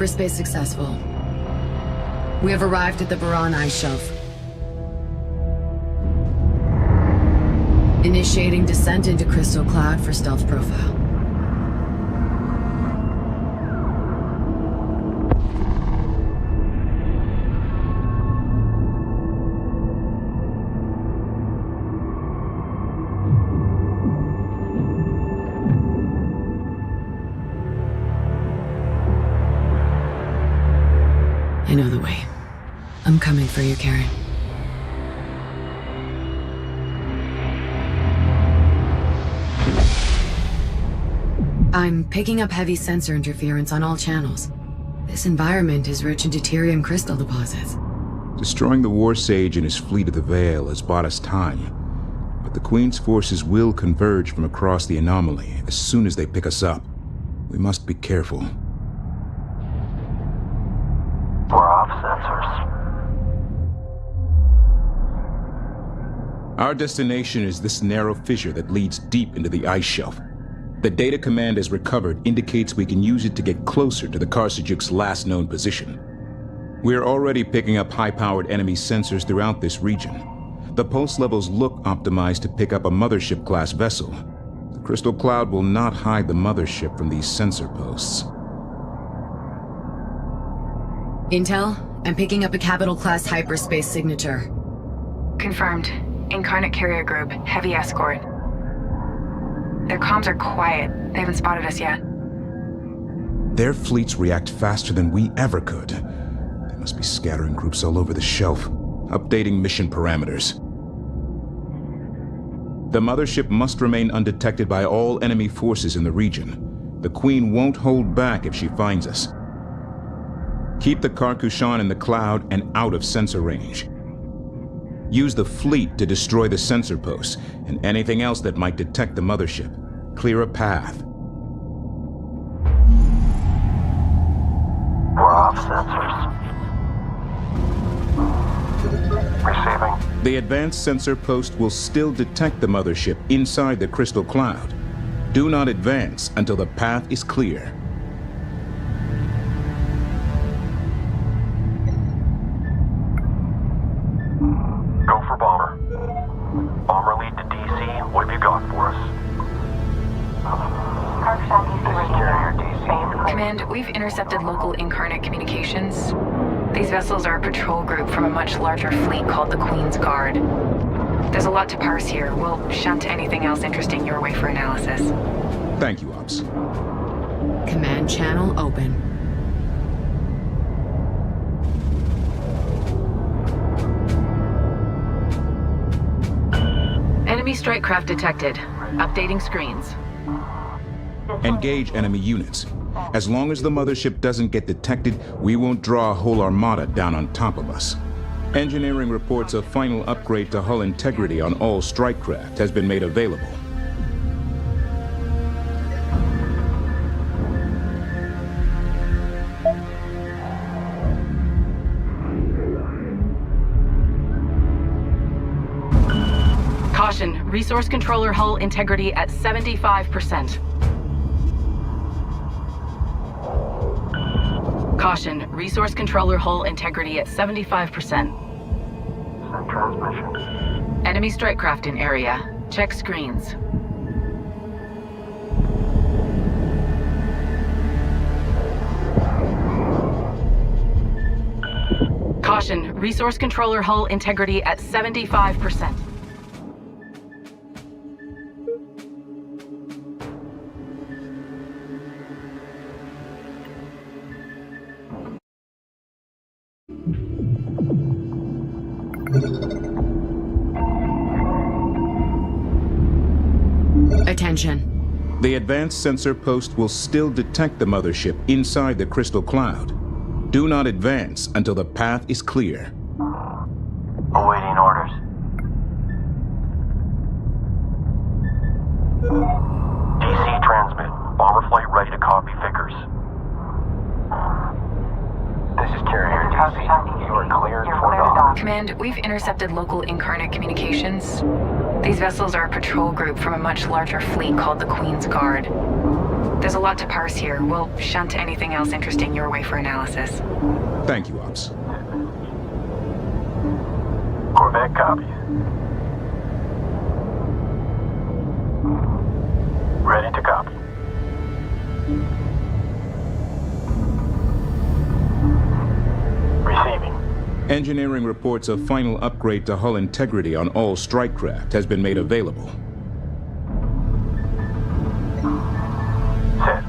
Hyperspace successful. We have arrived at the Baran ice shelf. Initiating descent into Crystal Cloud for stealth profile. I know the way. I'm coming for you, Karen. I'm picking up heavy sensor interference on all channels. This environment is rich in deuterium crystal deposits.
Destroying the War Sage and his fleet of the Veil has bought us time. But the Queen's forces will converge from across the anomaly as soon as they pick us up. We must be careful.
We're off sensors.
Our destination is this narrow fissure that leads deep into the ice shelf. The data command has recovered indicates we can use it to get closer to the Karsajuk's last known position. We're already picking up high-powered enemy sensors throughout this region. The pulse levels look optimized to pick up a mothership-class vessel. The Crystal Cloud will not hide the mothership from these sensor posts.
Intel, I'm picking up a Capital-class hyperspace signature.
Confirmed. Incarnate carrier group, heavy escort. Their comms are quiet. They haven't spotted us yet.
Their fleets react faster than we ever could. There must be scattering groups all over the shelf, updating mission parameters. The mothership must remain undetected by all enemy forces in the region. The Queen won't hold back if she finds us. Keep the Karkushan in the cloud and out of sensor range. Use the fleet to destroy the sensor posts and anything else that might detect the mothership. Clear a path.
We're off sensors. Receiving.
The advanced sensor post will still detect the mothership inside the Crystal Cloud. Do not advance until the path is clear.
Go for bomber. Bomber lead to DC. What have you got for us?
Command, we've intercepted local Incarnate communications. These vessels are a patrol group from a much larger fleet called the Queen's Guard. There's a lot to parse here. We'll shunt anything else interesting your way for analysis.
Thank you, Ops.
Command channel open.
Enemy strike craft detected. Updating screens.
Engage enemy units. As long as the mothership doesn't get detected, we won't draw a whole armada down on top of us. Engineering reports a final upgrade to hull integrity on all strike craft has been made available.
Caution, resource controller hull integrity at 75%. Caution, resource controller hull integrity at 75%.
Send transmission.
Enemy strike craft in area. Check screens. Caution, resource controller hull integrity at 75%.
Attention.
The advanced sensor post will still detect the mothership inside the Crystal Cloud. Do not advance until the path is clear.
Awaiting orders. DC transmit. Bomber flight ready to copy figures. This is carrier DC. You are cleared for dock.
Command, we've intercepted local Incarnate communications. These vessels are a patrol group from a much larger fleet called the Queen's Guard. There's a lot to parse here. We'll shunt anything else interesting your way for analysis.
Thank you, Ops.
Corvette copies. Ready to copy. Receiving.
Engineering reports a final upgrade to hull integrity on all strike craft has been made available.
Send.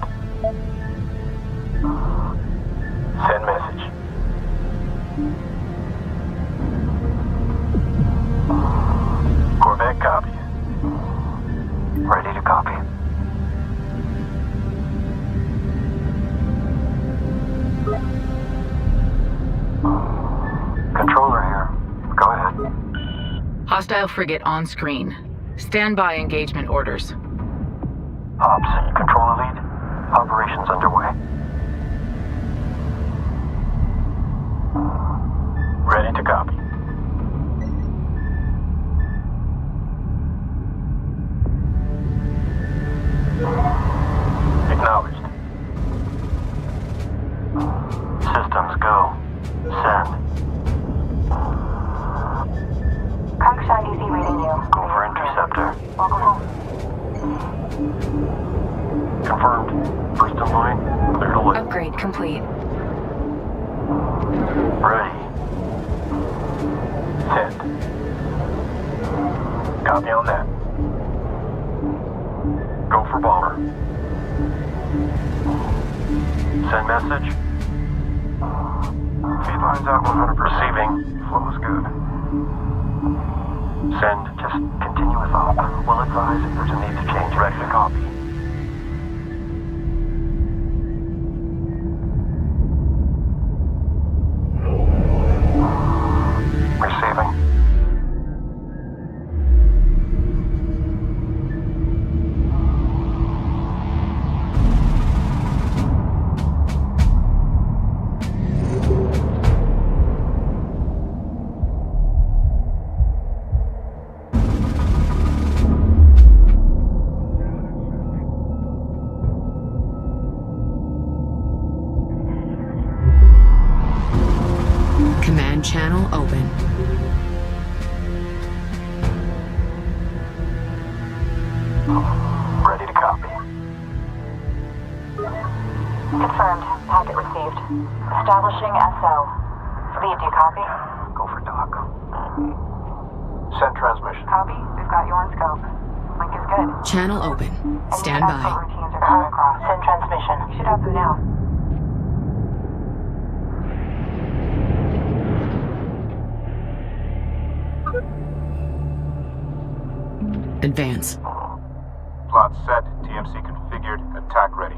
Send message. Corvette copies. Ready to copy. Controller here. Go ahead.
Hostile frigate on screen. Stand by engagement orders.
Ops, controller lead. Operations underway. Ready to copy. Acknowledged. Systems go. Send.
Crackshot DC reading you.
Over interceptor.
Welcome home.
Confirmed. First in line. Clear to lift.
Upgrade complete.
Ready. Send. Copy on that. Go for bomber. Send message. Feed lines out 100%. Receiving. Flow is good. Send. Just continue with op. We'll advise if there's a need to change. Ready to copy. Receiving.
Command channel open.
Ready to copy.
Confirmed. Packet received. Establishing SO. Lead, do you copy?
Go for dock. Send transmission.
Copy. We've got you on scope. Link is good.
Channel open. Stand
Any
by.
routines are coming across. Send transmission. You should have them now.
Advance.
Plot set. TMC configured. Attack ready.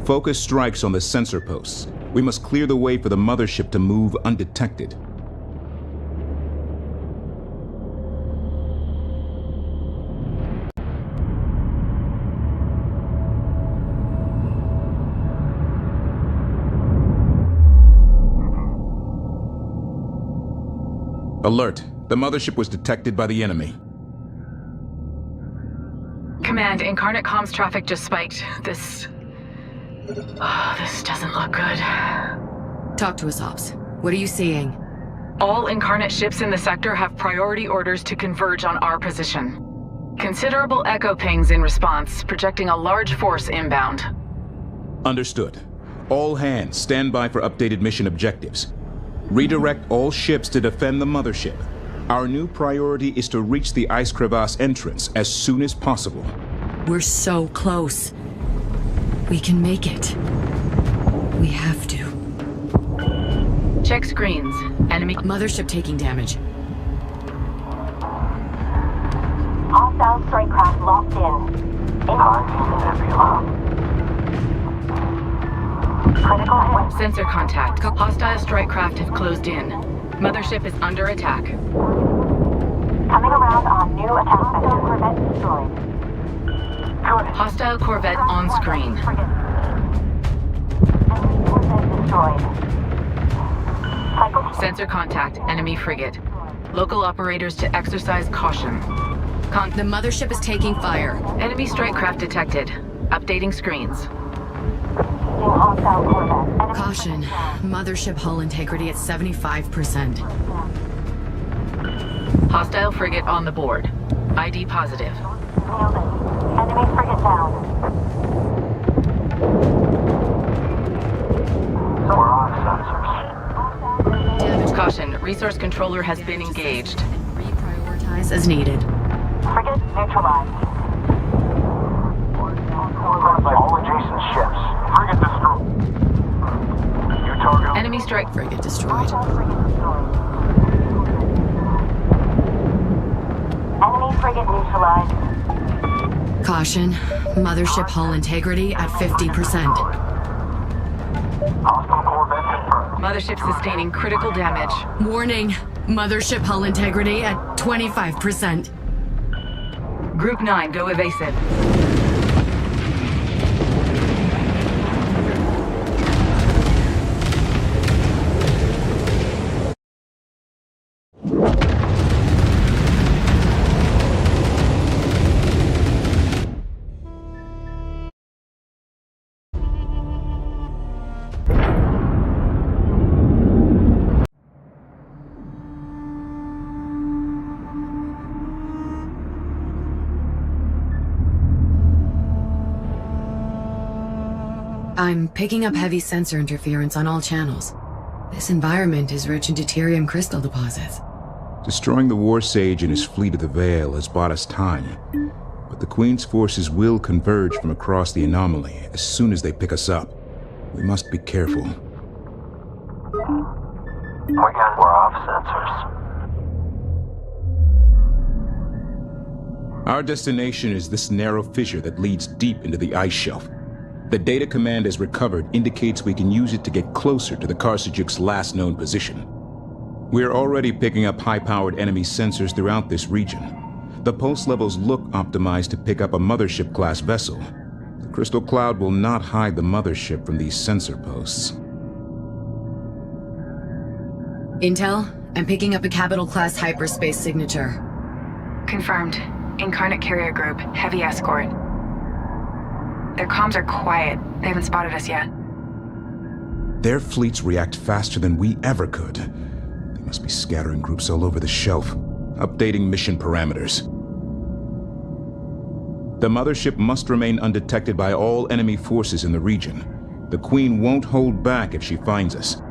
Focus strikes on the sensor posts. We must clear the way for the mothership to move undetected. Alert. The mothership was detected by the enemy.
Command, Incarnate comms traffic just spiked. This doesn't look good.
Talk to us, Ops. What are you seeing?
All Incarnate ships in the sector have priority orders to converge on our position. Considerable echo pings in response, projecting a large force inbound.
Understood. All hands stand by for updated mission objectives. Redirect all ships to defend the mothership. Our new priority is to reach the ice crevasse entrance as soon as possible.
We're so close. We can make it. We have to.
Check screens. Enemy
Mothership taking damage.
Hostile strike craft locked in.
Nebula.
Critical hit.
sensor contact. Hostile strike craft have closed in. Mothership is under attack.
Coming around on new attack vector. Corvette destroyed.
Hostile Corvette on screen.
Enemy Corvette destroyed. Cycle
Sensor contact, enemy frigate. Local operators to exercise caution.
The mothership is taking fire.
Enemy strike craft detected. Updating screens.
Caution. Mothership hull integrity at 75%.
Hostile frigate on the board. ID positive.
Enemy frigate down.
We're off sensors.
Damage.
Caution, resource controller has been engaged.
Reprioritize as needed.
Frigate neutralized.
All adjacent ships. Frigate destroyed. New target.
Enemy strike
Frigate destroyed.
Enemy frigate neutralized.
Caution. Mothership hull integrity at 50%.
Hostile corvette confirmed.
Mothership sustaining critical damage.
Warning. Mothership hull integrity at 25%.
Group 9, go evasive.
I'm picking up heavy sensor interference on all channels. This environment is rich in deuterium crystal deposits.
Destroying the War Sage and his fleet of the Veil has bought us time. But the Queen's forces will converge from across the anomaly as soon as they pick us up. We must be careful.
We're off sensors.
Our destination is this narrow fissure that leads deep into the ice shelf. The data command has recovered indicates we can use it to get closer to the Karsajuk's last known position. We're already picking up high-powered enemy sensors throughout this region. The pulse levels look optimized to pick up a mothership-class vessel. The crystal cloud will not hide the mothership from these sensor posts.
Intel, I'm picking up a capital-class hyperspace signature.
Confirmed. Incarnate carrier group, heavy escort. Their comms are quiet. They haven't spotted us yet.
Their fleets react faster than we ever could. They must be scattering groups all over the shelf, updating mission parameters. The mothership must remain undetected by all enemy forces in the region. The Queen won't hold back if she finds us.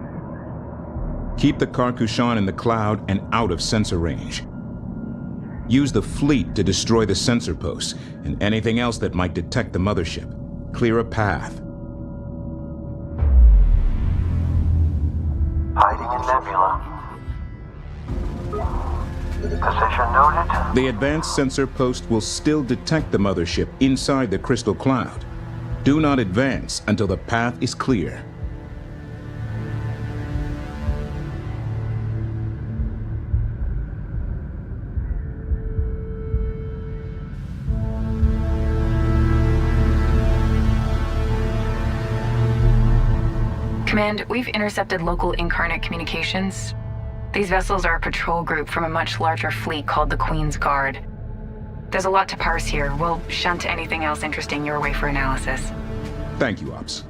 Keep the Karkushan in the cloud and out of sensor range. Use the fleet to destroy the sensor posts and anything else that might detect the mothership. Clear a path.
Hiding in Nebula. Position noted.
The advanced sensor post will still detect the mothership inside the crystal cloud. Do not advance until the path is clear.
Command, we've intercepted local Incarnate communications. These vessels are a patrol group from a much larger fleet called the Queen's Guard. There's a lot to parse here. We'll shunt anything else interesting your way for analysis.
Thank you, Ops.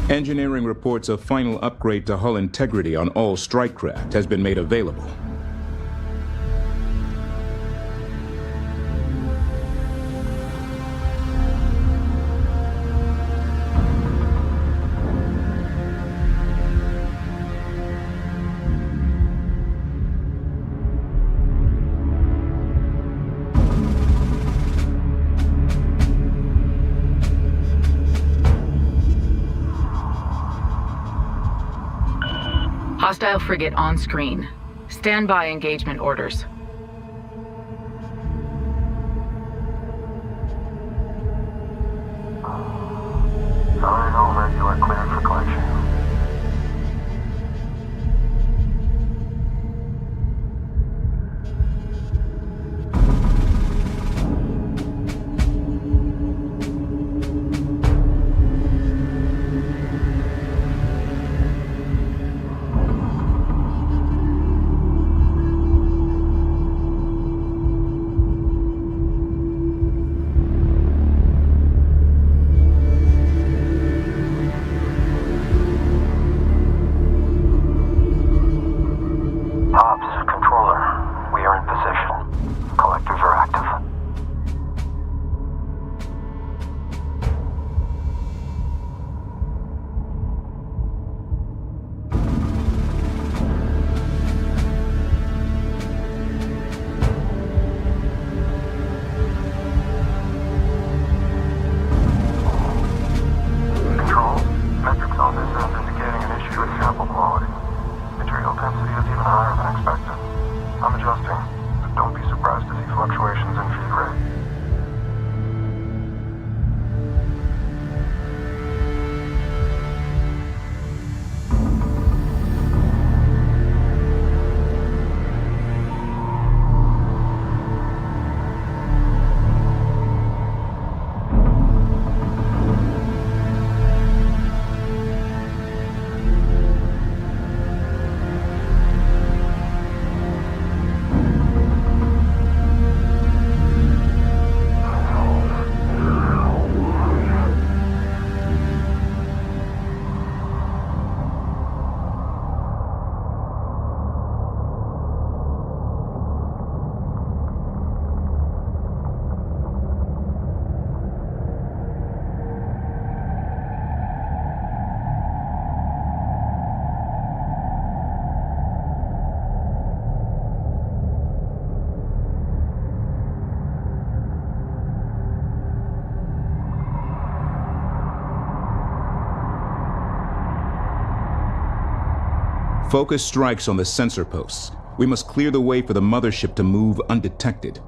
Engineering reports a final upgrade to hull integrity on all strike craft has been made available.
Hostile frigate on screen. Stand by engagement orders.
Alright, over. You are cleared for collection. I'm adjusting, but don't be surprised to see fluctuations in feed rate.
Focus strikes on the sensor posts. We must clear the way for the mothership to move undetected.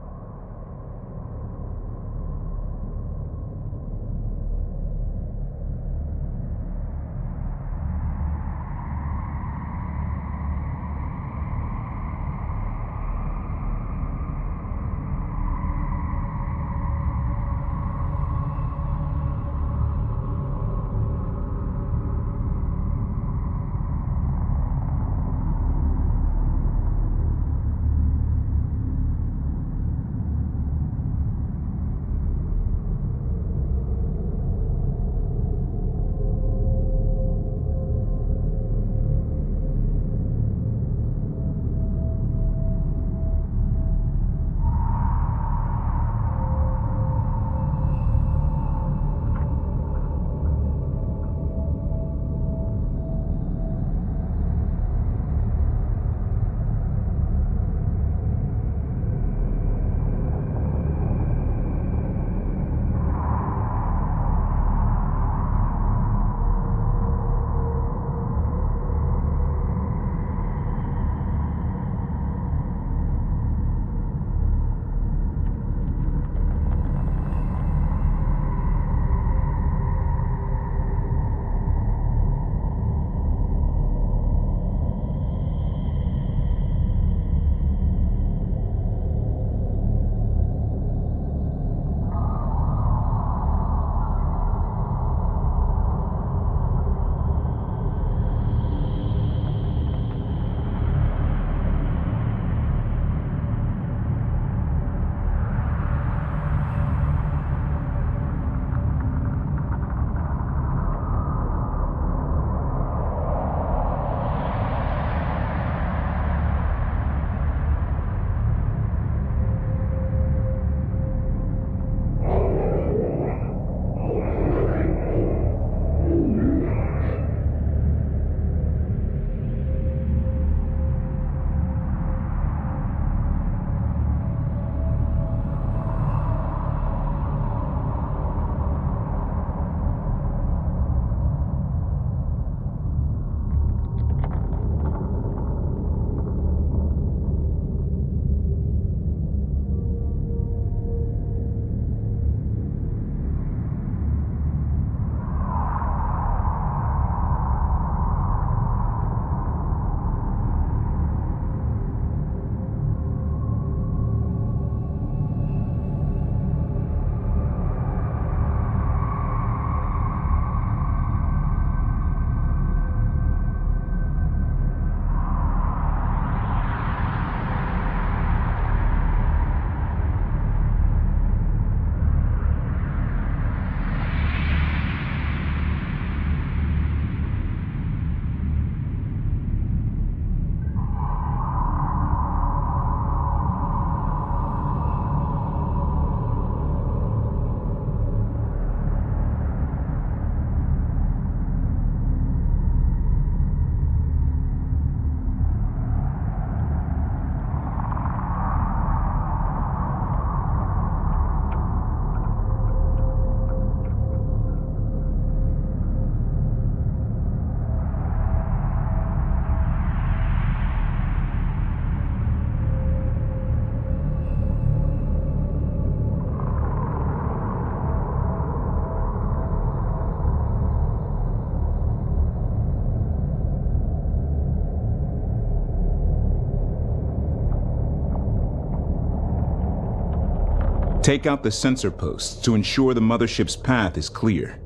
Take out the sensor posts to ensure the mothership's path is clear.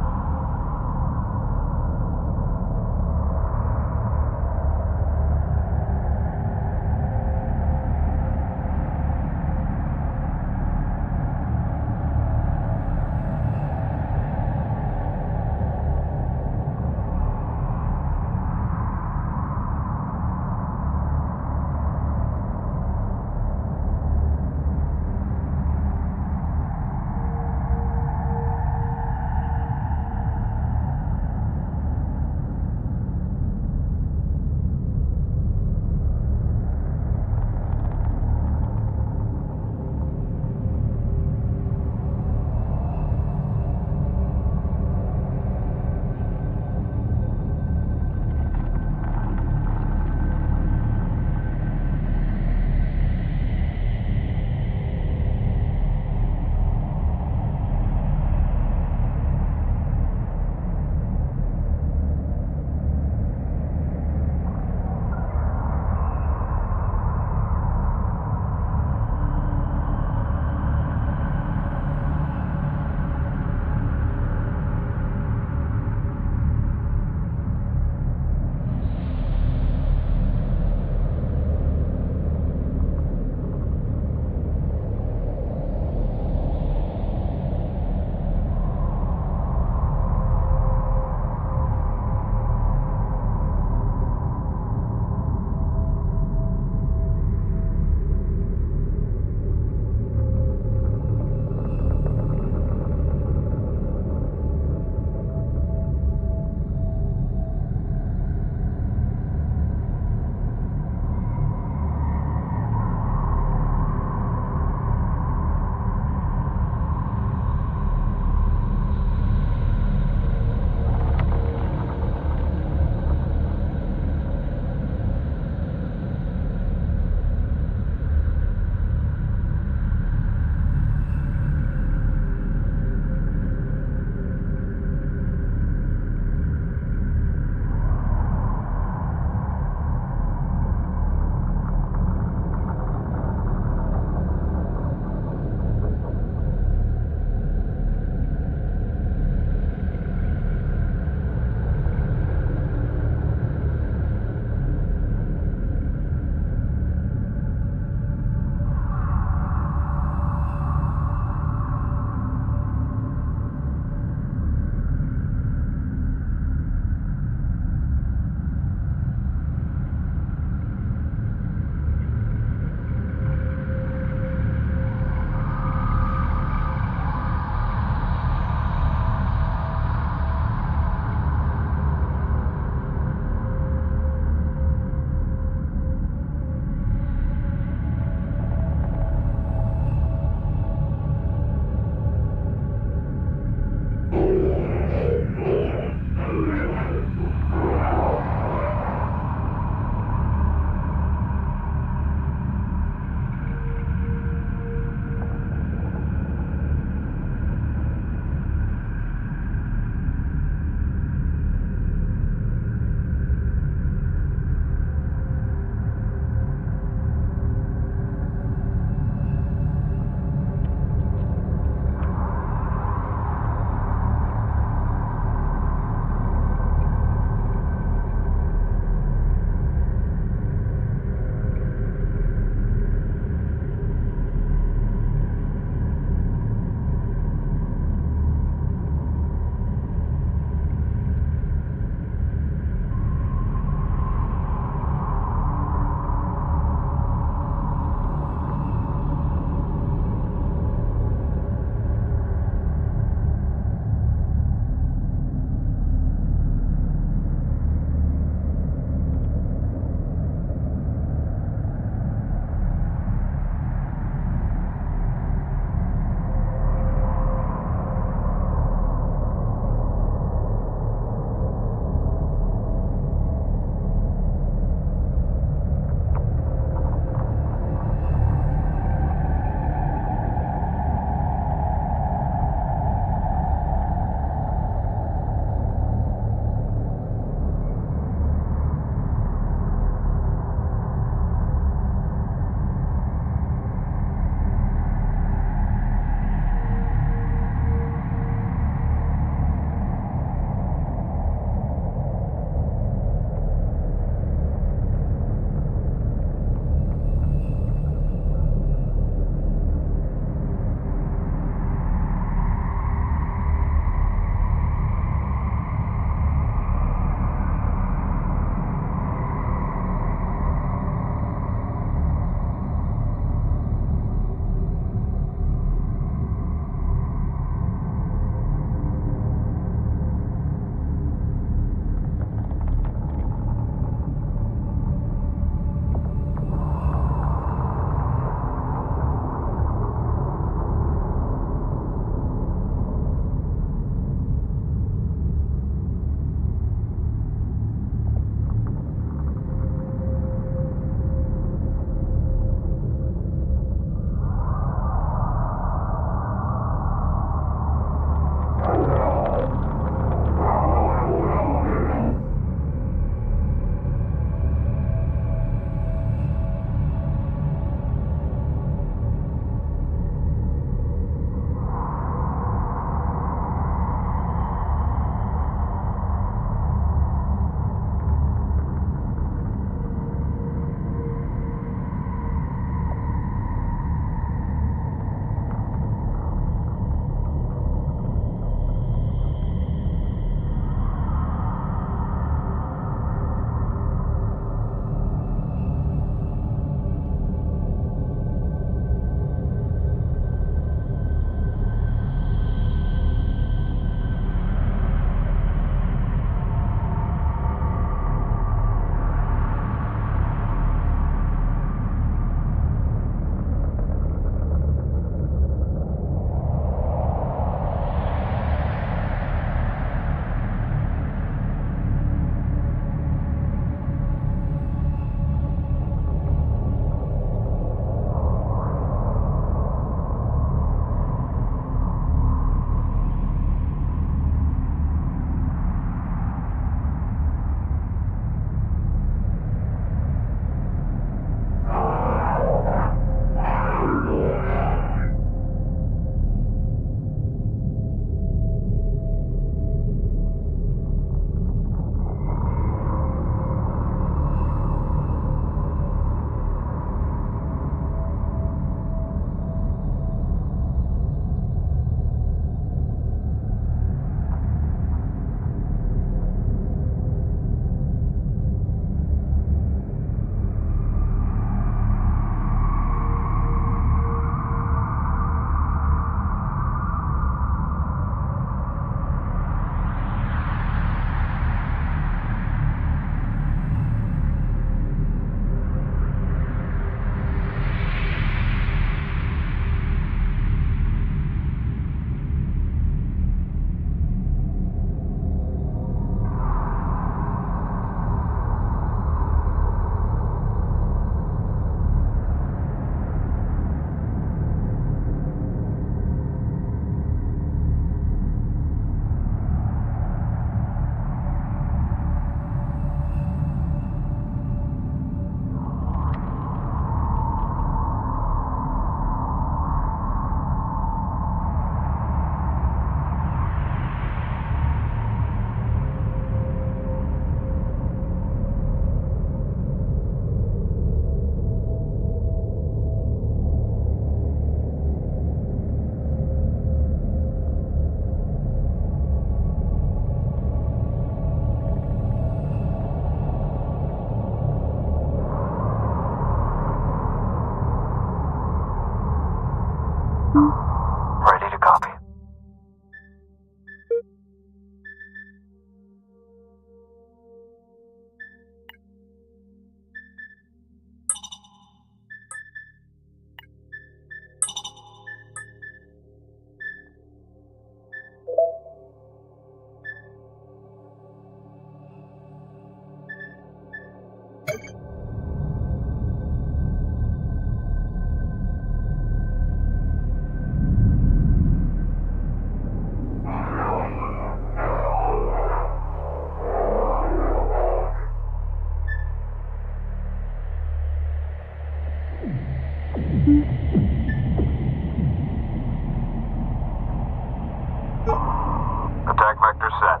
Attack vector set.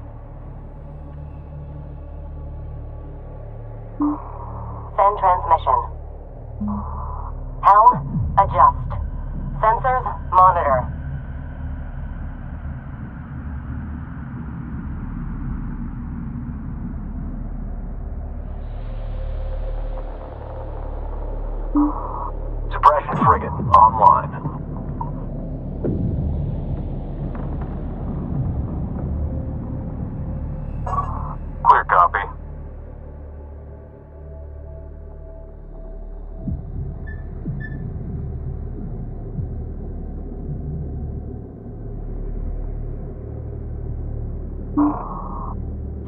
Send transmission. Helm, adjust. Sensors, monitor.
Suppression frigate online. Clear copy.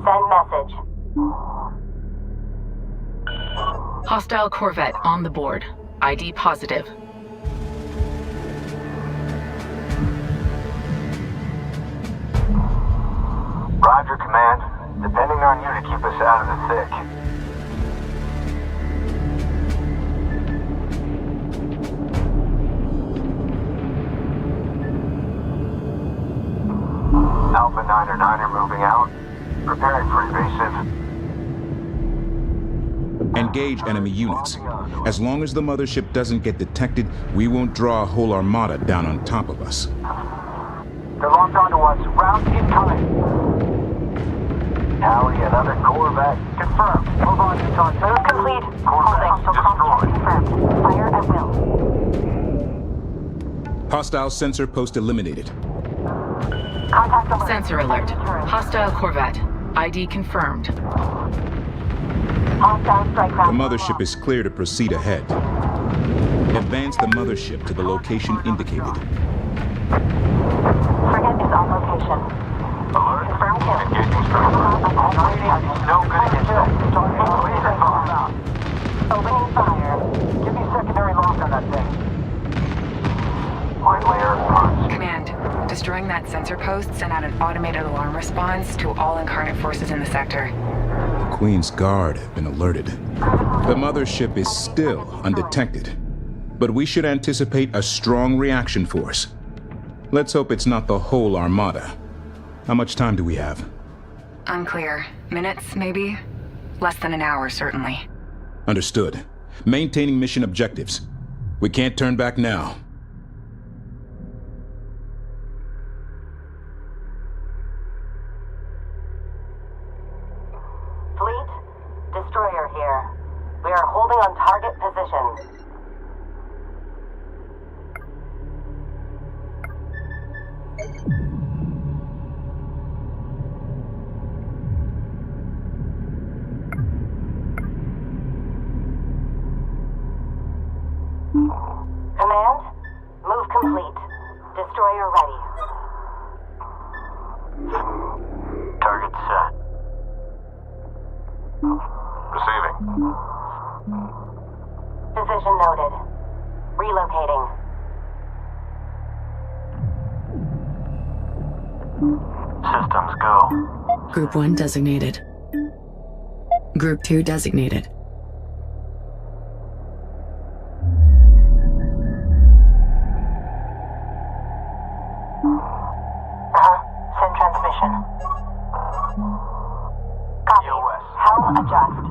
Send message.
Hostile Corvette on the board. ID positive.
Roger, Command. Depending on you to keep us out of the thick. Alpha 9 moving out. Preparing for invasive.
Engage enemy units. As long as the mothership doesn't get detected, we won't draw a whole armada down on top of us.
They're locked onto us. Round incoming. Howdy, another Corvette. Confirmed. Move on, Utah 2.
Move complete.
Corvette destroyed.
Confirmed. Fire at will.
Hostile sensor post eliminated.
Contact alert.
Sensor alert. Hostile Corvette. ID confirmed.
Hostile strike craft.
The mothership is clear to proceed ahead. Advance the mothership to the location indicated.
Frigate is on location.
Alert.
Confirm kill.
Engaging structure. No good against
Opening fire.
Give me secondary lock on that thing. Line layer punch.
Command, destroying that sensor post sent out an automated alarm response to all incarnate forces in the sector.
The Queen's Guard have been alerted. The mothership is still undetected, but we should anticipate a strong reaction force. Let's hope it's not the whole armada. How much time do we have?
Unclear. Minutes, maybe? Less than an hour, certainly.
Understood. Maintaining mission objectives. We can't turn back now.
Fleet, destroyer here. We are holding on target position. Command, move complete. Destroyer ready.
Target set. Receiving.
Position noted. Relocating.
Systems go.
Group 1 designated. Group 2 designated.
Send transmission. Copy.
EOS.
Helm adjust.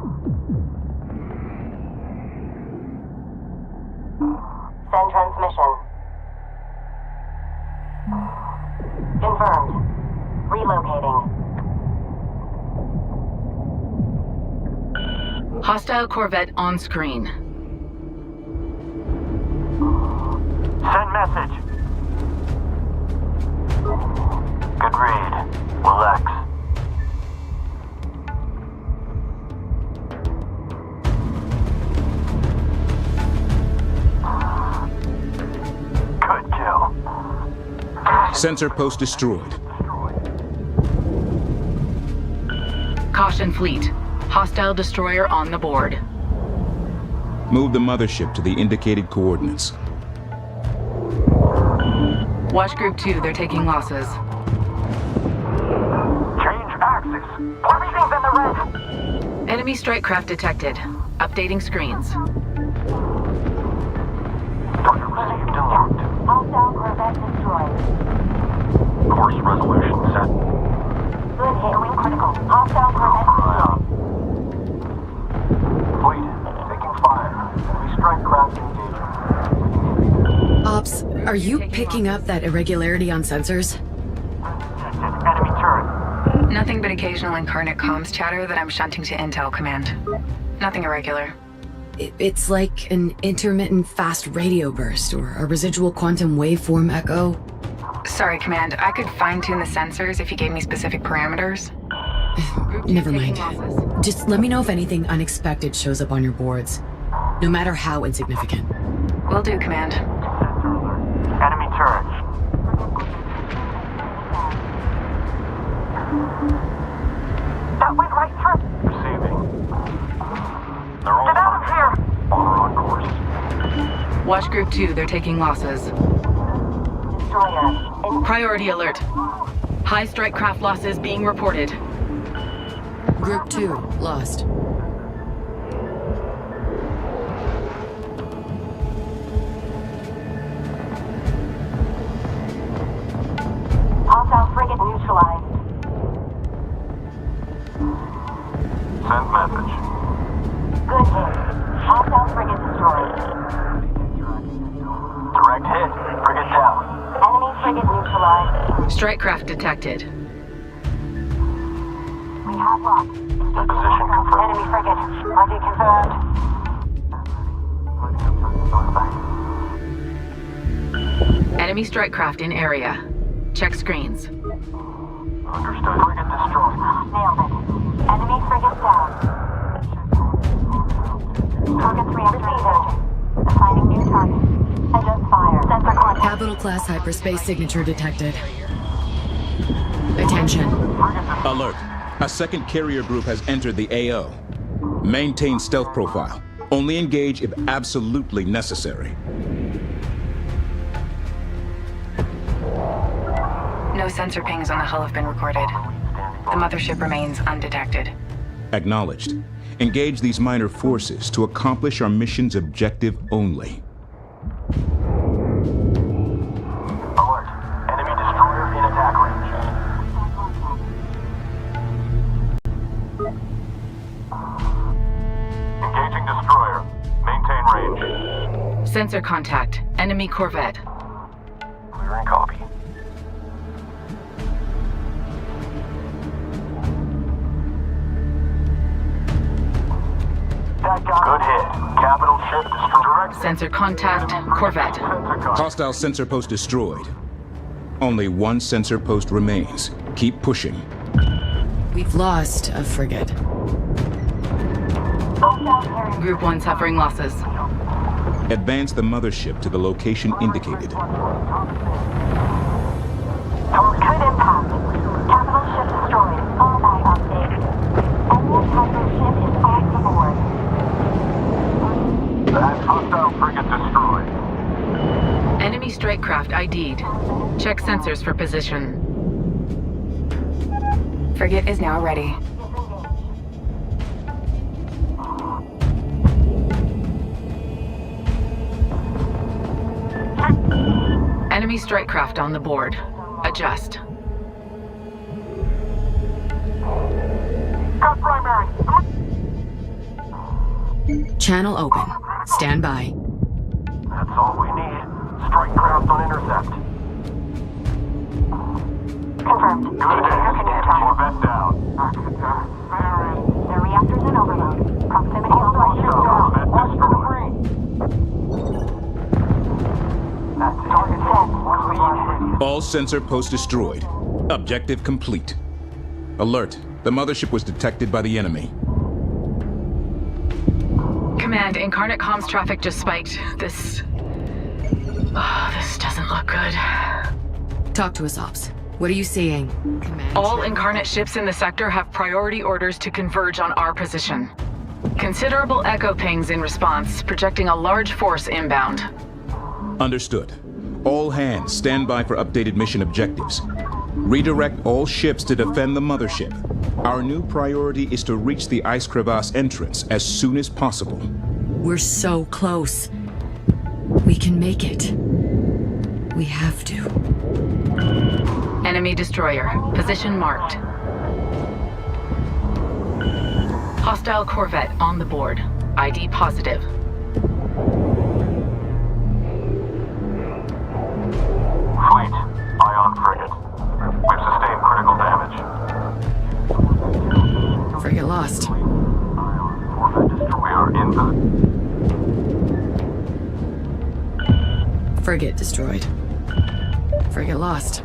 Send transmission. Confirmed. Relocating.
Hostile Corvette on screen.
Send message. Good read. Relax. Good kill.
Sensor post destroyed.
Caution fleet. Hostile destroyer on the board.
Move the mothership to the indicated coordinates.
Watch Group 2, they're taking losses.
Change axis. Everything's in the red.
Enemy strike craft detected. Updating screens.
Target received and locked.
Hostile Corvette destroyed.
Course resolution set.
Going critical. Hostile corvette.
Fleet, taking fire. Enemy strike craft engaging.
Ops, are you picking up that irregularity on sensors?
Enemy turret.
Nothing but occasional incarnate comms chatter that I'm shunting to Intel Command. Nothing irregular.
It's like an intermittent fast radio burst or a residual quantum waveform echo.
Sorry, Command. I could fine-tune the sensors if you gave me specific parameters.
Never mind. Just let me know if anything unexpected shows up on your boards. No matter how insignificant.
Will do, Command.
Enemy turret.
That went right through.
Receiving. They're all
Get out of here.
on course.
Watch Group 2, they're taking losses.
Destroyer.
Priority alert. High strike craft losses being reported.
Group 2, lost.
Hostile frigate neutralized.
Send message.
Good hit. Hostile frigate destroyed.
Direct hit. Frigate down.
Enemy frigate neutralized.
Strike craft detected.
We have locked.
Position confirmed.
Enemy frigate. ID confirmed.
Enemy strike craft in area. Check screens.
Understood. Frigate destroyed.
Nailed it. Enemy frigate down. Target 3 received. Assigning new target. Adjust fire. Sensor contact.
Capital class hyperspace signature detected. Attention.
Alert. A second carrier group has entered the AO. Maintain stealth profile. Only engage if absolutely necessary.
No sensor pings on the hull have been recorded. The mothership remains undetected.
Acknowledged. Engage these minor forces to accomplish our mission's objective only.
Alert. Enemy destroyer in attack range. Engaging destroyer. Maintain range.
Sensor contact. Enemy corvette.
Clearing copy. Good hit. Capital ship destroyed.
Sensor contact. Corvette.
Hostile sensor post destroyed. Only one sensor post remains. Keep pushing.
We've lost a frigate.
Group 1 suffering losses.
Advance the mothership to the location indicated.
Good impact. Capital ship destroyed. All back update. Enemy capital ship is off the board.
That hostile frigate destroyed.
Enemy strike craft ID'd. Check sensors for position.
Frigate is now ready.
Enemy strike craft on the board. Adjust.
Got primary.
Channel open. Stand by.
That's all we need. Strike craft on intercept.
Confirmed.
Good hit. Corvette down.
The reactor's in overload. Proximity operation down.
Corvette destroyed.
That's target set.
Clean hit.
All sensor posts destroyed. Objective complete. Alert. The mothership was detected by the enemy.
Command, incarnate comms traffic just spiked. This doesn't look good.
Talk to us, Ops. What are you seeing? Command.
All incarnate ships in the sector have priority orders to converge on our position. Considerable echo pings in response, projecting a large force inbound.
Understood. All hands stand by for updated mission objectives. Redirect all ships to defend the mothership. Our new priority is to reach the ice crevasse entrance as soon as possible.
We're so close. We can make it. We have to.
Enemy destroyer. Position marked. Hostile corvette on the board. ID positive.
Fleet, ion frigate. We've sustained critical damage.
Frigate lost.
We are in
Frigate destroyed. Frigate lost.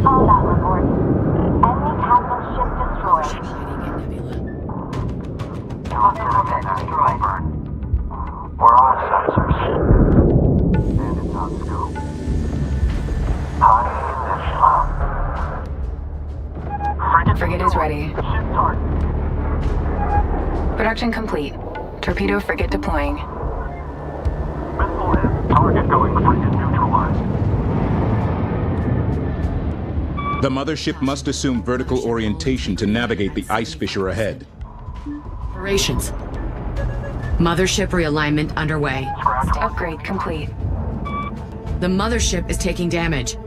All that report. Enemy capital ship destroyed.
Ship hiding in Nebula.
destroyed. We're on sensors. And it's on scope. High condition.
Frigate is ready.
Ship target.
Production complete. Torpedo frigate deploying.
Missile in. Target going frigate neutralized.
The mothership must assume vertical orientation to navigate the ice fissure ahead.
Operations. Mothership realignment underway.
Upgrade complete.
The mothership is taking damage.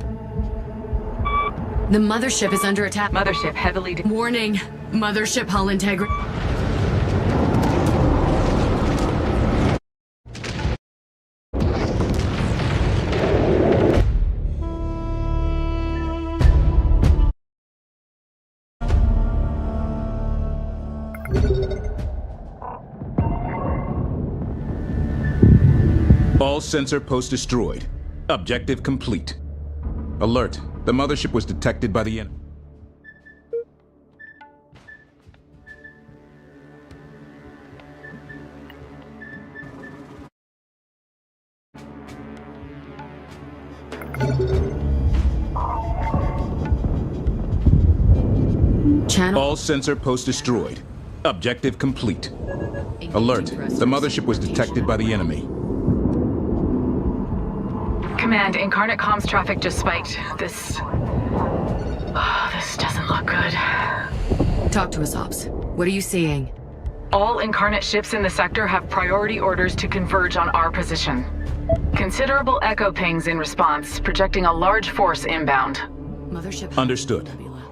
The mothership is under attack.
Mothership heavily...
Warning. Mothership hull integrity.
All sensor posts destroyed. Objective complete. Alert. The mothership was detected by the enemy.
Channel.
All sensor posts destroyed. Objective complete. Alert. The mothership was detected by the enemy.
Command, Incarnate comms traffic just spiked. This doesn't look good.
Talk to us, Ops. What are you seeing?
All Incarnate ships in the sector have priority orders to converge on our position. Considerable echo pings in response, projecting a large force inbound.
Mothership.
Understood.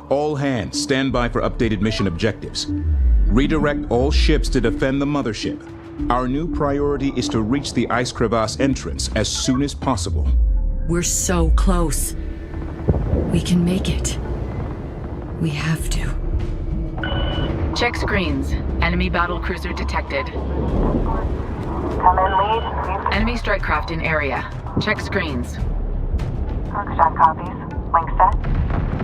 All hands, stand by for updated mission objectives. Redirect all ships to defend the mothership. Our new priority is to reach the ice crevasse entrance as soon as possible.
We're so close. We can make it. We have to.
Check screens. Enemy battlecruiser detected.
Come in, lead.
Enemy strike craft in area. Check screens.
Workshop copies. Link set.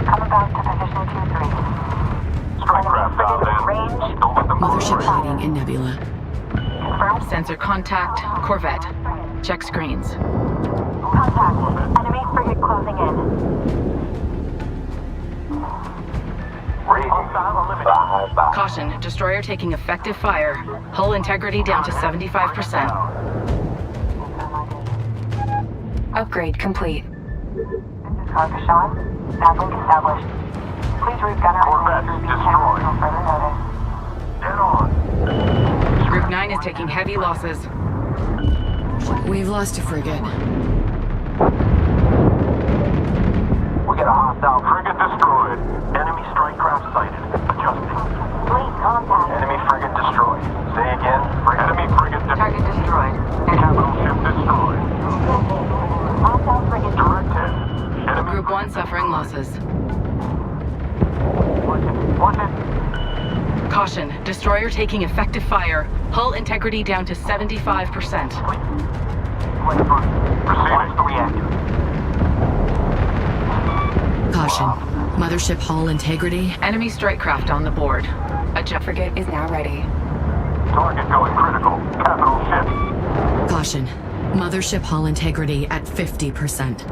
Coming back to position 2-3.
Strike craft found in.
Range.
Don't let them
Mothership hiding in Nebula.
Confirmed.
Sensor contact. Corvette. Check screens.
Contact. Enemy frigate closing in.
Caution. Destroyer taking effective fire. Hull integrity down to 75%.
Upgrade complete.
This is Carcashawn. Navigating established. Please read gunner
Corvette
and
destroyed.
until further notice.
Dead on.
Group 9 is taking heavy losses.
We've lost a frigate.
We get a hostile frigate destroyed. Enemy strike craft sighted. Adjusting.
Fleet contact.
Enemy frigate destroyed. Say again. Enemy frigate
Target destroyed.
Capital ship destroyed.
Hostile frigate
Direct hit. Enemy
Group 1 suffering losses.
Watch it.
Caution. Destroyer taking effective fire. Hull integrity down to 75%.
Proceeding to reactor.
Caution. Mothership hull integrity.
Enemy strike craft on the board. Adjust.
Frigate is now ready.
Target going critical. Capital ship.
Caution. Mothership hull integrity at 50%.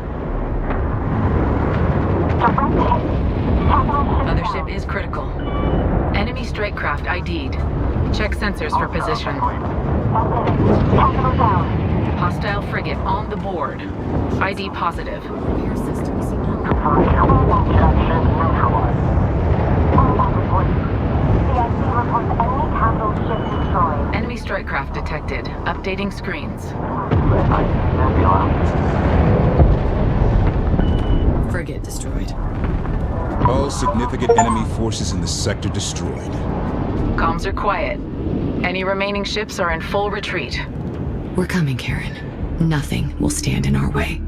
Mothership is critical. Enemy strike craft ID'd. Check sensors for position.
Capital down.
Hostile frigate on the board. ID positive.
Air systems on.
Jet ship neutralized.
CIC reports enemy capital ship destroyed.
Enemy strike craft detected. Updating screens.
significant enemy forces in the sector destroyed.
Comms are quiet. Any remaining ships are in full retreat.
We're coming, Karen. Nothing will stand in our way.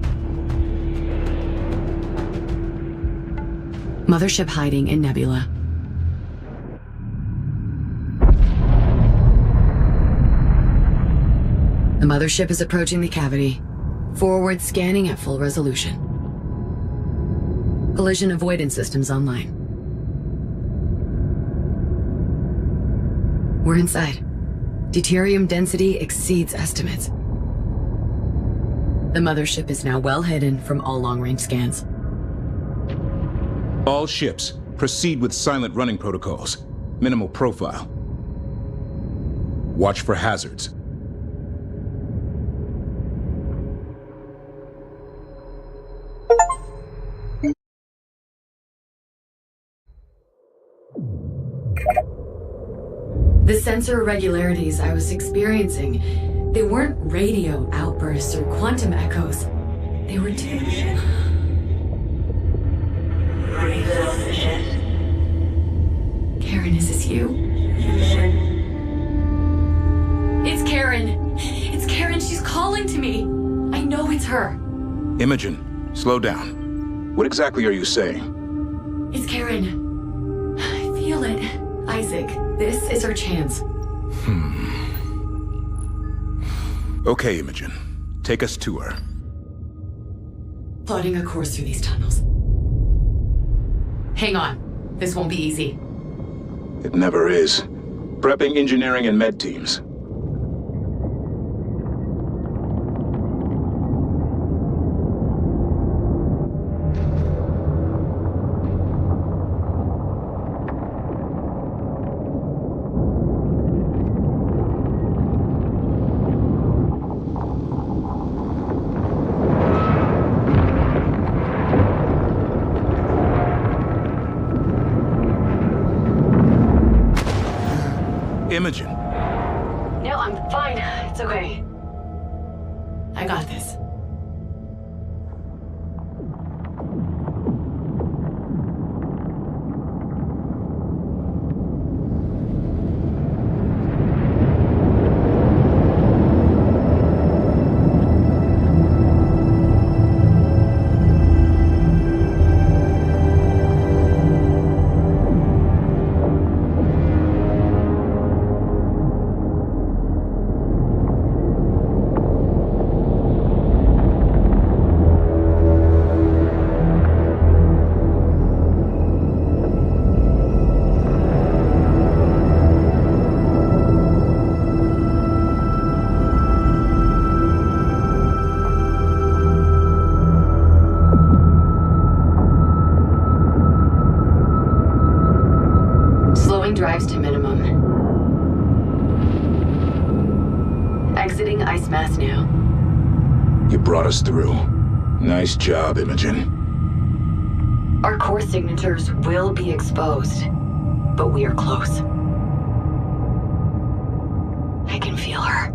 Mothership hiding in Nebula. The mothership is approaching the cavity. Forward scanning at full resolution. Collision avoidance systems online. We're inside. Deuterium density exceeds estimates. The mothership is now well hidden from all long-range scans.
All ships, proceed with silent running protocols. Minimal profile. Watch for hazards.
The sensor irregularities I was experiencing, they weren't radio outbursts or quantum echoes. They were due. Karen, is this you? It's Karen! It's Karen, she's calling to me! I know it's her.
Imogen, slow down. What exactly are you saying?
It's Karen. I feel it. Isaac, this is our chance.
Okay, Imogen. Take us to her.
Plotting a course through these tunnels. Hang on. This won't be easy.
It never is. Prepping engineering and med teams. Imogen.
No, I'm fine. It's okay. I got this. Drives to minimum. Exiting ice mass now.
You brought us through. Nice job, Imogen.
Our core signatures will be exposed, but we are close. I can feel her.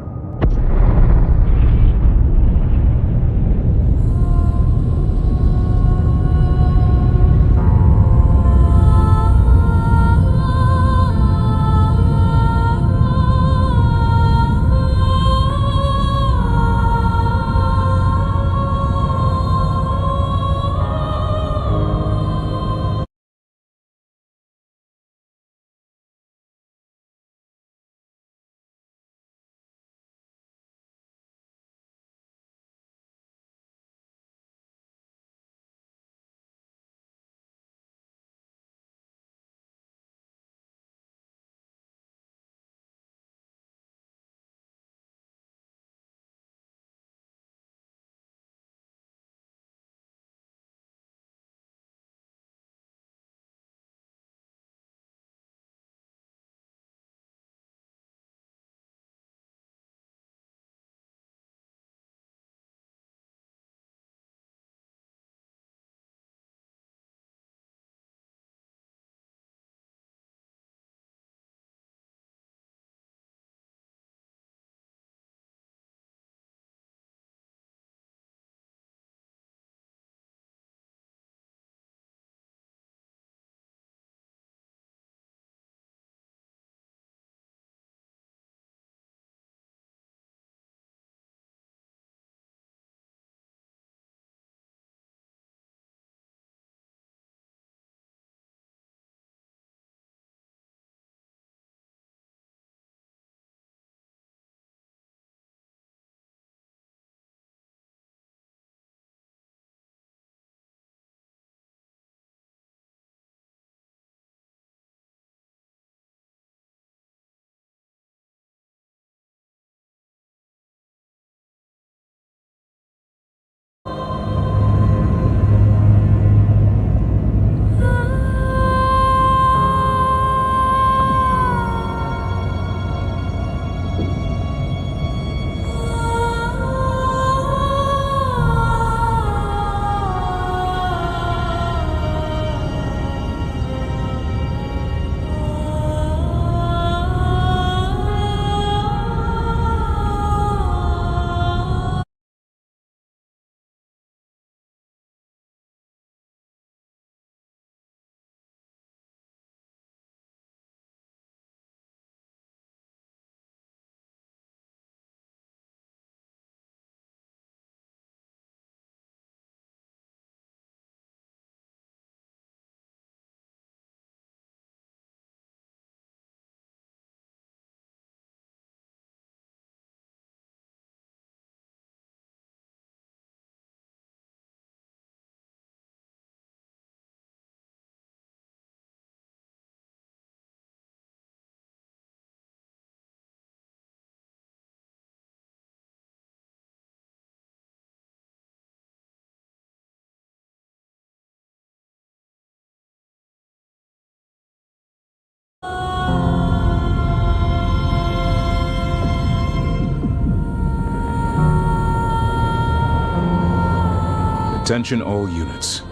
Attention all units.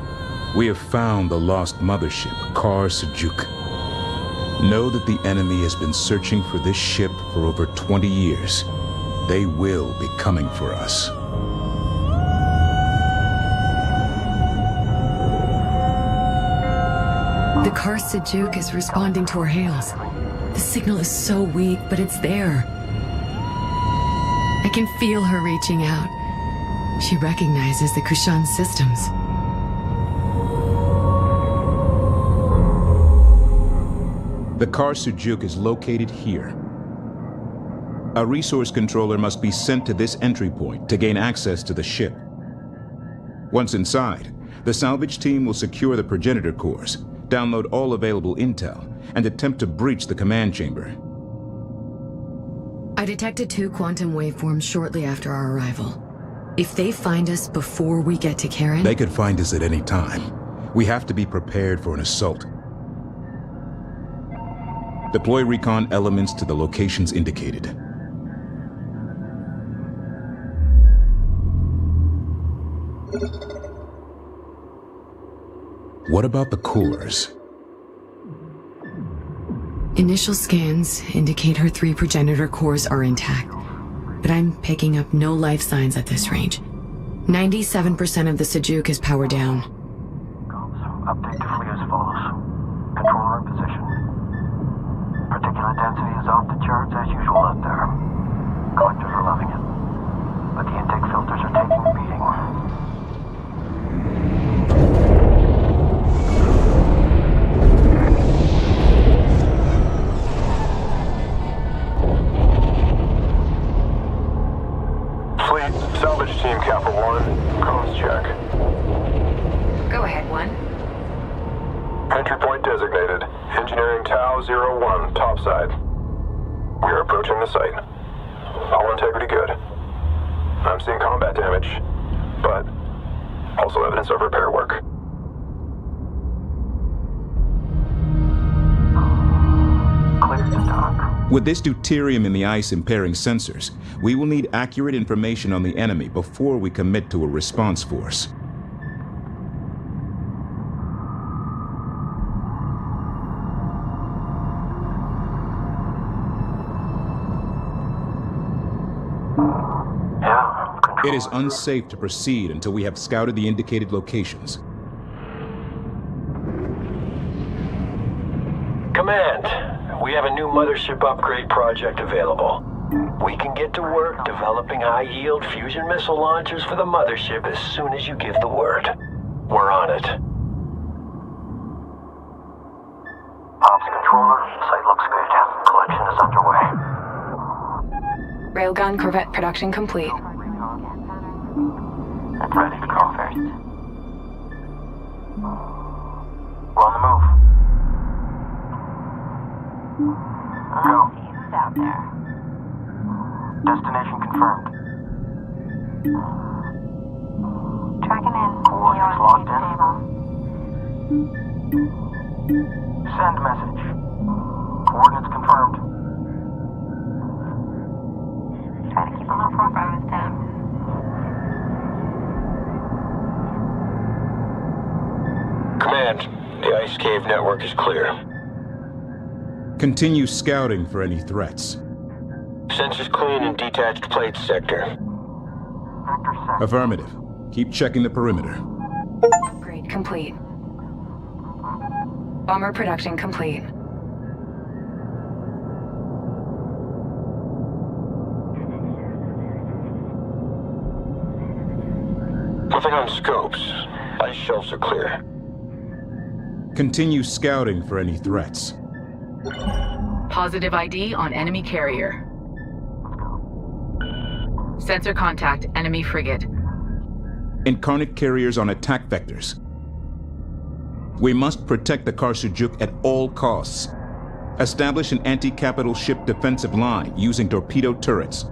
We have found the lost mothership, Kar Sajuk. Know that the enemy has been searching for this ship for over 20 years. They will be coming for us.
The Kar Sajuk is responding to our hails. The signal is so weak, but it's there. I can feel her reaching out. She recognizes the Kushan systems.
The Kar Sajuk is located here. A resource controller must be sent to this entry point to gain access to the ship. Once inside, the salvage team will secure the progenitor cores, download all available intel, and attempt to breach the command chamber.
I detected 2 quantum waveforms shortly after our arrival. If they find us before we get to Karen...
They could find us at any time. We have to be prepared for an assault. Deploy recon elements to the locations indicated. What about the coolers?
Initial scans indicate her 3 progenitor cores are intact, but I'm picking up no life signs at this range. 97% of the Sajuk is powered down.
Update to fleet as follows. Controller in position. Particulate density is off the charts as usual out there. Collectors are loving it. But the intake filters are taking a beating.
Fleet, salvage team Kappa 1, comms check.
Go ahead, 1.
Entry point designated. Engineering Tau 01, topside. We are approaching the site. All integrity good. I'm seeing combat damage, but also evidence of repair work.
Clear to dock.
With this deuterium in the ice impairing sensors, we will need accurate information on the enemy before we commit to a response force.
Yeah, control.
It is unsafe to proceed until we have scouted the indicated locations.
Command, we have a new mothership upgrade project available. We can get to work developing high-yield fusion missile launchers for the mothership as soon as you give the word. We're on it.
Ops controller, site looks good. Collection is underway.
Railgun corvette production complete.
Ready to go first. We're on the move. Go.
Who's out there?
Destination confirmed.
Tracking in.
Coordinates locked in.
Stable.
Send message. Coordinates confirmed.
Try to keep a low profile this time.
Command, the ice cave network is clear.
Continue scouting for any threats.
Sensors clean in detached plate sector.
Vector set.
Affirmative. Keep checking the perimeter.
Upgrade complete. Bomber production complete.
Nothing on scopes. Ice shelves are clear.
Continue scouting for any threats.
Positive ID on enemy carrier. Sensor contact, enemy frigate.
Incarnate carriers on attack vectors. We must protect the Kar Sajuk at all costs. Establish an anti-capital ship defensive line using torpedo turrets.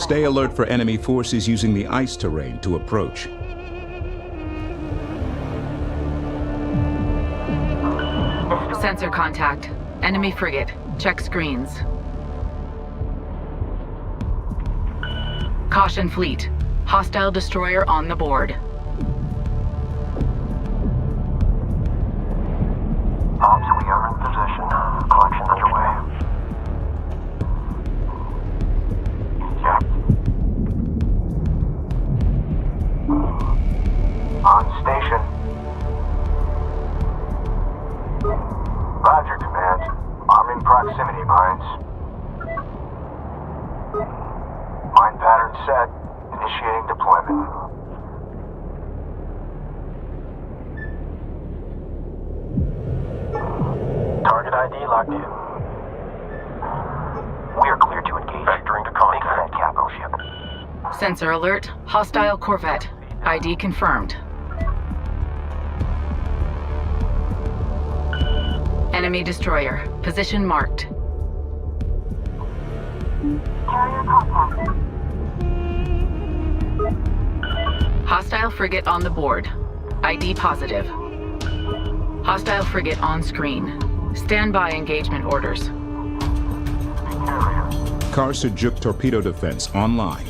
Stay alert for enemy forces using the ice terrain to approach.
Sensor contact. Enemy frigate. Check screens. Caution fleet. Hostile destroyer on the board.
Ops, we are in position. Collection underway. Check. On station. Roger, Command. Arming proximity mines. Mine pattern set. Initiating deployment. Target ID locked in. We are clear to engage. Vectoring to contact. Capital ship.
Sensor alert. Hostile corvette. ID confirmed. Enemy destroyer. Position marked.
Carrier contact.
Hostile frigate on the board. ID positive. Hostile frigate on screen. Standby engagement orders.
Car Sejuk torpedo defense online.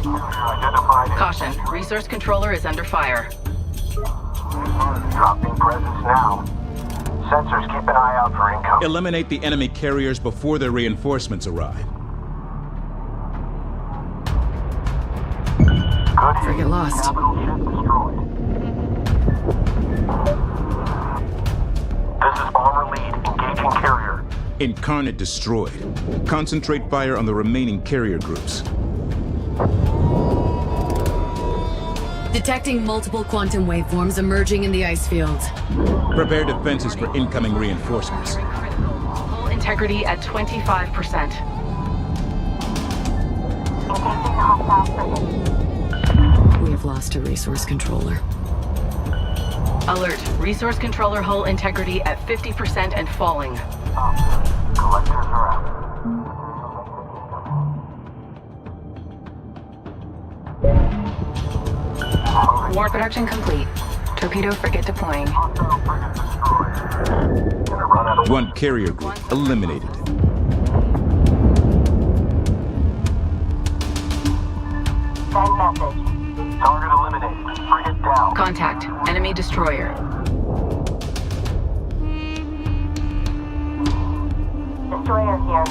Identified.
Caution. Resource controller is under fire.
Dropping presence now. Sensors keep an eye out for income.
Eliminate the enemy carriers before their reinforcements arrive.
Good.
Frigate lost.
Capital ship destroyed. This is bomber lead. Engaging carrier.
Incarnate destroyed. Concentrate fire on the remaining carrier groups.
Detecting multiple quantum waveforms emerging in the ice fields.
Prepare defenses for incoming reinforcements.
Hull integrity at 25%.
Engaging hostile frigate.
We have lost a resource controller.
Alert. Resource controller hull integrity at 50% and falling.
Collectors are out.
War production complete. Torpedo frigate deploying.
One carrier group eliminated.
Send message.
Target eliminated. Frigate down.
Contact. Enemy destroyer.
Destroyer here.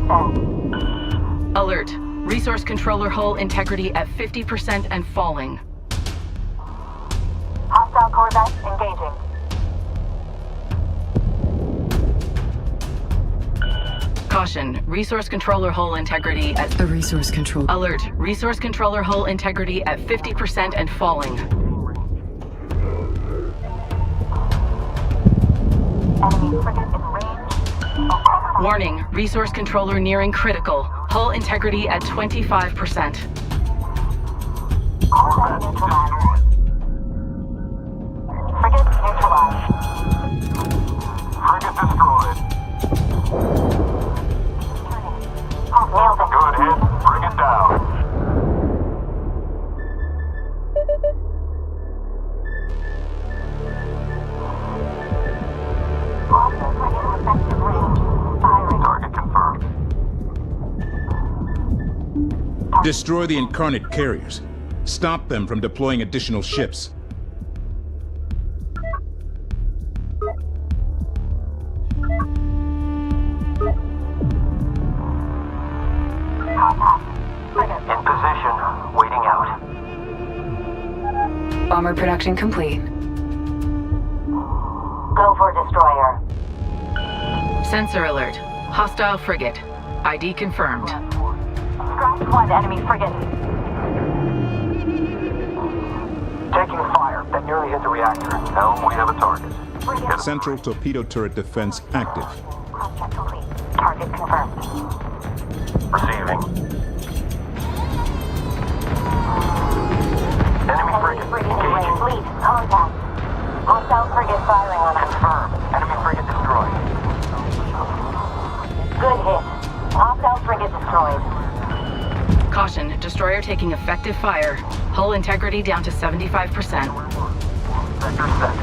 Send.
Alert. Resource controller hull integrity at 50% and falling.
Hostile corvette engaging.
Caution. Resource controller hull integrity at...
A resource control.
Alert. Resource controller hull integrity at 50% and falling.
Enemy frigate in range.
Warning. Resource controller nearing critical. Hull integrity at 25%.
Corvette neutralized. Frigate neutralized.
Frigate destroyed.
Nailed it.
Good hit. Frigate down.
Also frigate in effective range. Firing.
Target confirmed.
Destroy the Incarnate carriers. Stop them from deploying additional ships.
Contact. Frigate.
In position. Waiting out.
Bomber production complete.
Go for destroyer.
Sensor alert. Hostile frigate. ID confirmed.
Scratch one enemy frigate.
Taking fire. That nearly hit the reactor. Helm, we have a target.
Frigate.
Central torpedo turret defense active.
Cross-check complete. Target confirmed.
Receiving. Enemy frigate.
Frigate in range.
Engaging.
Fleet. Contact. Hostile frigate firing on us.
Confirmed. Enemy frigate destroyed.
Good hit. Hostile frigate destroyed.
Caution, destroyer taking effective fire. Hull integrity down to 75%.
Sector set.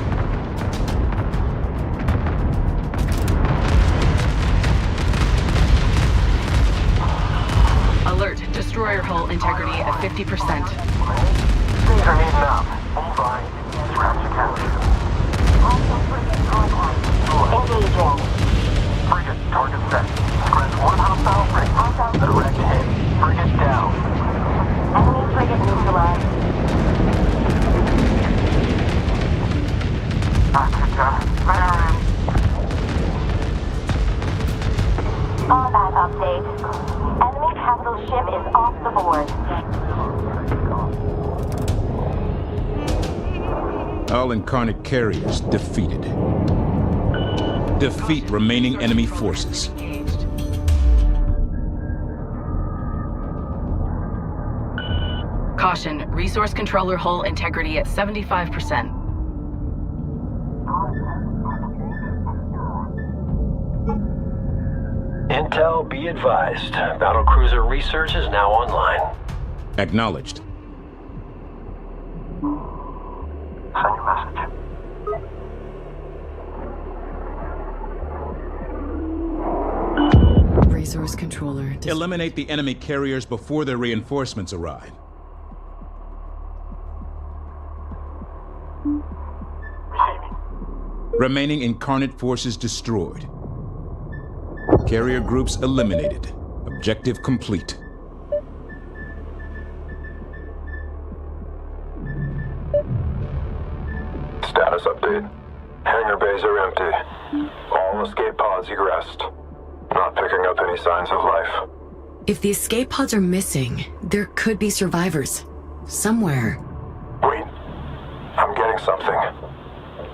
Alert, destroyer hull integrity at 50%.
Things are heating up. Hold on. Scratch your couch.
Engaging.
Frigate, target set. Scratch one hostile frigate. Direct hit. Frigate down.
Enemy frigate neutralized.
Firing.
Combat update. Enemy capital ship is off the board.
All incarnate carriers defeated. Defeat remaining enemy forces.
Caution, resource controller hull integrity at 75%.
Intel, be advised. Battlecruiser research is now online.
Acknowledged.
Send your message.
Resource controller.
Eliminate the enemy carriers before their reinforcements arrive.
Receiving.
Remaining incarnate forces destroyed. Carrier groups eliminated. Objective complete.
Status update. Hangar bays are empty. All escape pods egressed. Not picking up any signs of life.
If the escape pods are missing, there could be survivors. Somewhere.
Wait. I'm getting something.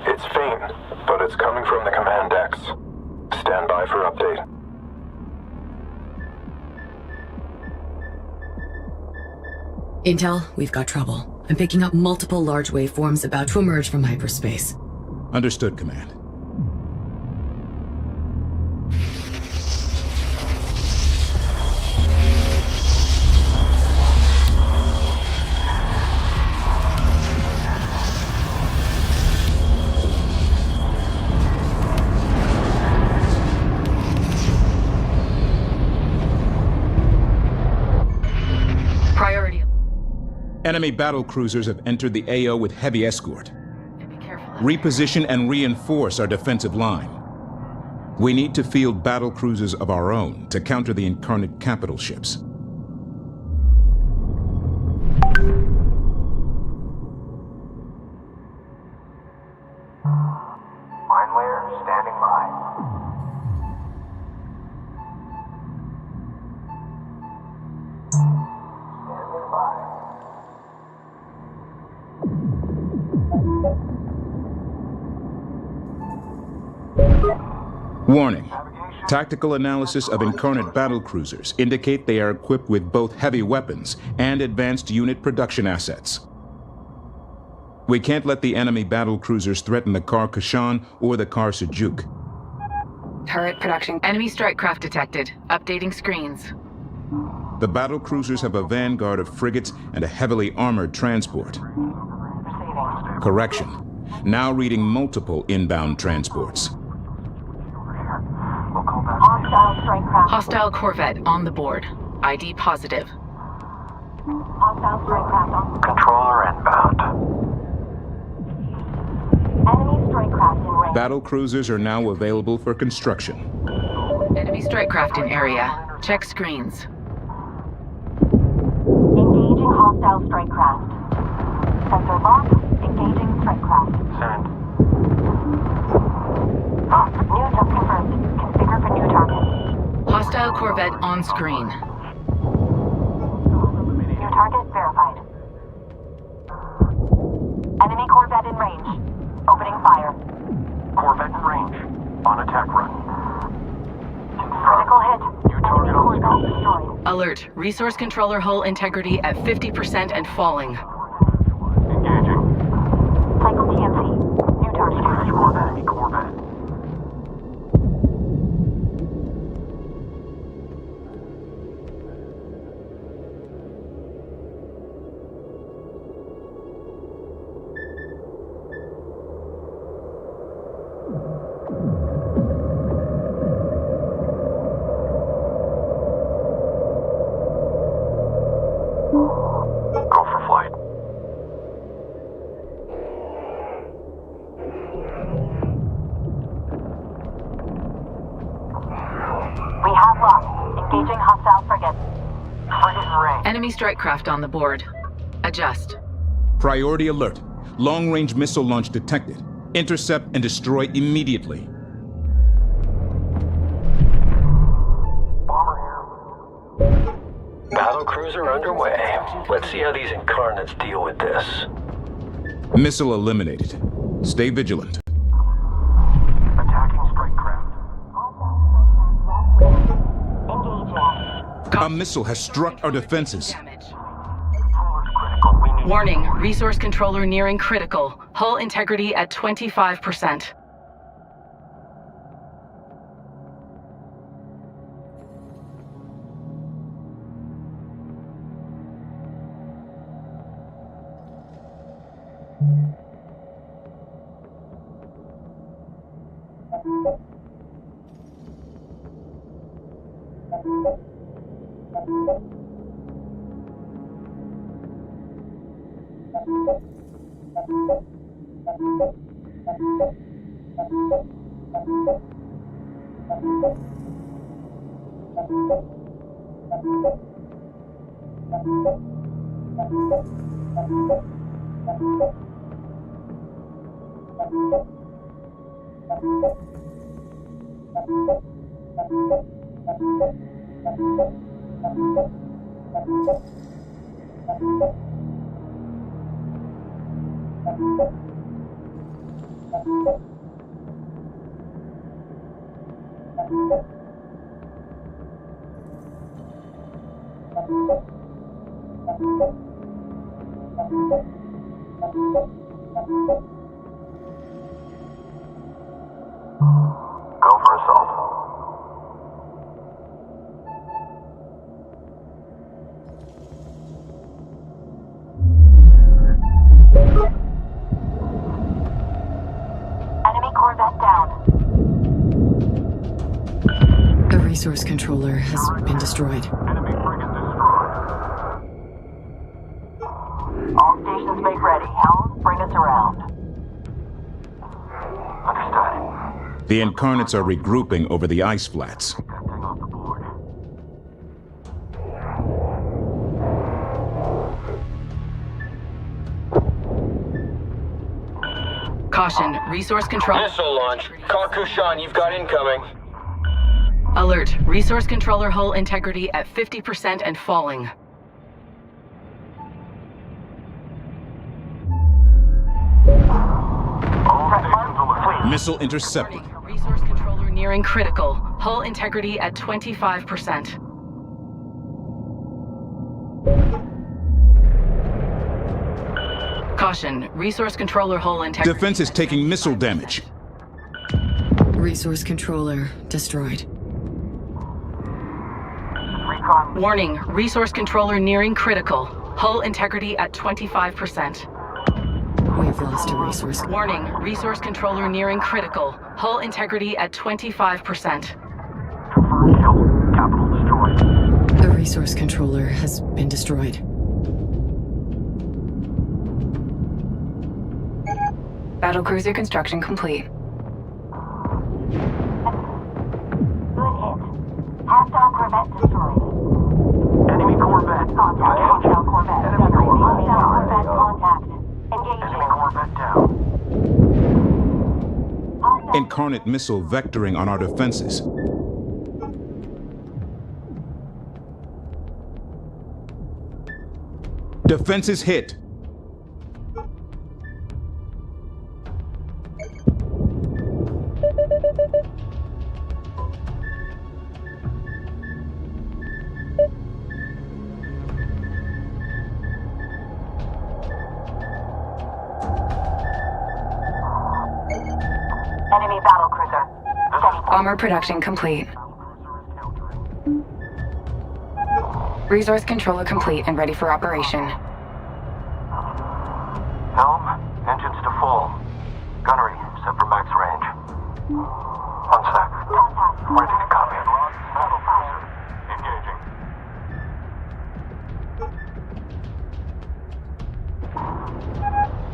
It's faint, but it's coming from the command decks. Stand by for update.
Intel, we've got trouble. I'm picking up multiple large waveforms about to emerge from hyperspace.
Understood, Command.
Priority.
Enemy battle cruisers have entered the AO with heavy escort.
Be careful.
Reposition and reinforce our defensive line. We need to field battle cruisers of our own to counter the incarnate capital ships.
Mine layer standing by. Standing by.
Warning. Tactical analysis of incarnate battle cruisers indicate they are equipped with both heavy weapons and advanced unit production assets. We can't let the enemy battle cruisers threaten the Kar Kashan or the Kar Sejuk.
Turret production.
Enemy strike craft detected. Updating screens.
The battle cruisers have a vanguard of frigates and a heavily armored transport.
Receiving.
Correction. Now reading multiple inbound transports.
We'll call back.
Hostile strike craft.
Hostile corvette on the board. ID positive.
Hostile strike craft on.
Controller inbound.
Enemy strike craft in range.
Battle cruisers are now available for construction.
Enemy strike craft in area. Check screens.
Engaging hostile strike craft. Sensor lock. Engaging strike craft.
Send.
New just confirmed. Configure for new target.
Hostile corvette on screen.
New target verified. Enemy corvette in range. Opening fire.
Corvette in range. On attack run.
Critical hit.
New target
Enemy
on
corvette
scope.
destroyed.
Alert. Resource controller hull integrity at 50% and falling.
Engaging.
Cycle TMC. New target.
Huge corvette. Enemy corvette.
locked. Engaging hostile frigate.
Frigate in range.
Enemy strike craft on the board. Adjust.
Priority alert. Long-range missile launch detected. Intercept and destroy immediately.
Bomber here.
Battle cruiser underway. Let's see how these incarnates deal with this.
Missile eliminated. Stay vigilant.
Attacking strike craft.
A missile has struck our defenses.
Damage.
Controller's critical. We need...
Warning, resource controller nearing critical. Hull integrity at 25%.
Go for assault.
Enemy corvette down.
A resource controller has been destroyed.
Enemy frigate destroyed.
All stations make ready. Helm, bring us around.
Understood.
The incarnates are regrouping over the ice flats.
That thing off the board.
Caution, resource control.
Missile launch. Call Kushan, you've got incoming.
Alert, resource controller hull integrity at 50% and falling.
All stations alert.
Missile intercepted.
Resource controller nearing critical. Hull integrity at 25%. Caution, resource controller hull integrity.
Defense is taking missile damage.
Resource controller destroyed.
Recon.
Warning, resource controller nearing critical. Hull integrity at 25%.
We've lost a resource.
Warning, resource controller nearing critical. Hull integrity at 25%.
Confirmed kill. Capital destroyed.
A resource controller has been destroyed.
Battlecruiser construction complete.
Good hit. Hostile corvette destroyed.
Enemy corvette.
Contact hostile corvette.
Enemy corvette.
Hostile corvette contact. Engaging.
Enemy corvette down.
Incarnate missile vectoring on our defenses. Defenses hit.
Enemy battlecruiser. Steady point.
Bomber production complete. Resource controller complete and ready for operation.
Helm, engines to full. Gunnery, set for max range. 1 sec.
Contact.
Ready to copy. Battle cruiser. Engaging.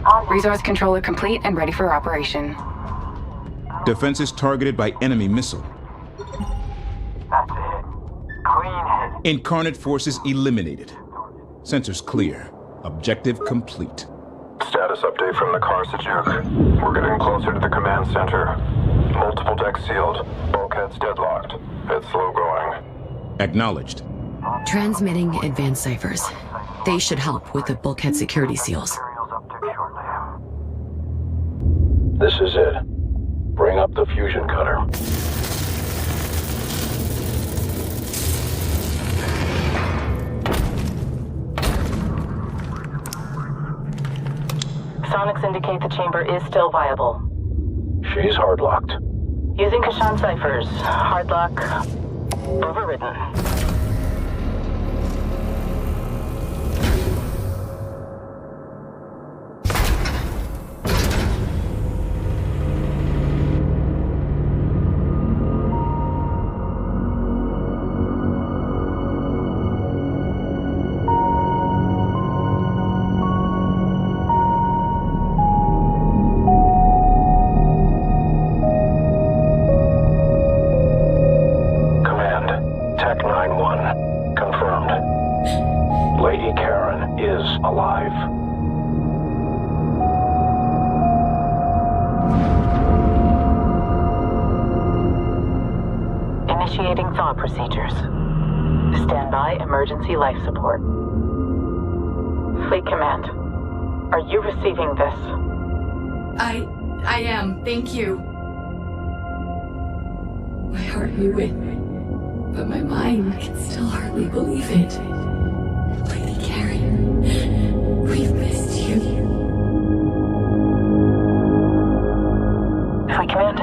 On
Resource controller complete and ready for operation.
Defenses targeted by enemy missile.
That's a hit.
Incarnate forces eliminated. Sensors clear. Objective complete.
Status update from the Carsajuk. We're getting closer to the command center. Multiple decks sealed. Bulkheads deadlocked. It's slow going.
Acknowledged.
Transmitting advanced ciphers. They should help with the bulkhead security seals.
This is it. Bring up the fusion cutter.
Sonics indicate the chamber is still viable.
She's hard-locked.
Using Kashan ciphers. Hardlock. Overridden. Initiating thaw procedures. Standby emergency life support. Fleet Command, are you receiving this?
I am. Thank you. My heart knew it, but my mind can still hardly believe it. Lady Karen, we've missed you.
Fleet Command,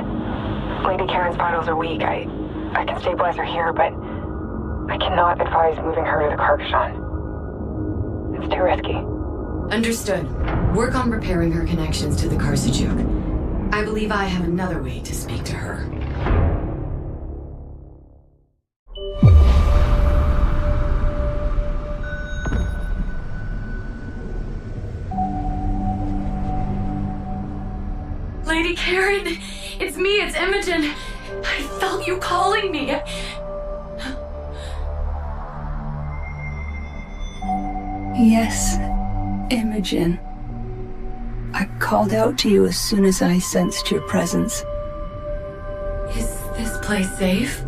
Lady Karen's vitals are weak. I can stabilize her here, but I cannot advise moving her to the Carcashan. It's too risky.
Understood. Work on repairing her connections to the Carsajuk. I believe I have another way to speak to her. Lady Karen! It's me, it's Imogen! I felt you calling me!
Yes, Imogen. I called out to you as soon as I sensed your presence.
Is this place safe?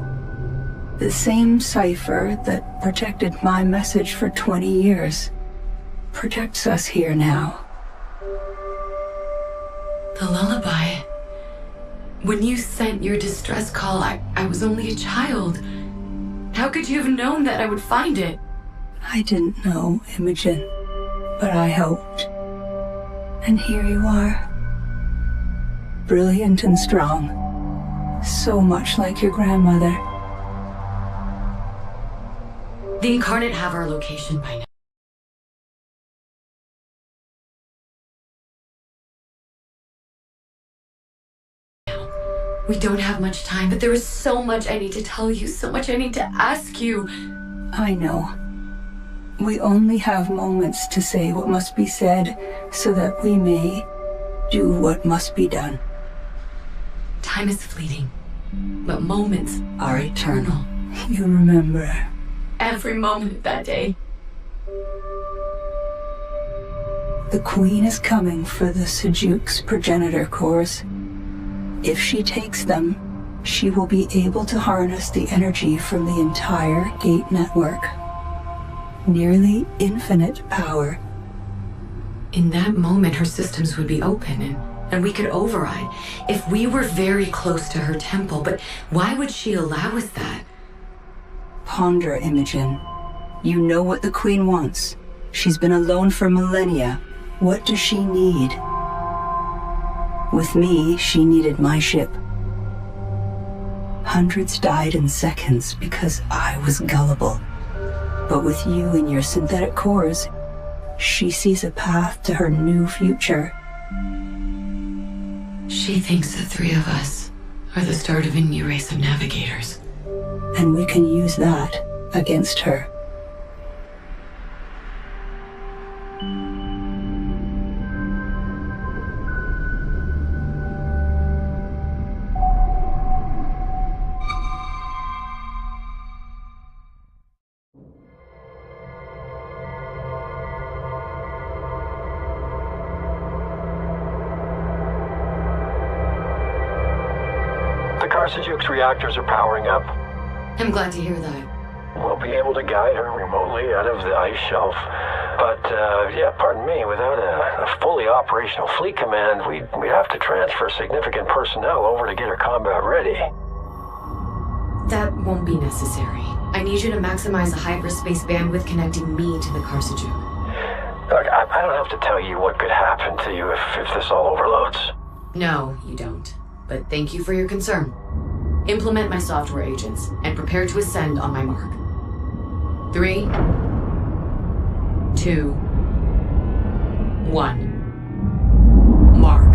The same cipher that protected my message for 20 years protects us here now.
The lullaby. When you sent your distress call, I was only a child. How could you have known that I would find it?
I didn't know, Imogen, but I hoped. And here you are. Brilliant and strong. So much like your grandmother.
The Incarnate have our location by now. We don't have much time, but there is so much I need to tell you, so much I need to ask you.
I know. We only have moments to say what must be said, so that we may do what must be done.
Time is fleeting, but moments are eternal.
You remember.
Every moment of that day.
The Queen is coming for the Sajuk's progenitor cores. If she takes them, she will be able to harness the energy from the entire gate network. Nearly infinite power.
In that moment, her systems would be open and we could override if we were very close to her temple. But why would she allow us that?
Ponder, Imogen. You know what the Queen wants. She's been alone for millennia. What does she need? With me, she needed my ship. Hundreds died in seconds because I was gullible. But with you and your synthetic cores, she sees a path to her new future.
She thinks the three of us are the start of a new race of navigators.
And we can use that against her.
Carsajuke's reactors are powering up.
I'm glad to hear that.
We'll be able to guide her remotely out of the ice shelf. But, yeah, pardon me, without a fully operational fleet command, we'd have to transfer significant personnel over to get her combat ready.
That won't be necessary. I need you to maximize the hyperspace bandwidth connecting me to the Carsajuke.
Look, I don't have to tell you what could happen to you if this all overloads.
No, you don't. But thank you for your concern. Implement my software agents, and prepare to ascend on my mark. 3, 2, 1. Mark.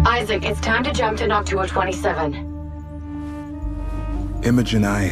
Isaac, it's time to jump to Noctua 27.
Imogen, I